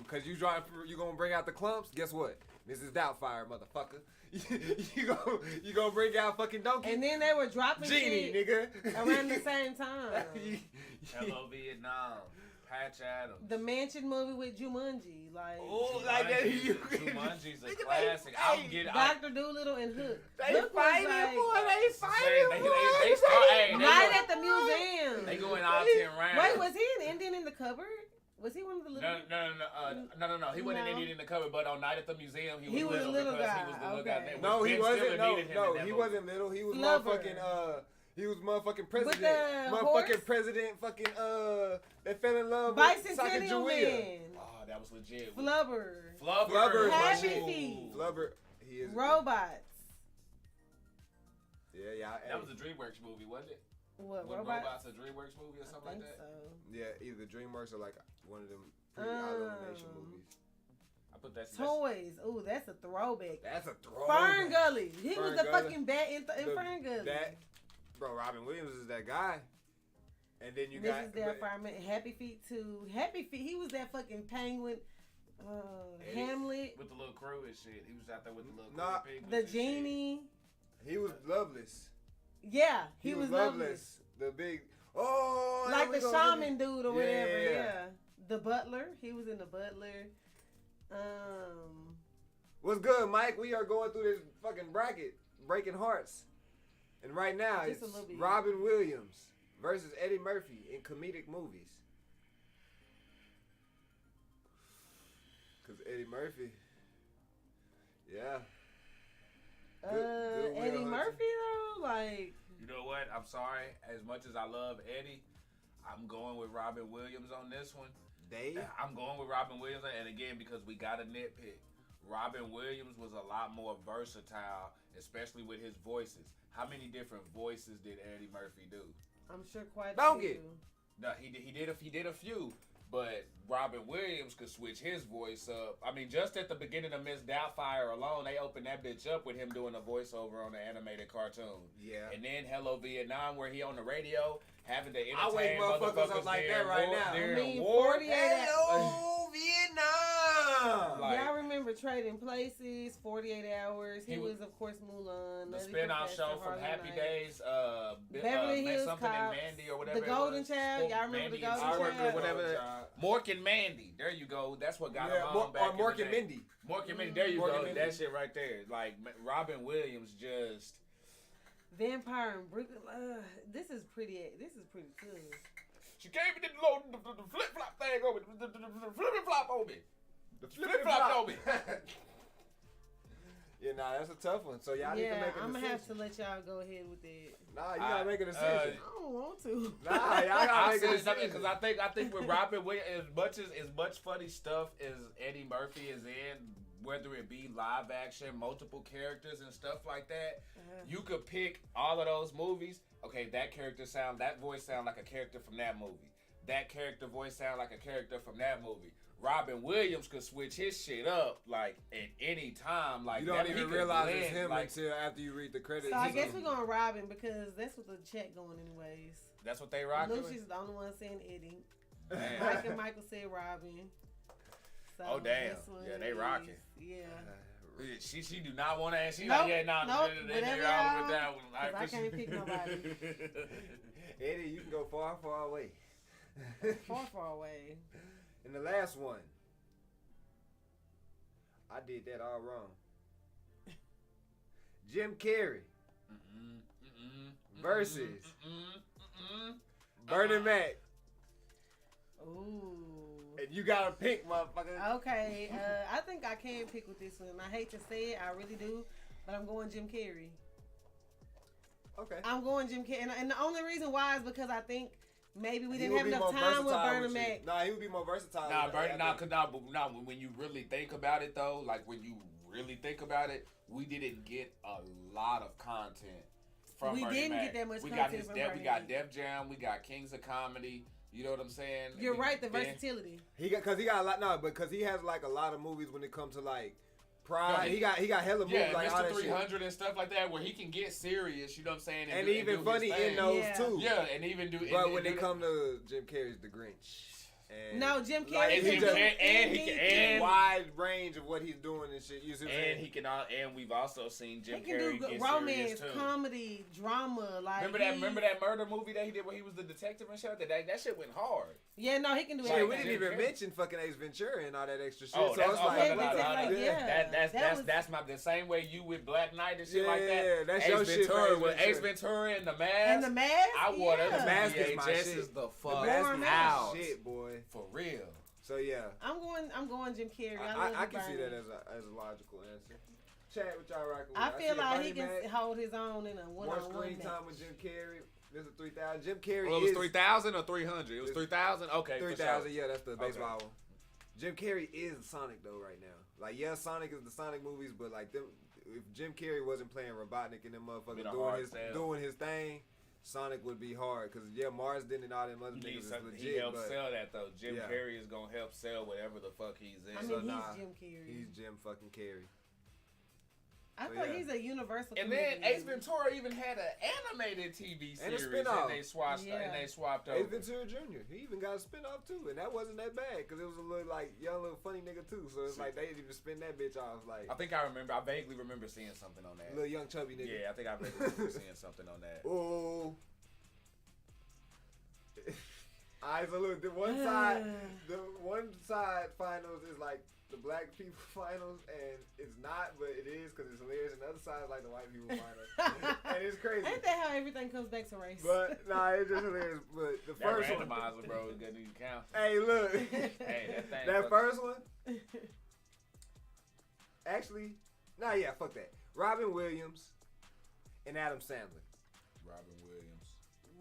because you gonna bring out the clumps. Guess what? Mrs. Doubtfire, motherfucker. you gonna bring out fucking Donkey. And then they were dropping Genie, shit nigga. around the same time. Hello, Vietnam. Patch Adams. The Mansion movie with Jumanji, like. Oh, like that. Jumanji's a classic. I'm getting Dr. Doolittle and Hook. They Hook fighting, like, boy. They fighting, boy. Night at the museum. They going all 10 rounds. Wait, was he an Indian in the cupboard? Was he one of the little? No. He wasn't an Indian in the cupboard, but on Night at the Museum, he was a little guy. He was the little guy. No, he wasn't. No, he wasn't little. He was motherfucking. He was motherfucking president. Motherfucking president. Fucking that fell in love with Bicentennial Man. Oh, that was legit. Flubber. Happy Feet. Flubber. He is. Robots. Yeah. That was a DreamWorks movie, wasn't it? What, Robots? A DreamWorks movie or something like that? So. Yeah, either DreamWorks or like one of them pre-Illumination movies. I put that. Toys. Ooh, that's a throwback. That's a throwback. Fern Gully. He was the fucking bat in Fern Gully. Bro, Robin Williams is that guy. And then you got Mrs. Doubtfire, Happy Feet too. Happy Feet. He was that fucking penguin. Hamlet. With the little crow and shit. He was out there with the little crow pig. The genie. He was Loveless. Yeah, he was Loveless. The big, like the shaman dude or whatever. Yeah. The Butler. He was in The Butler. What's good, Mike? We are going through this fucking bracket, breaking hearts. And right now, it's Robin Williams versus Eddie Murphy in comedic movies. Cause Eddie Murphy. Yeah. Good Eddie Will Murphy though, like. You know what? I'm sorry. As much as I love Eddie, I'm going with Robin Williams on this one. I'm going with Robin Williams, and again, because we got a nitpick. Robin Williams was a lot more versatile, especially with his voices. How many different voices did Eddie Murphy do? I'm sure quite Don't a few. get. No, he did a few, but Robin Williams could switch his voice up. I mean, just at the beginning of Miss Doubtfire alone, they opened that bitch up with him doing a voiceover on the animated cartoon. Yeah. And then Hello Vietnam, where he on the radio having to entertain I wake motherfuckers up like that right now. I mean, war. 48 Hello, Vietnam. Like- y'all remember Trading Places, 48 Hours. He was, of course, Mulan. The Nutty spin-off Professor, show from Harlem Happy Nights. Days, Beverly Hills something Cops, and Mandy or whatever. The it Golden was. Child. Y'all remember Mandy The and Golden Mork or Child? whatever. Mork and Mandy. There you go. That's what got him on Or back in Mork the and day. Mindy. Mork and Mindy. There you Mork go. and Mindy. That shit right there. Like Robin Williams just. Vampire in Brooklyn. This is pretty good. She gave me the flip flop thing over the flip flop on me. The Flip flop on me. Yeah, nah, that's a tough one. So y'all need to Yeah, make a decision. I'm gonna have to let y'all go ahead with it. Nah, you gotta make a decision. I don't want to. Nah, y'all gotta I make a say decision. something because I think with Robin Williams, as much funny stuff as Eddie Murphy is in, whether it be live action, multiple characters and stuff like that, you could pick all of those movies. Okay, that voice sound like a character from that movie. That character voice sound like a character from that movie. Robin Williams could switch his shit up like at any time. Like You don't that, he even could realize blend, it's him like, until after you read the credits. So I guess we're going Robin because that's what the check going anyways. that's what they rocking with. Lucy's the only one saying Eddie. Damn. Mike and Michael said Robin. So Oh, damn. this one Yeah, they is- rocking. Yeah. She do not want to answer. She Nope, like, yeah, nah, nope, they whatever all y'all, with that one. 'cause I can't pick nobody. Eddie, you can go far, far away. Far away. And the last one. I did that all wrong. Jim Carrey versus Bernie Mac. Ooh. And you gotta pick, motherfucker. Okay. I think I can pick with this one. I hate to say it, I really do, but I'm going Jim Carrey. Okay. I'm going Jim Carrey, and the only reason why is because I think maybe we He didn't would have be enough more time with versatile Bernie you. Mac. Nah, he would be more versatile. Nah, with Bernie, that, I think. when you really think about it though, like when you really think about it, we didn't get a lot of content from We Bernie didn't Mac. get that much we content got his from Def, Bernie we got Mac. Def Jam, we got Kings of Comedy. You know what I'm saying? You're right, the Then- versatility. Because he got a lot. No, because he has like a lot of movies when it comes to like Pride. No, he got hella movies Yeah, like all Mr. that shit. 300 and stuff like that, where he can get serious. You know what I'm saying? And do- even do funny his in thing. those Yeah. too. Yeah, and even do. But and when do it the- come to Jim Carrey's The Grinch. And No, Jim Carrey like, And can Jim do Carrey- and he can- anything. and- wide range of what he's doing and shit. You see what I'm And saying? he can, and we've also seen Jim He can Carrey do get good serious romance, too. comedy, drama. Like Remember that murder movie that he did where he was the detective and shit? That shit went hard. Yeah, no, he can do Shit, everything. we didn't Jim even Carrey. mention fucking Ace Ventura and all that extra shit. Oh, so that's it's all like, Yeah, that was- that's the same way you with Black Knight and shit Yeah, like that. that's Ace your shit, Ventura man, with Ace Ace Ventura and the Mask. And the mask. I wore yeah. that. The Mask is my VHS shit. is the The fuck Mask is out. my shit, boy. For real. So yeah, I'm going Jim Carrey. love I the can see Bernie. that as a logical answer. Chat with y'all rocking with. I feel see like Bernie he can Mac, hold his own in a more one-on-one screen match. time with Jim Carrey. Mr. 3000. Jim Carrey Well, it was is 3,000 or 300. It was It's 3,000. Okay, for 3000. sure. Yeah, that's the Okay. baseball one. Jim Carrey is Sonic though right now. Like yeah, Sonic is the Sonic movies, but like them, if Jim Carrey wasn't playing Robotnik and them motherfuckers Been a hard sell. doing his thing, Sonic would be hard. Cause yeah, Marsden and all them other He, niggas is he legit, helped but sell that though. Jim Yeah. Carrey is gonna help sell whatever the fuck he's in. I mean, So, he's nah, Jim Carrey. he's Jim fucking Carrey. I so, thought yeah. he's a universal. And then comedian. Ace Ventura even had an animated TV And a series, spin-off. and they swapped. Yeah. And they swapped Ace over. Ventura Jr. He even got a spinoff too, and that wasn't that bad because it was a little like young little funny nigga too. So it's like they didn't even spin that bitch off like I think I vaguely remember seeing something on that. little young chubby nigga. Yeah, I think I vaguely remember seeing something on that. Oh. Eyes a little. The one side finals is like the black people finals, and it's not, but it is because it's hilarious. And the other side is like the white people finals, and it's crazy. Ain't that how everything comes back to race? But nah, it's just hilarious. But the That first one, randomizer, bro, is gonna need to count. hey, look, Hey, that thing. that first one, Actually, nah, yeah, fuck that. Robin Williams and Adam Sandler.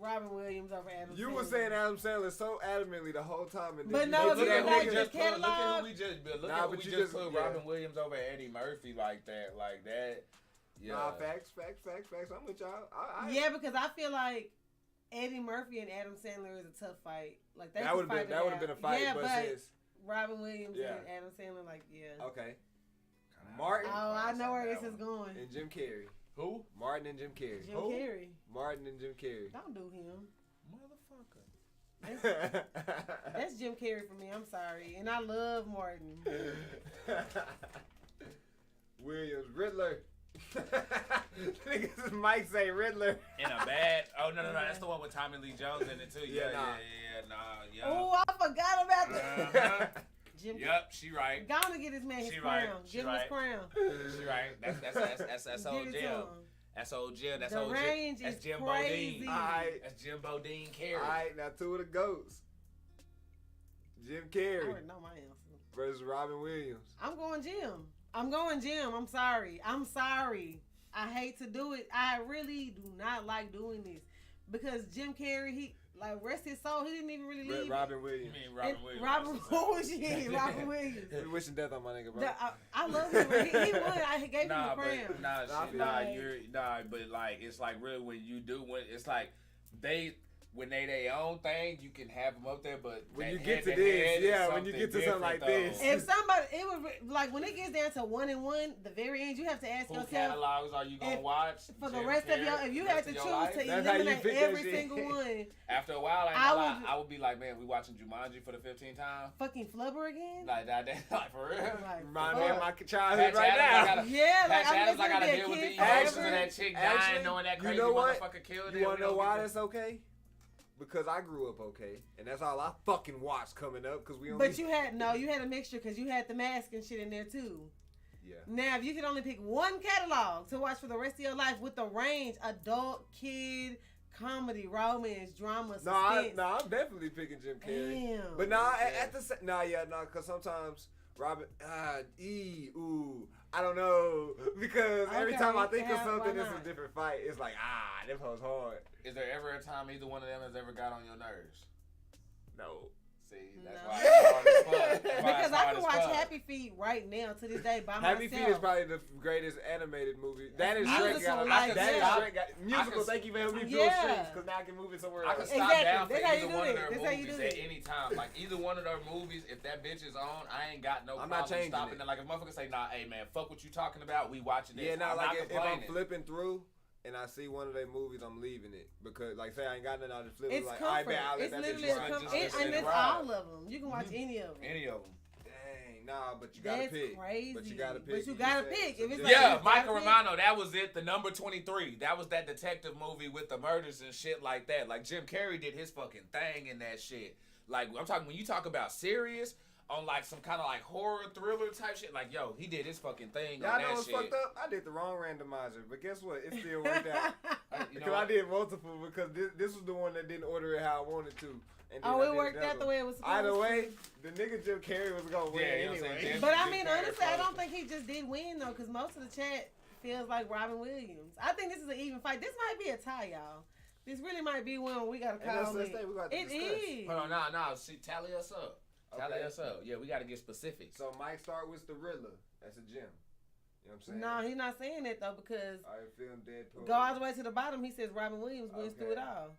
Robin Williams over Adam Sandler. You were saying Adam Sandler so adamantly the whole time, and But then no, you if you that go back nigga. to the catalog. Look at who we just put yeah. Robin Williams over Eddie Murphy like that. Yeah. Nah, facts. I'm with y'all. Yeah, because I feel like Eddie Murphy and Adam Sandler is a tough fight. Like that would have been a fight, yeah, but since Robin Williams Yeah. and Adam Sandler, like, yeah. okay, Martin. Oh, I know where this is going. And Jim Carrey. Who? Martin and Jim Carrey. Jim Carrey. Martin and Jim Carrey. Don't do him. Motherfucker. That's Jim Carrey for me. I'm sorry, and I love Martin. Williams, Riddler. Niggas Mike say Riddler. In a bad. Oh no, that's the one with Tommy Lee Jones in it too. Yeah. Oh, I forgot about that. Jim. Yep, she right. Gonna get this man his crown. Give him his crown. She right. That's old Jim. That's old Jim. That's the old range Jim. That's is Jim crazy. Bodine. Alright. That's Jim Bodine Carey. Alright, now two of the goats. Jim I Carrey already know my answer. versus Robin Williams. I'm going Jim. I'm sorry. I hate to do it. I really do not like doing this because Jim Carrey, he like rest his soul. He didn't even really leave. Robin Williams. You mean Robin Williams? Robin Williams. We wishing death on my nigga, bro. I love him. He would. I gave him the crown. But like it's like really when it's like when they their own thing, you can have them up there, but when you get to this, when you get to something like this, if somebody, it would like when it gets down to 1-1, the very end, you have to ask who yourself, catalogs are you gonna watch for the rest of your? If you had to choose to That's how you eliminate pick every that shit. single one, after a while, I would be like, man, we watching Jumanji for the 15th time. fucking flubber again. Like that, like for real. Like, remind me of my childhood right now. Yeah, like I'm I gotta listening deal to with a the kid. emotions of that chick dying, knowing that crazy you know what? motherfucker killed You wanna know why that's okay? Because I grew up okay, and that's all I fucking watched coming up. Cause we only. But you had a mixture because you had the mask and shit in there too. Yeah. Now, if you could only pick one catalog to watch for the rest of your life with the range, adult, kid, comedy, romance, drama, suspense. I'm definitely picking Jim Carrey. Damn. But at the same, because sometimes Robin, I don't know, because every time I think of something, it's a different fight. It's like, them hoes hard. Is there ever a time either one of them has ever got on your nerves? No. See, that's why it's hard as fuck. Because I can watch Happy Feet right now to this day by myself. Happy Feet is probably the greatest animated movie. That is Musical, Shrek. Musical. Thank you for helping me fill strings, because now I can move it somewhere else. I can stop down for That's how you either do one it. of their That's how you movies do at it. any time. Like either one of their movies, if that bitch is on, I ain't got no I'm problem not changing stopping it. it. Like if motherfuckers say, nah, hey man, fuck what you talking about, we watching this. Yeah, I'm like not if I'm complaining. flipping through and I see one of their movies, I'm leaving it. Because, like, say I ain't got nothing, I'll just flip it. It's Like, comfort. I bet I'll let It's that literally bitch a run. comfort. Just And let it's it ride. all of them. You can watch any of them. Any of them. Dang, nah, but you gotta That's pick. crazy. But you gotta pick. But you gotta pick. If it's Yeah, like, Michael Romano, that was it. The number 23. That was that detective movie with the murders and shit like that. Like Jim Carrey did his fucking thing in that shit. Like I'm talking when you talk about serious on like some kind of like horror thriller type shit. Like yo, he did his fucking thing Y'all on know that what's shit. fucked up? I did the wrong randomizer, but guess what? It still worked out. You know Because I did multiple, because this was the one that didn't order it how I wanted to. And then I Oh, it did worked another out the way it was supposed Either to. way, the nigga Jim Carrey was gonna win Yeah, you know what I'm anyway. saying? But I Jim mean, Carrey honestly, I probably- don't think he just did win though, because most of the chat feels like Robin Williams. I think this is an even fight. This might be a tie, y'all. This really might be one where we gotta And call let's it. say we got to It discuss. is. Hold on, nah. See, tally us up. Tally Okay. us up. Yeah, we gotta get specific. So Mike start with the Riddler. That's a gem. You know what I'm saying? No, he's not saying that though, because I film Deadpool. go all the way to the bottom. He says Robin Williams wins through it Okay. all.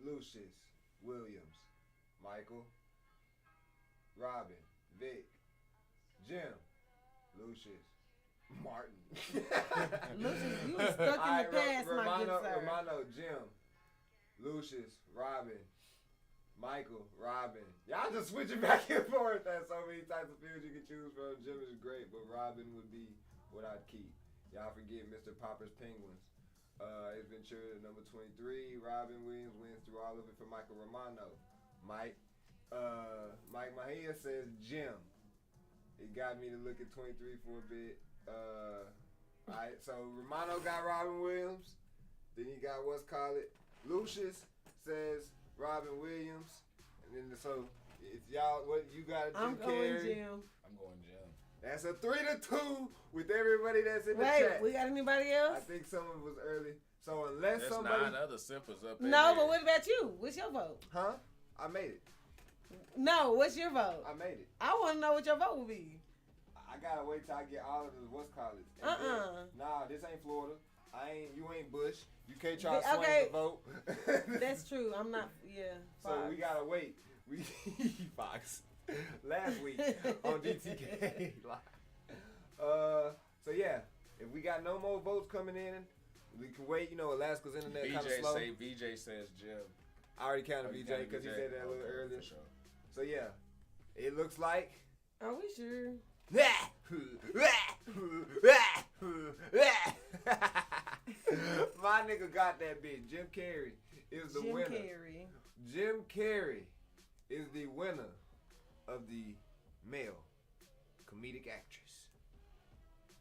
Lucius, Williams, Michael, Robin, Vic, Jim, Lucius, Martin. Lucius, you was stuck in the past, my good sir. Romano, Jim, Lucius, Robin, Michael, Robin. Y'all just switching back and forth. There's so many types of fields you can choose from. Jim is great, but Robin would be what I'd keep. Y'all forget Mr. Popper's Penguins. Ace Ventura, number 23. Robin Williams wins through all of it for Michael Romano. Mike Mahia says Jim. It got me to look at 23 for a bit. Alright, so Romano got Robin Williams. Then you got Lucius says Robin Williams. And then so if y'all, what you got? I'm Jim going Carrey. Jim. I'm going Jim. That's a 3-2 with everybody that's in the Wait, chat. we got anybody else? I think someone was early. So unless There's somebody, 9 other sippers up in No, there. but what about you? What's your vote? huh? I made it. No, what's your vote? I made it. I want to know what your vote will be. I gotta wait till I get all of the what's called it. Nah, this ain't Florida. You ain't Bush. You can't try to swing the vote. That's true. I'm not. Yeah. So we gotta wait. We Fox last week on DTKA Live. So yeah, if we got no more votes coming in, we can wait. You know, Alaska's internet kind of slow. VJ says Jim. I already counted VJ because he said that a little earlier. Sure. So yeah, it looks like. Are we sure? My nigga got that bitch. Jim Carrey is the winner. Jim Carrey is the winner of the male comedic actress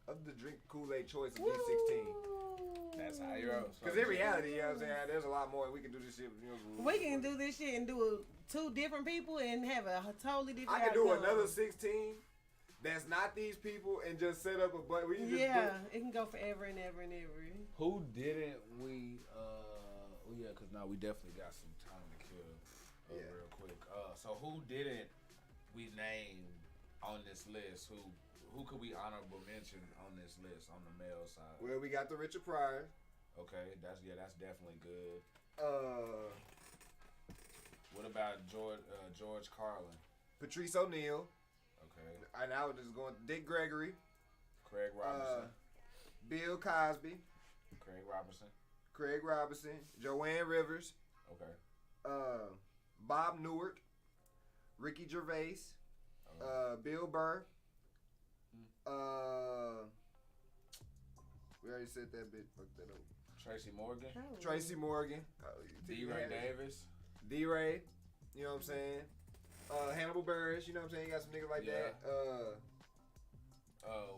of the Drink Kool-Aid choice of D16. That's how you're. Because in reality, you know what I'm saying, there's a lot more. We can do this shit. You know, We can do this shit and do 2 different people and have a totally different. I can do outcome. another 16 that's not these people and just set up a button. It can go forever and ever and ever. Who didn't we? Yeah, because now we definitely got some time to kill real quick. So who didn't we name on this list? Who could we honorable mention on this list on the male side? Well, we got the Richard Pryor. Okay, that's definitely good. What about George Carlin? Patrice O'Neal. Okay. And I was just going Dick Gregory. Craig Robertson. Bill Cosby. Craig Robertson. Joanne Rivers. Okay. Bob Newhart. Ricky Gervais. Bill Burr. We already said that bitch. Fuck that up. Tracy Morgan. Tracy Morgan. D-Ray Davis. D-Ray. You know what I'm saying? Hannibal Buress. You know what I'm saying? You got some niggas like that.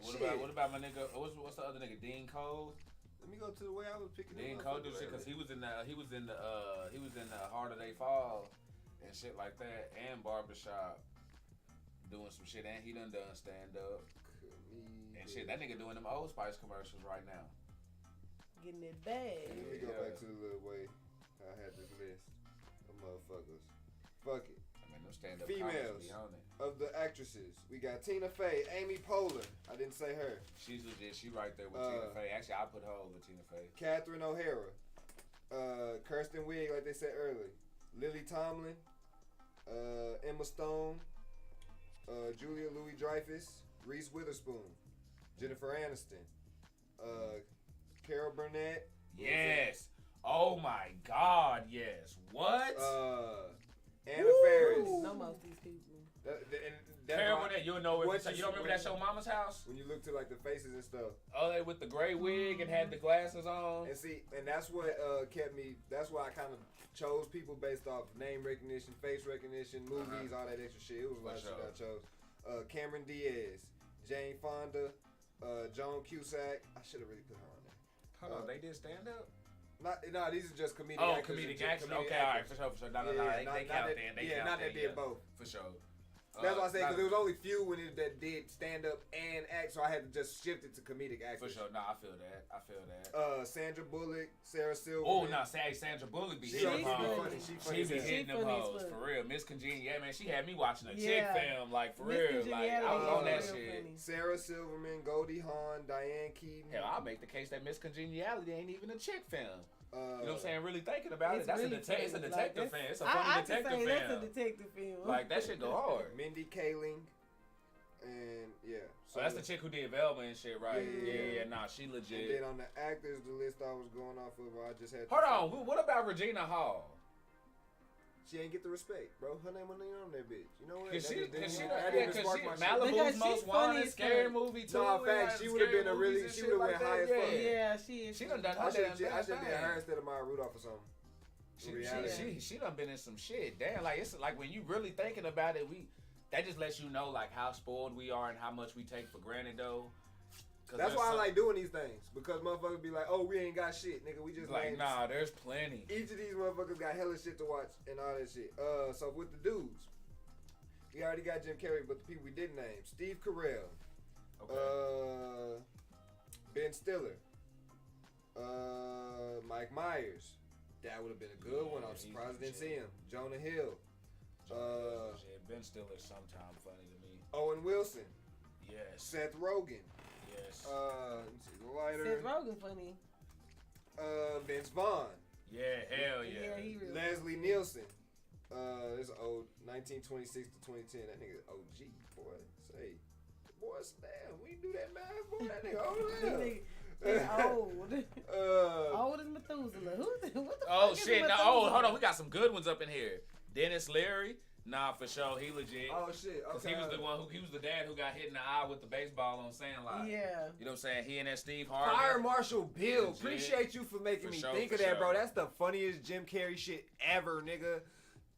What about my nigga? What's the other nigga? Dean Cole. Let me go to the way I was picking. Dean Cole do shit because he was in the Harder They Fall and shit like that, and Barbershop doing some shit, and he done stand up and shit. That nigga doing them Old Spice commercials right now. Getting it bad. Let me go back to the way I had this list of motherfuckers. Fuck it. I mean, them stand up females be on it. Of the actresses, we got Tina Fey, Amy Poehler. I didn't say her. She's legit. She right there with Tina Fey. Actually, I put her over Tina Fey. Catherine O'Hara, Kirsten Wiig, like they said earlier, Lily Tomlin, Emma Stone, Julia Louis-Dreyfus, Reese Witherspoon, Jennifer Aniston, Carol Burnett. Yes. Oh my God. Yes. What? Anna Faris. Know most of these people. Carol Burnett. You don't remember that show Mama's House? When you look to like the faces and stuff. Oh, they with the gray wig and had the glasses on. And see, and that's what kept me. That's why I kind of chose people based off name recognition, face recognition, movies, all that extra shit. It was a lot of shit I chose. Cameron Diaz, Jane Fonda, Joan Cusack. I should have really put her on there. Hold on, they did stand up? No, these are just comedic actors. Comedic actors. Okay, all right, for sure. No, they count then. They count not that did both. For sure. That's why I say, because there was only few that did stand up and act, so I had to just shift it to comedic actors. For sure. No, I feel that. Sandra Bullock, Sarah Silverman. Oh, no, Sandra Bullock be hitting them hoes. She be hitting them hoes, for real. Miss Congeniality, yeah, man, she had me watching a chick film, like, for real. Like, I was on that shit. Sarah Silverman, Goldie Hawn, Diane Keaton. Hell, I'll make the case that Miss Congeniality ain't even a chick film. You know what I'm saying? Really thinking about it. That's really it's a detective film. It's a funny detective film. That's a detective film. Like, that shit go hard. Mindy Kaling. And, yeah. So that's the chick who did Velma and shit, right? Yeah. Nah, she legit. And then on the actors, the list I was going off of, I just had to... Hold on. What about Regina Hall? She ain't get the respect, bro. Her name wasn't on that bitch. You know what? Cause she Malibu's Most Wanted scary movie too. No, in fact, she would have been a really, she would have went high as fuck. Yeah, she is. She done her I should have been her instead of Maya Rudolph or something. She done been in some shit. Damn, like it's like when you really thinking about it, that just lets you know like how spoiled we are and how much we take for granted though. That's why I like doing these things, because motherfuckers be like, oh, we ain't got shit, nigga. We just like, nah, there's plenty. Each of these motherfuckers got hella shit to watch and all that shit. So with the dudes, we already got Jim Carrey, but the people we didn't name: Steve Carell, Okay. Ben Stiller. Mike Myers. That would have been a good one. I'm surprised I didn't see him. Jonah Hill. Ben Stiller's sometime funny to me. Owen Wilson. Yes. Seth Rogen. Yes. Let me see, the lighter. Seth Rogen funny. Vince Vaughn. Yeah, hell yeah. Yeah, he really. Leslie Nielsen. This old 1926 to 2010. That nigga OG, boy. Say, boy, damn, we do that math, boy. That nigga old Nigga old. Uh, Old as Methuselah. What the Oh fuck is shit! Now, Methuselah? hold on. We got some good ones up in here. Dennis Leary. Nah, for sure, he legit. oh shit. Cause Okay. he was the one he was the dad who got hit in the eye with the baseball on Sandlot. Yeah. You know what I'm saying? He and that Steve Harvey. Fire Marshal Bill. Legit. Appreciate you for making For me sure, think for of that, bro. sure. That's the funniest Jim Carrey shit ever, nigga.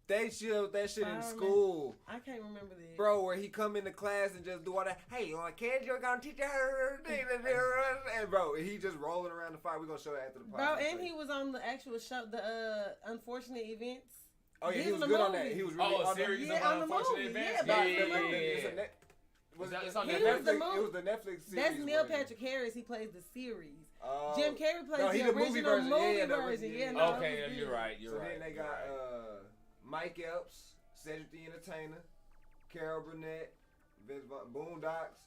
They showed that shit in Fireman. school. I can't remember this. Bro, where he come into class and just do all that. Hey, kids, you're gonna teach her. And bro, he just rolling around the fire. We're gonna show that after the Bro, podcast. and he was on the actual show, the Unfortunate Events. Oh yeah, he He's was in good the on that. movie. He was really Oh, a on series Yeah, of on the unfortunate movie. events. Yeah, It's a net. It's on He Netflix. was the movie. It was the Netflix series. That's Neil where- Patrick Harris. He plays the series. Oh. Jim Carrey plays No, he the the movie original version. movie Yeah, the version. original, Yeah, yeah. no, Okay, it yeah, was you're good. right. You're So right. then they you're got right. Mike Epps, Cedric the Entertainer, Carol Burnett, Vince Vaughn, Boondocks.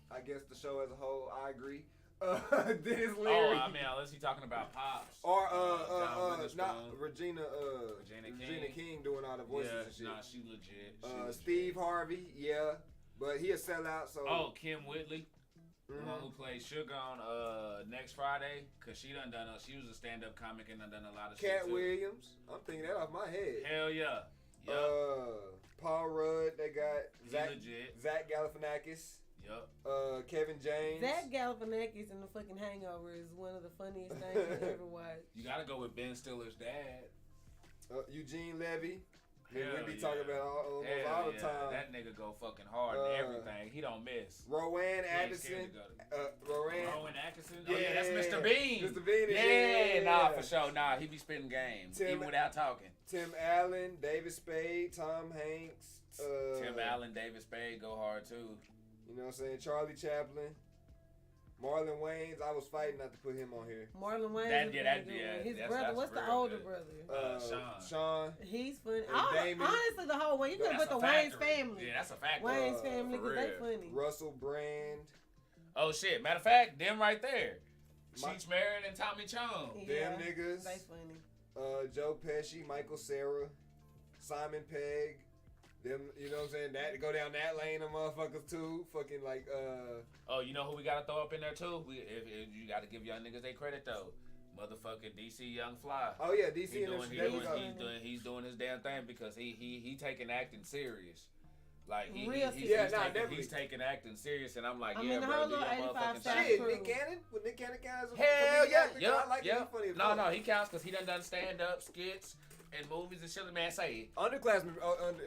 I guess the show as a whole, I agree. Dennis Leary. Oh, I mean, unless you're talking about Pops. Or John Witherspoon. not Regina Regina King doing all the voices and shit. Nah, she legit. She legit. Steve Harvey, yeah, but he a sellout. So Oh, Kim Whitley, the mhm. one who played Sugar on Next Friday, cause she she was a stand-up comic and done a lot of Cat shit too. Williams. I'm thinking that off my head. Hell yeah. Yup. Paul Rudd. They got He Zach legit. Galifianakis. Yup. Kevin James. Zach Galifianakis in the fucking Hangover is one of the funniest things I've ever watched. You gotta go with Ben Stiller's dad. Eugene Levy. We Hell be yeah. talking about almost Hell all the yeah. time. That nigga go fucking hard and everything. He don't miss. Rowan He ain't scared Atkinson. to go to- Rowan Atkinson? Oh yeah, that's Yeah. Mr. Bean. Mr. Bean is- Yeah, nah, yeah. for sure. Nah, he be spitting games Tim- even without talking. Tim Allen, David Spade, Tom Hanks. Tim Allen, David Spade go hard too. You know what I'm saying? Charlie Chaplin. Marlon Wayans. I was fighting not to put him on here. Marlon Wayans. That- is yeah, a that- good yeah, one. His that's- brother. that's What's the real older good. brother? Sean. He's funny. And Damon. Honestly, the whole way you could That's put the a Wayne's factory. family. Yeah, that's a fact. Wayne's Uh, family, for because they real. funny. Russell Brand. Oh shit! Matter of fact, them right there. My- Cheech Marin and Tommy Chong. Yeah, Them niggas. They funny. Joe Pesci, Michael Cera, Simon Pegg. Them, you know what I'm saying? That go down that lane of motherfuckers too. Fucking like Oh, you know who we gotta throw up in there too? If you gotta give young niggas their credit though. Motherfucking DC Young Fly. oh yeah, DC He and them doing, shit. he There we doing, go. he's doing his damn thing because he taking acting serious. Like Real he's, Yeah, he's, nah, taking, definitely. he's taking acting serious, and I'm like, I yeah, mean, the bro, whole do your little 85 motherfucking South thing. Shit, crew. Nick Cannon? With Nick Cannon guys? Hell yeah, I like him. He's funny as fuck. No, he counts because he done stand up skits and movies and shit. Man, say it. Underclassmen.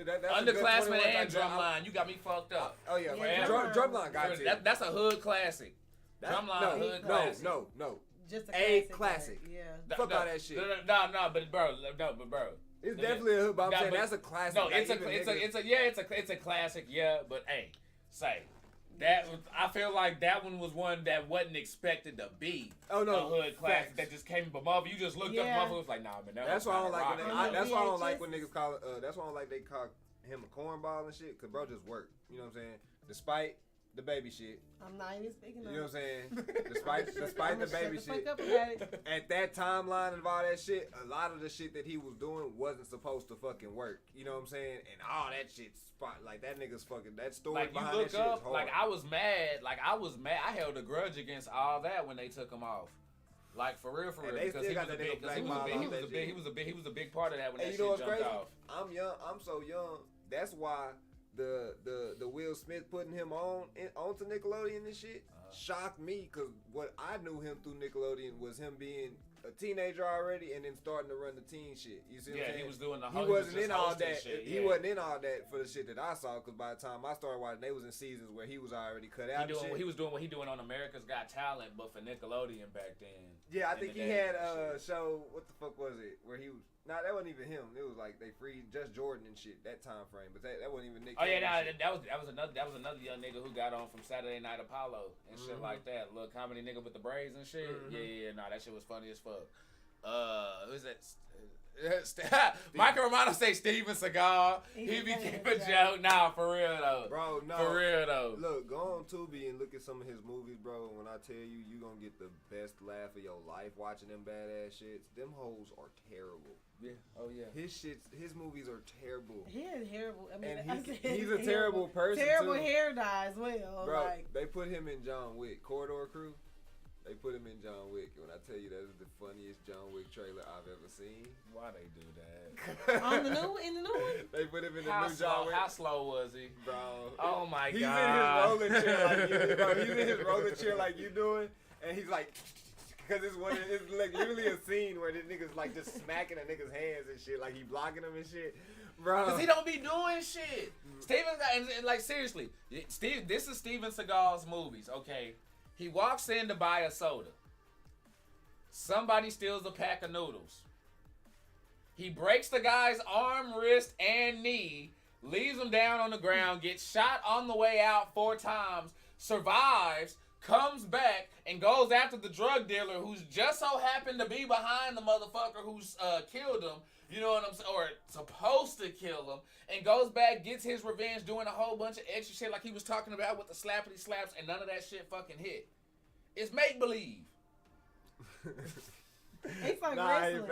That's a good Underclassmen 21 and drop. Drumline, you got me fucked up. Oh yeah, Yeah, Drumline got to. That's a hood classic. Drumline hood classic. No. Just A a classic. Yeah. Fuck all that shit. No, but bro. It's definitely a hood, but I'm Nah, saying but- that's a classic. No, Like, it's a even niggas- it's a classic, yeah. But hey, say that was, I feel like that one was one that wasn't expected to be Oh no, a hood classic facts. that just came. But mother, you just looked Yeah. up, mother was like, nah, man. That's why I don't like when they, rock. that's why I don't like VHS. when niggas call it. That's why I don't like they call him a cornball and shit. Cause bro just work. You know what I'm saying? Despite the baby shit. I'm not even speaking You of know what I'm saying? Despite the baby shit. Fuck up about it. At that timeline of all that shit, a lot of the shit that he was doing wasn't supposed to fucking work. You know what I'm saying? And all that shit spot like that nigga's fucking that story Like you behind look that shit is up, hard. like I was mad. I held a grudge against all that when they took him off. Like for real, And they because still he got was a that big, nigga because he was a black big, ball he off was a that big, shit. he was a big part of that when And that you shit know what's jumped crazy? off. I'm young. I'm so young. That's why the Will Smith putting him onto Nickelodeon and shit shocked me, because what I knew him through Nickelodeon was him being a teenager already and then starting to run the teen shit. You see what I'm Yeah, saying? he was doing the He whole. wasn't just in all hosting that. Shit, He yeah. wasn't in all that for the shit that I saw. Because by the time I started watching, they was in seasons where he was already cut out. He and shit. was doing what he doing on America's Got Talent, but for Nickelodeon back then. Yeah, I in think the he days had and shit. show. What the fuck was it? Where he was. Nah, that wasn't even him. It was like they freed just Jordan and shit that time frame. But that wasn't even Nick. Oh yeah, Cannon nah, shit. that was another young nigga who got on from Saturday Night Apollo and shit like that. Little comedy nigga with the braids and shit. Yeah, nah, that shit was funny as fuck. Who's that? Michael Romano say Steven Seagal. He became a joke. Nah, for real though. Bro, no. For real though. Look, go on Tubi and look at some of his movies, bro. When I tell you, you gonna get the best laugh of your life watching them badass shits. Them hoes are terrible. Yeah. Oh yeah. His movies are terrible. He had terrible. I mean, And he's a terrible person Terrible too. hair dye as well. Bro, Like, they put him in John Wick. Corridor Crew. They put him in John Wick. When I tell you that is the funniest John Wick trailer I've ever seen. Why they do that? on the new in the new one. They put him in the How new John slow? Wick. How slow was he? Bro. Oh my He's god. in his rolling chair like you, bro. He's in his rolling chair like you doing, and he's like, because it's like literally a scene where this nigga's like just smacking a nigga's hands and shit, like he blocking him and shit, bro. Cause he don't be doing shit. Steven, and like seriously, this is Steven Seagal's movies. Okay, he walks in to buy a soda. Somebody steals a pack of noodles. He breaks the guy's arm, wrist, and knee, leaves him down on the ground, gets shot on the way out 4 times, survives, comes back, and goes after the drug dealer who's just so happened to be behind the motherfucker who's killed him, you know what I'm saying, or supposed to kill him, and goes back, gets his revenge, doing a whole bunch of extra shit like he was talking about with the slappity slaps, and none of that shit fucking hit. It's make-believe. It's like wrestling.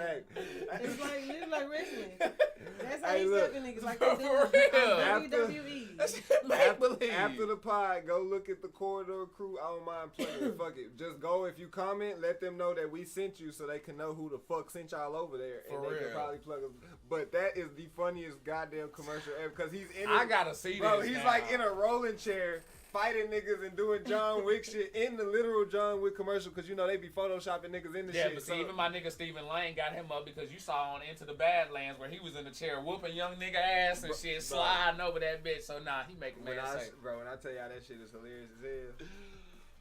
It's like wrestling. That's how Hey, he's look, stepping niggas like for they do real. on WWE. That shit make-believe. After the pod, go look at the Corridor Crew. I don't mind playing. Fuck it. Just go. If you comment, let them know that we sent you so they can know who the fuck sent y'all over there. And For they real. can probably plug us. But that is the funniest goddamn commercial ever. Because he's in it. I gotta see Bro, this he's now. like in a rolling chair fighting niggas and doing John Wick shit in the literal John Wick commercial. Because, you know, they be photoshopping niggas in the Yeah, shit. but see, even my nigga Stephen Lane got him up because you saw on Into the Badlands where he was in the chair whooping young nigga ass and shit, sliding over that bitch. So, nah, he making man safe. Bro, when I tell y'all that shit is hilarious as hell.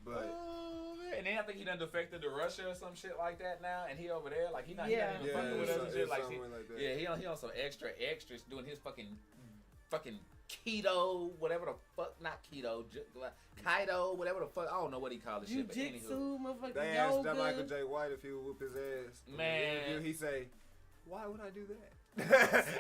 But... And then I think he done defected to Russia or some shit like that now, and he over there, like, he not Yeah. even fucking with us and shit. Like, somewhere like that. yeah, he on some extras doing his fucking keto, whatever the fuck, not keto, Kaido, whatever the fuck, I don't know what he called this shit, but anywho. Jiu-jitsu, motherfucking They asked yoga. Michael J. White if he would whoop his ass. Man. In the interview, he say, "Why would I do that?"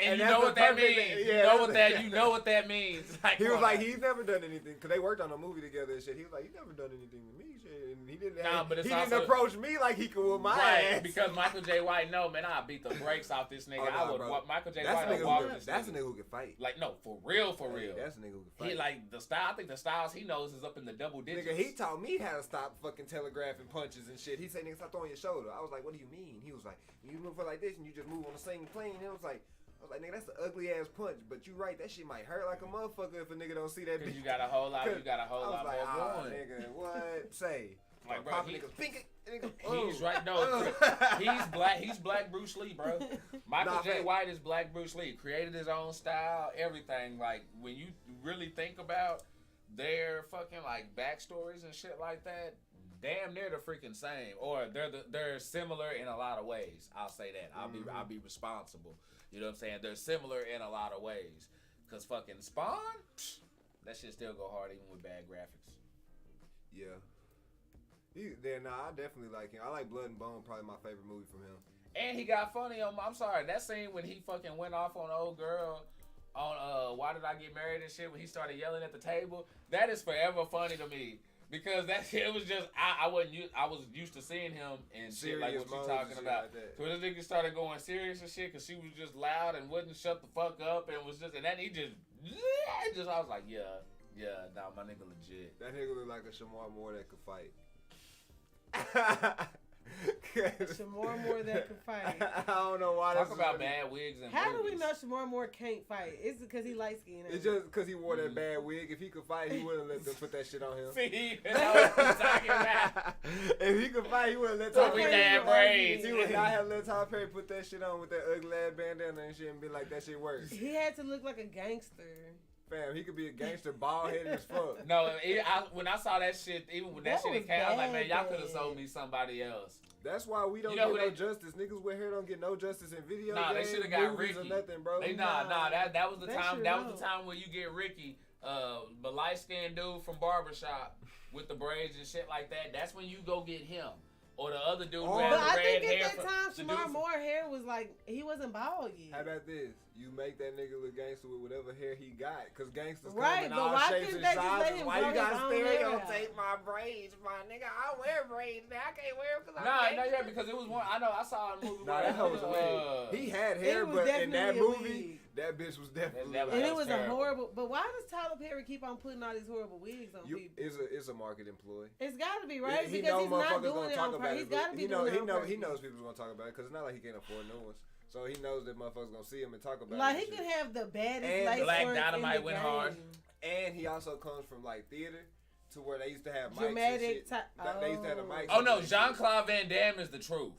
And you that's know the what that perfect- means. yeah, you know that's- what that means. Like, He come was on like, now. he's never done anything because they worked on a movie together and shit. He was like, he's never done anything to me, shit. And he didn't. Nah, but it's he didn't also- approach me like he could whoop my Right, ass. because Michael J. White, no, man, I beat the brakes off this nigga. Oh, nah, I would bro. walk Michael J. That's White a would nigga walk who this that's a nigga. nigga who can fight. Like, no, for real. Hey, that's a nigga who can fight. He like the style. I think the styles he knows is up in the double digits. Nigga, he taught me how to stop fucking telegraphing punches and shit. He said, nigga, stop throwing your shoulder. I was like, what do you mean? He was like, you move it like this and you just move on the same plane. And I was like, nigga, that's the ugly ass punch. But you right, that shit might hurt like a motherfucker if a nigga don't see that Because bitch. you got a whole lot. You got a whole I was lot like, more ah, going. nigga, what? Say. Like, bro, Pop he- niggas, pink it, nigga, He's oh. right. No, he's black. He's Black Bruce Lee, bro. Michael Nah, J. fact. White is Black Bruce Lee. Created his own style, everything. Like when you really think about their fucking like backstories and shit like that, damn near the freaking same. Or they're similar in a lot of ways. I'll say that. I'll be responsible. You know what I'm saying? They're similar in a lot of ways. Cause fucking Spawn, that shit still go hard even with bad graphics. Yeah. I definitely like him. I like Blood and Bone, probably my favorite movie from him. And he got funny on. I'm sorry, that scene when he fucking went off on the old girl on Why Did I Get Married and shit when he started yelling at the table. That is forever funny to me because that shit was just I was used to seeing him and shit like what you modes talking and shit about. like that. So this nigga started going serious and shit because she was just loud and wouldn't shut the fuck up and was just and then he just I was like nah, my nigga legit. That nigga look like a Shamar Moore that could fight. Shamar Moore that can fight. I don't know why. Talk this about is bad wigs and How do we boobies. know Shamar Moore can't fight? Is it because he light skinned? It's just because he wore that bad wig. If he could fight, he wouldn't let them put that shit on him. See, that's what I'm talking about. If he could fight, he wouldn't let So Tom we Perry. had braids. He would not have let Tom Perry put that shit on with that ugly ass bandana and shit and be like, that shit works. He had to look like a gangster. Fam, he could be a gangster, bald headed as fuck. No, when I saw that shit, even when that That shit was came, I was like, man, y'all bad, could have sold bad. me somebody else. That's why we don't You know get who no justice. Niggas with hair don't get no justice in video Nah, they games, shoulda got movies, Ricky. or nothing, bro. That was the They time. sure That was don't. the time when you get Ricky, the light skinned dude from Barbershop with the braids and shit like that. That's when you go get him. Or the other dude who But had But the I red think hair. at that time, the Shamar dude- Moore hair was like, he wasn't bald yet. How about this? You make that nigga look gangster with whatever hair he got, cause gangsters Right, come in but all why shapes couldn't and they just let sizes. him Why grow you gotta his own hair out? stereotype my braids, my nigga? I wear braids now. I can't wear them because Nah, I'm no, gangster. yeah, because it was one. I know. I saw a movie. Nah, where that hoe was a wig. He had hair, It was but in that definitely a movie, wig. that bitch was definitely. That was- And that it was terrible. a horrible. But why does Tyler Perry keep on putting all these horrible wigs on people? It's a market employee. It's got to be right He because know he's not motherfuckers doing gonna it talk on about purpose. it. He's got to be doing it on purpose. He knows people's gonna talk about it because it's not like he can't afford new ones. So he knows that motherfuckers gonna see him and talk about Like it. he and could shit. have the baddest And lace Black work Dynamite in the went game. hard. And he also comes from like theater to where they used to have mics Dramatic and shit. type- They used to have the mics. Oh and no, shit. Jean-Claude Van Damme is the truth.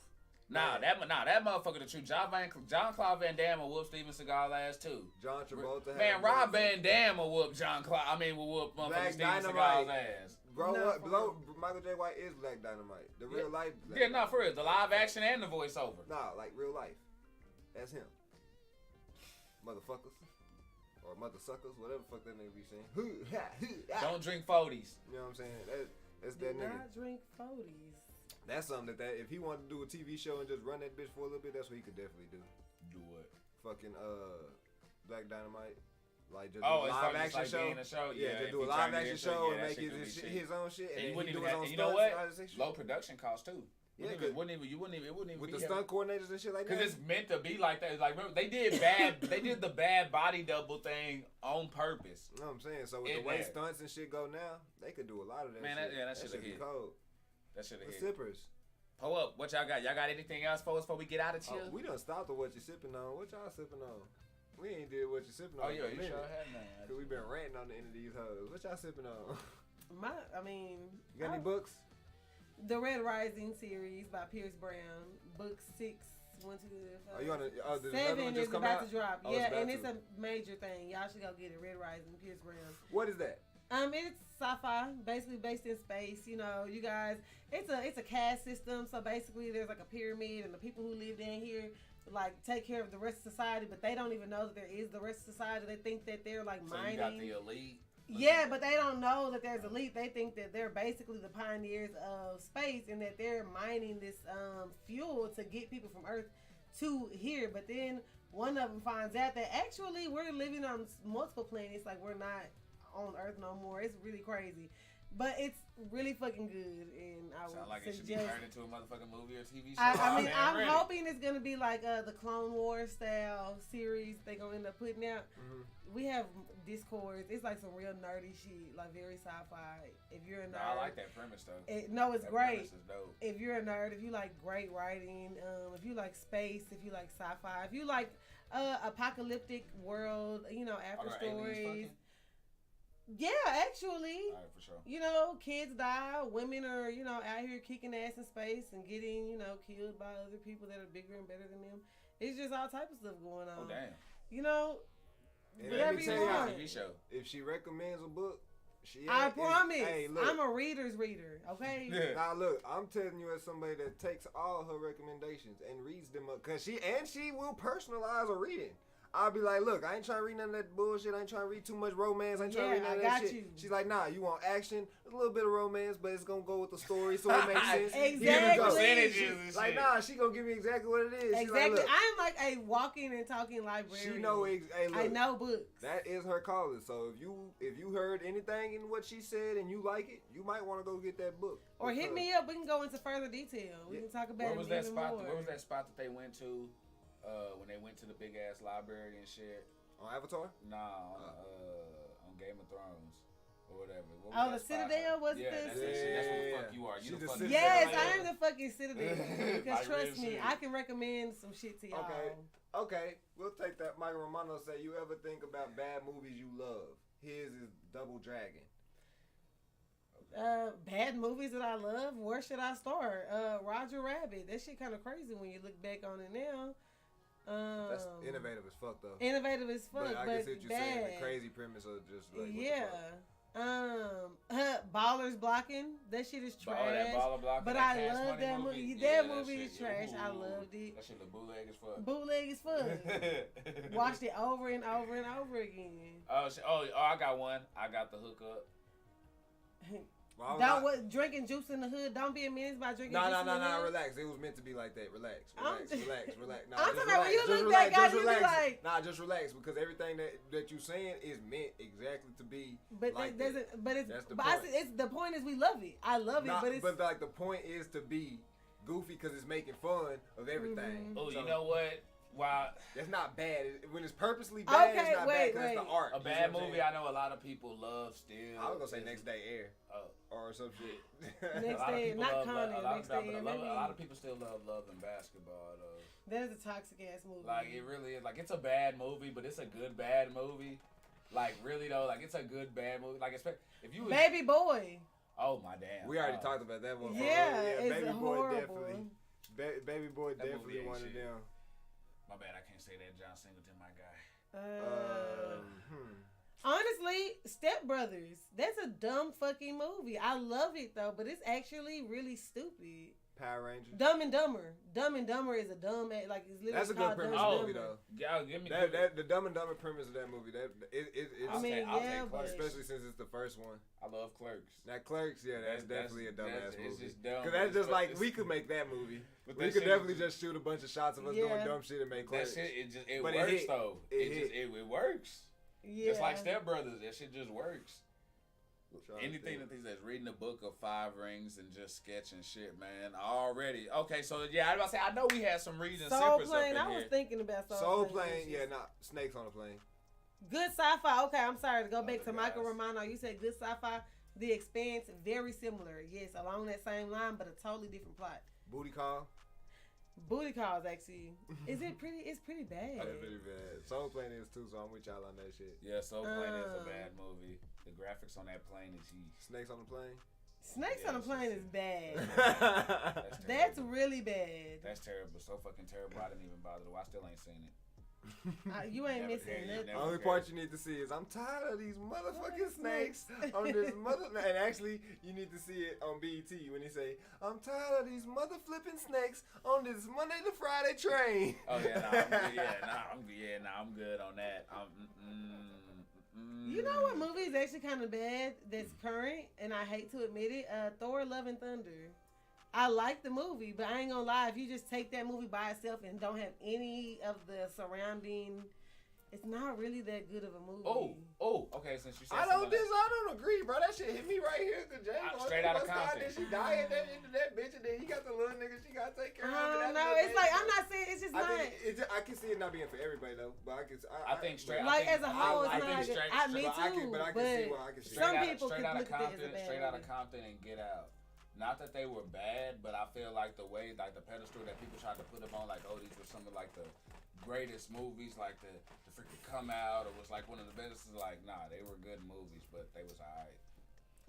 Nah, Man. that motherfucker the truth. Jean-Claude Van Damme will whoop Steven Seagal ass too. John Travolta. Man, had Rob mics. Van Damme will whoop will whoop Black motherfucking Steven Dynamite. Seagal's ass. Bro, No, what? for Blow, Michael J. White is Black Dynamite. The real life. Black Yeah, no, Dynamite. for real. The live action and the voiceover. Nah, like real life. That's him. Motherfuckers. Or mother suckers, whatever the fuck that nigga be saying. Don't drink 40s. You know what I'm saying? That's Do that nigga. not drink 40s. That's something that if he wanted to do a TV show and just run that bitch for a little bit, that's what he could definitely do. Do what? Fucking Black Dynamite. Like just Oh, do a it's live like action show. being a show. Yeah, just if do a he live turned it action into- show yeah, and that make shit could be shit. his own shit. And And you then wouldn't he do even his have, own and you know stunts and what? all this extra Low shit. production cost too. Yeah, It wouldn't even with be the stunt coordinators and shit like that. Because it's meant to be like that. It's like, remember, they did the bad body double thing on purpose. You know what I'm saying? So with In the way there. stunts and shit go now, they could do a lot of that Man, shit. that shit be hit. cold. That should have The hit. sippers. Pull up. What y'all got? Y'all got anything else for us before we get out of Oh, here? we done stopped at what you sipping on. What y'all sipping on? We ain't did what you sipping on. Oh, yeah, for a you minute. sure have, man. Cause we been ranting on the end of these hoes. What y'all sipping on? You got any books? The Red Rising series by Pierce Brown, book 6, 1, 2, 3, 4. Are you on the? Oh, did another 7 one is just come about out? to drop. Oh, Yeah, about and to. it's a major thing. Y'all should go get it. Red Rising, Pierce Brown. What is that? It's sci-fi, basically based in space. You know, you guys, it's a caste system. So basically, there's like a pyramid, and the people who lived in here like take care of the rest of society, but they don't even know that there is the rest of society. They think that they're like So mining. you got the elite. Yeah, but they don't know that there's elite. They think that they're basically the pioneers of space and that they're mining this fuel to get people from Earth to here. But then one of them finds out that actually we're living on multiple planets. Like we're not on Earth no more. It's really crazy. But it's really fucking good, and I Sound would like it should be suggest. turned into a motherfucking movie or TV show. I mean, Man, I'm ready. hoping it's gonna be like the Clone Wars style series they gonna end up putting out. Mm-hmm. We have Discords. It's like some real nerdy shit, like very sci-fi. If you're a nerd, No, I like that premise though. No, it's That great. premise is dope. If you're a nerd, if you like great writing, if you like space, if you like sci-fi, if you like apocalyptic world, you know, after Are there aliens stories. fucking? Yeah, actually. All right, for sure. You know, kids die, women are, you know, out here kicking ass in space and getting, you know, killed by other people that are bigger and better than them. It's just all type of stuff going on. Oh damn. You know, And let whatever me you tell you, want. TV show. if she recommends a book, I promise. Hey, look. I'm a reader's reader, okay? Yeah. Now look, I'm telling you as somebody that takes all her recommendations and reads them up, cause she will personalize a reading. I'll be like, look, I ain't trying to read none of that bullshit. I ain't trying to read too much romance. I ain't trying to read none of I that got shit. you. She's like, nah, you want action, a little bit of romance, but it's gonna go with the story, so it makes sense. Exactly. Here we go. Percentages and Like, shit. nah, she gonna give me exactly what it is. She's Exactly. Like, look, I'm like a walking and talking librarian. she know. Hey, look, I know books. that is her calling. So if you heard anything in what she said and you like it, you might want to go get that book. Or hit me up. We can go into further detail. We can talk about Where it was that even spot? more. Where was that spot that they went to when they went to the big ass library and shit? On Avatar? Nah, on Game of Thrones or whatever. What was Oh, that the spot? Citadel? Was Yeah, this? that's that shit. That's what the fuck you are. You She's the the fucking Yes, Citadel. I am the fucking Citadel. Because Like trust real me, shit. I can recommend some shit to y'all. Okay, we'll take that. Mike Romano say, you ever think about bad movies you love? His is Double Dragon. Bad movies that I love. Where should I start? Roger Rabbit. That shit kind of crazy when you look back on it now. That's innovative as fuck, though. Innovative as fuck, But I but can see what you're saying. bad. The crazy premise of just like, what the Yeah. fuck? Ballers Blocking. That shit is trash. That baller blocking, But that I Cash love Money that movie. movie. That Yeah, movie shit, is trash. I ooh, loved it. That shit look bootleg as fuck. Bootleg as fuck. Watched it over and over and over again. Oh, I got one. I got The Hookup. Don't drinking juice in the hood. Don't be a menace by drinking juice in the hood. No, relax. It was meant to be like that. Relax. Nah, I'm talking about when you look relax, back, guys, just you be relax. like, Nah, just relax because everything that you saying is meant exactly to be. But like that doesn't. that. But it's. That's the but point. it's the point is we love it. I love it, but it's. But like the point is to be goofy because it's making fun of everything. Mm-hmm. Oh, So, you know what? Wow. That's not bad. When it's purposely bad, it's not bad because it's the art. A bad movie I know a lot of people love still. I was gonna say Next Day Air. Or some shit. Next Day, not Conan. Next Day Air. A lot of people still love and basketball though. That is a toxic ass movie. Like it really is. Like it's a bad movie, but it's a good bad movie. Like really though, like it's a good bad movie. Like if you was, Baby Boy. Oh my damn. We already talked about that one. Yeah, it's Baby horrible. Boy definitely. Baby Boy That definitely movie one ain't of shit. them. My bad, I can't say that. John Singleton, my guy. Honestly, Step Brothers. That's a dumb fucking movie. I love it though, but it's actually really stupid. Power Rangers. Dumb and Dumber. Dumb and Dumber is a dumb like it's literally That's a good called premise Dumb and movie Dumber. though. Give me The Dumb and Dumber premise of that movie. I'll take but especially since it's the first one. I love Clerks. That Clerks, yeah, that's definitely a dumbass movie. It's just dumb. Because that's just like we could make that movie. We could definitely just shoot a bunch of shots of us doing dumb shit and make Clerks. That shit, it But works though. It works. Yeah. Just like Step Brothers, that shit just works. Trying Anything that's reading a book of 5 rings and just sketching shit, man. Already. Okay, so yeah, I was about to say, I know we had some reading Soul secrets Plane. up in I was here. thinking about Soul Plane, yeah, Snakes on a Plane. Good sci-fi. Okay, I'm sorry to go back to Other Michael guys. Romano. You said good sci-fi. The Expanse, very similar. Yes, along that same line, but a totally different plot. Booty Call. Booty Calls, actually. Is it pretty? It's pretty bad. That's pretty bad. Soul Plane is too, so I'm with y'all on that shit. Yeah, Soul Plane is a bad movie. The graphics on that plane is huge. Snakes on the Plane. Snakes on a Plane is bad. That's That's terrible. really bad. That's terrible. So fucking terrible. I didn't even bother to watch. I still ain't seen it. You ain't Never missing cared, nothing. never Only cared. part you need to see is I'm tired of these motherfucking snakes on this mother. And actually, you need to see it on BET when he say, "I'm tired of these mother flipping snakes on this Monday to Friday train." Oh yeah, nah, I'm good. I'm good on that. You know what movie is actually kind of bad that's current, and I hate to admit it? Thor: Love and Thunder. I like the movie, but I ain't gonna lie. If you just take that movie by itself and don't have any of the surrounding, it's not really that good of a movie. Okay. Since you said I don't agree, bro. That shit hit me right here. Cause James straight out of Compton. Then she died into that bitch, and then he got the little nigga she gotta take care of. I don't know. It's like I'm not saying it's just not. I can see it not being for everybody though, but I think straight. Like as a whole, it's I not. think I me too. But I can see why I can see. Some people straight could out of look at it as a Compton, bad straight out of movie. Compton and Get Out. Not that they were bad, but I feel like the way, like the pedestal that people tried to put them on, like, oh, these were some of like the greatest movies, like the freaking Come Out, or was like one of the best. Like, nah, they were good movies, but they was alright.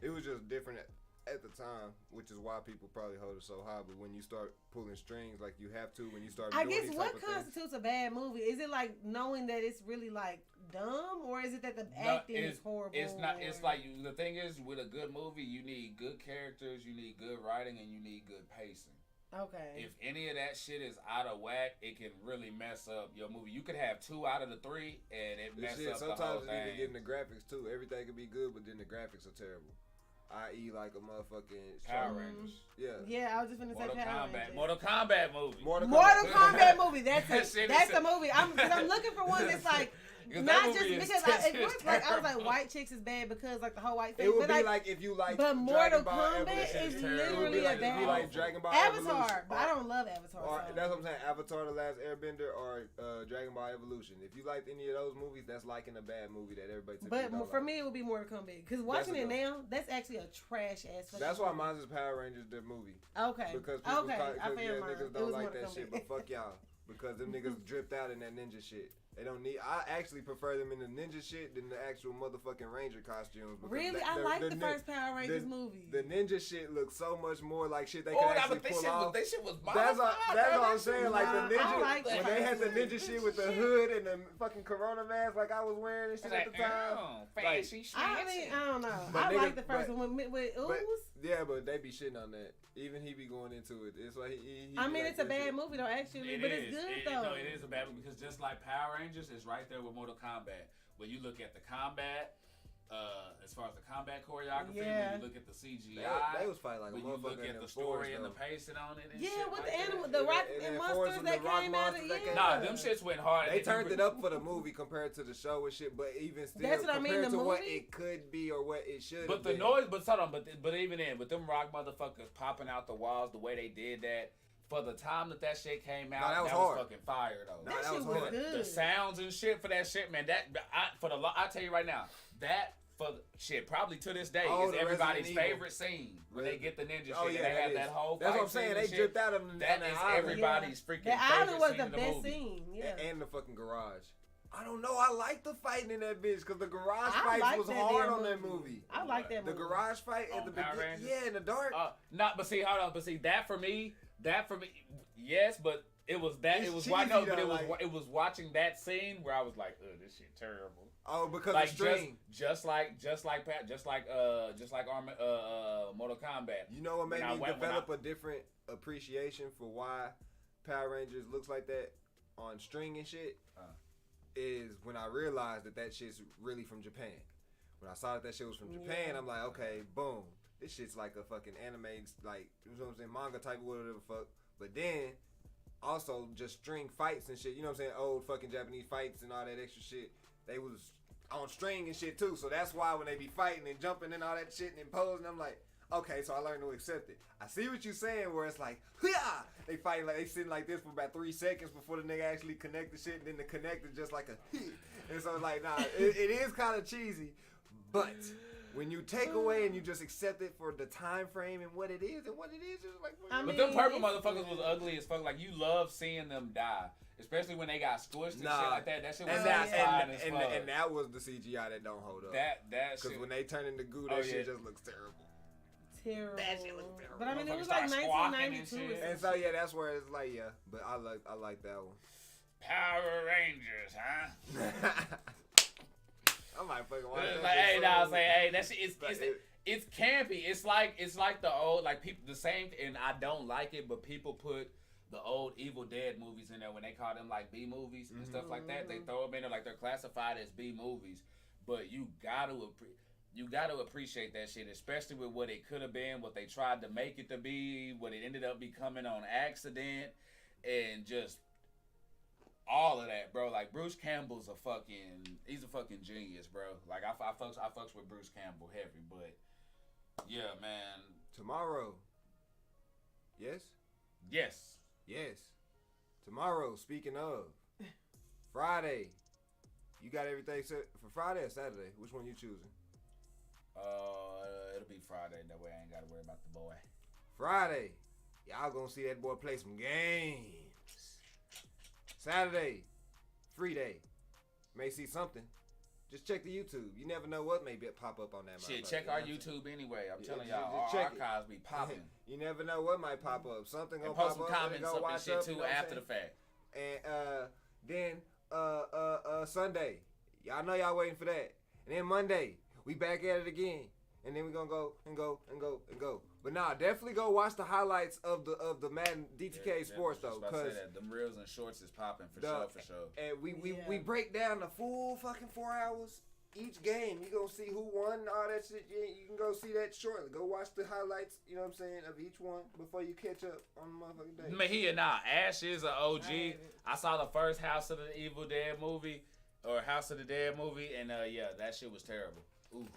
It was just different at the time, which is why people probably hold it so high. But when you start pulling strings, like you have to, when you start, I doing guess these what type of constitutes a bad movie? Is it like knowing that it's really like dumb, or is it that the acting is horrible? It's not. It's like the thing is with a good movie, you need good characters, you need good writing, and you need good pacing. Okay. If any of that shit is out of whack, it can really mess up your movie. You could have 2 out of the 3, and it This mess shit, up the whole sometimes it thing. even get in the graphics too. Everything could be good, but then the graphics are terrible. I.e., like a motherfucking Power Rangers. Yeah, I was just gonna say Power Rangers. Mortal Kombat movie. Mortal Kombat movie. That's That that's shit the movie. I'm looking for one that's like not just because it was like I was like White Chicks is bad because like the whole white thing. It would but be like if you like. But Mortal Dragon Ball Kombat Evolution. is It would be literally like, a bad. It'd be like Dragon Ball Avatar, Evolution. but I don't love Avatar. Or, so. that's what I'm saying. Avatar: The Last Airbender or Dragon Ball Evolution. If you liked any of those movies, that's liking a bad movie that everybody. But don't for like. me, it would be Mortal Kombat because watching it now, that's actually a trash ass. That's why mine's is Power Rangers the movie. Okay. Because people I found mine. niggas It don't was like Mortal that Kombat. shit. But fuck y'all. because them niggas dripped out in that ninja shit. They don't need. I actually prefer them in the ninja shit than the actual motherfucking Ranger costumes. Really, I like the first Power Rangers movie. The ninja shit looks so much more like shit they Oh, can nah, actually but pull off. that shit was That's what I'm saying. Like the Nah, I ninja, like when that. they had the ninja shit with the hood and the fucking Corona mask, like I was wearing and shit at the time. Fancy shit. I mean, I don't know. But I niggas- like the first one with Ooze. Yeah, but they be shitting on that. Even he be going into it. It's like he I mean, like it's a that bad shit. movie though, actually, but it's good though. No, it is a bad movie because just like Power Rangers, it's right there with Mortal Kombat. When you look at the combat, as far as the combat choreography, when you look at the CGI, They was fighting like a when you motherfucker look in at them the story forests, and the though. pacing on it, and Yeah, shit with like the that. animal, the rock and and Forrest monsters and that the rock came out of monsters that came Nah, out. them shits went hard. They turned it up for the movie compared to the show and shit, but even still, That's what I mean, compared the to what movie? it could be or what it should. But the been. noise, but hold on, but even then, with them rock motherfuckers popping out the walls, the way they did that, for the time that shit came out, that was was hard. fucking fire though. Nah, That that shit was was hard. good. The sounds and shit for that shit, man. I tell you right now, that for shit probably to this day Oh, is the everybody's Resident Evil. favorite scene when they get the ninja shit. Oh and yeah, they have that that whole. That's fight what I'm saying. scene They and shit. dripped out of them. That is everybody's freaking The favorite island was scene the in the best movie. scene. Yeah. And the fucking garage. I don't know. I like the fighting in that bitch because the garage I fights like was that hard damn on that movie. I like that The movie. garage fight at On the Power beginning, Rangers? yeah, in the dark. But see, hold on. But see, that for me, yes, but it was that. It's It was cheesy, but though, it was like- it was watching that scene where I was like, "Ugh, this shit terrible." Oh, because Like of string. just like Mortal Kombat. You know what made When I me went- when develop a different appreciation for why Power Rangers looks like that on string and shit? Is when I realized that shit's really from Japan. When I saw that shit was from Japan, I'm like, okay, boom. This shit's like a fucking anime, like, you know what I'm saying, manga type of whatever the fuck. But then, also just string fights and shit, you know what I'm saying, old fucking Japanese fights and all that extra shit. They was on string and shit too. So that's why when they be fighting and jumping and all that shit and posing, I'm like, okay, so I learned to accept it. I see what you're saying where it's like, yeah, they fight like they sitting like this for about 3 seconds before the nigga actually connect the shit, and then the connect is just like a and so it's like, nah, it is kind of cheesy, but when you take away and you just accept it for the time frame and what it is, it's like. But them purple motherfuckers was ugly as fuck. Like you love seeing them die, especially when they got squished and shit like that. That shit was satisfying as fuck. And that was the CGI that don't hold up. That because shit. when they turn into goo, that shit just looks terrible. Terrible. That shit was terrible. But I mean, it was Motherfuckers like start 1992 squawking or and And so yeah, that's where it's like, yeah, but I like that one. Power Rangers, huh? I might fucking watch that. Like, hey, shit nah, soon. say, hey, that shit, it's campy. It's like the old, like people, the same, and I don't like it, but people put the old Evil Dead movies in there when they call them like B movies and stuff like that. They throw them in there like they're classified as B movies, but you gotta appreciate that shit, especially with what it could have been, what they tried to make it to be, what it ended up becoming on accident, and just all of that, bro. Like Bruce Campbell's he's a fucking genius, bro. Like I fucks with Bruce Campbell heavy, but yeah, man. Tomorrow. Yes? Yes. Tomorrow, speaking of, Friday. You got everything set for Friday or Saturday? Which one you choosing? It'll be Friday. That way I ain't gotta worry about the boy. Friday. Y'all gonna see that boy play some games. Saturday. Free day. May see something. Just check the YouTube. You never know what may pop up on that. Shit, motherfucker, check you know our what I'm saying? YouTube anyway. I'm Yeah, telling just y'all, our check it. archives be popping. You never know what might pop up. Something gonna And post pop some up. comments Go up and watch shit up, too you know what I'm after the saying? fact. And then Sunday. Y'all know y'all waiting for that. And then Monday, we back at it again. And then we gonna go and go and go and go. But nah, definitely go watch the highlights of the Madden DTKA Sports though, cause them reels and shorts is popping for sure. And we break down the full fucking 4 hours each game. You gonna see who won and all that shit. You can go see that shortly. Go watch the highlights. You know what I'm saying, of each one before you catch up on the motherfucking day. Man, he or not. Ash is an OG. I saw the first House of the Evil Dead movie, or House of the Dead movie, and yeah, that shit was terrible. Ooh.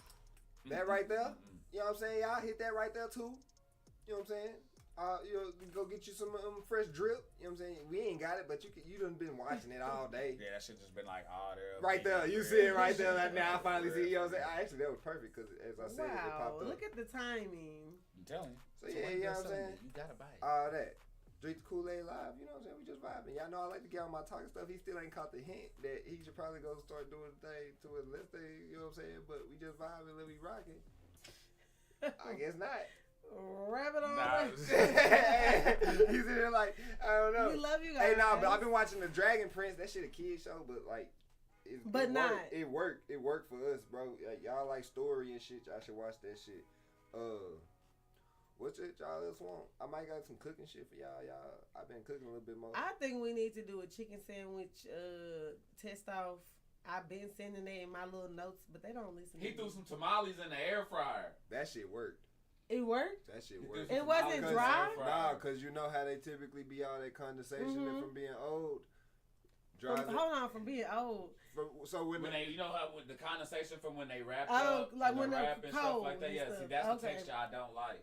That right there, you know what I'm saying? Y'all hit that right there too. You know what I'm saying? You know, go get you some fresh drip. You know what I'm saying? We ain't got it, but you done been watching it all day. Yeah, that shit just been like, oh, there. Right there, you see it right there. Like, now I finally see. You know what I'm saying? Actually, that was perfect because as I said, it popped up. Look at the timing. I'm telling you. So yeah, you know what I'm saying? You gotta buy it. All that. drink the Kool-Aid live. You know what I'm saying? We just vibing. Y'all know I like to get on my talking stuff. He still ain't caught the hint that he should probably go start doing the thing to it. Let's say, you know what I'm saying? But we just vibing, let me rocking. I guess not. Wrap it on. Nah. He's in there like, I don't know. We love you guys. Hey, nah, but I've been watching the Dragon Prince. That shit a kid show, but like, it worked. It worked. It worked for us, bro. Like, y'all like story and shit. Y'all should watch that shit. What's it y'all else want? I might got some cooking shit for y'all. I've been cooking a little bit more. I think we need to do a chicken sandwich test off. I've been sending that in my little notes, but they don't listen. He threw some tamales in the air fryer. That shit worked. It worked? That shit worked. It wasn't dry? Nah, because you know how they typically be all that condensation and from being old. Hold on, from being old. So when they, you know how with the condensation from when they wrap up, like when they they're wrap and stuff like that. Yeah, see, that's the okay. texture I don't like.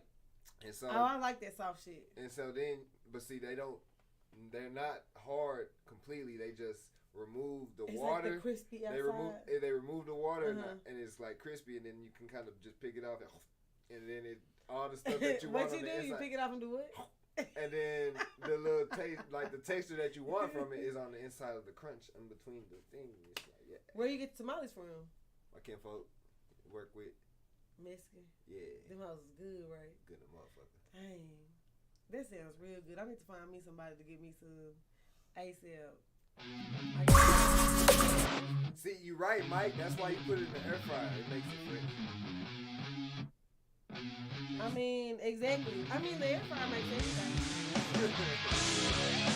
And so, I like that soft shit. And so then, but see, they're not hard completely. They just remove the water. Like the crispy outside. They remove the water and it's like crispy, and then you can kind of just pick it off, and then all the stuff that you want on the inside. You pick it off and do what? And then the little taste, like the texture that you want from it, is on the inside of the crunch in between the things. Like, yeah. Where you get tamales from? My kinfolk work with. Mexican. Yeah. Them hoes is good, right? Good motherfucker. Dang. That sounds real good. I need to find me somebody to give me some ASAP. See, you right, Mike. That's why you put it in the air fryer. It makes it quick. I mean, exactly. I mean, the air fryer makes everything.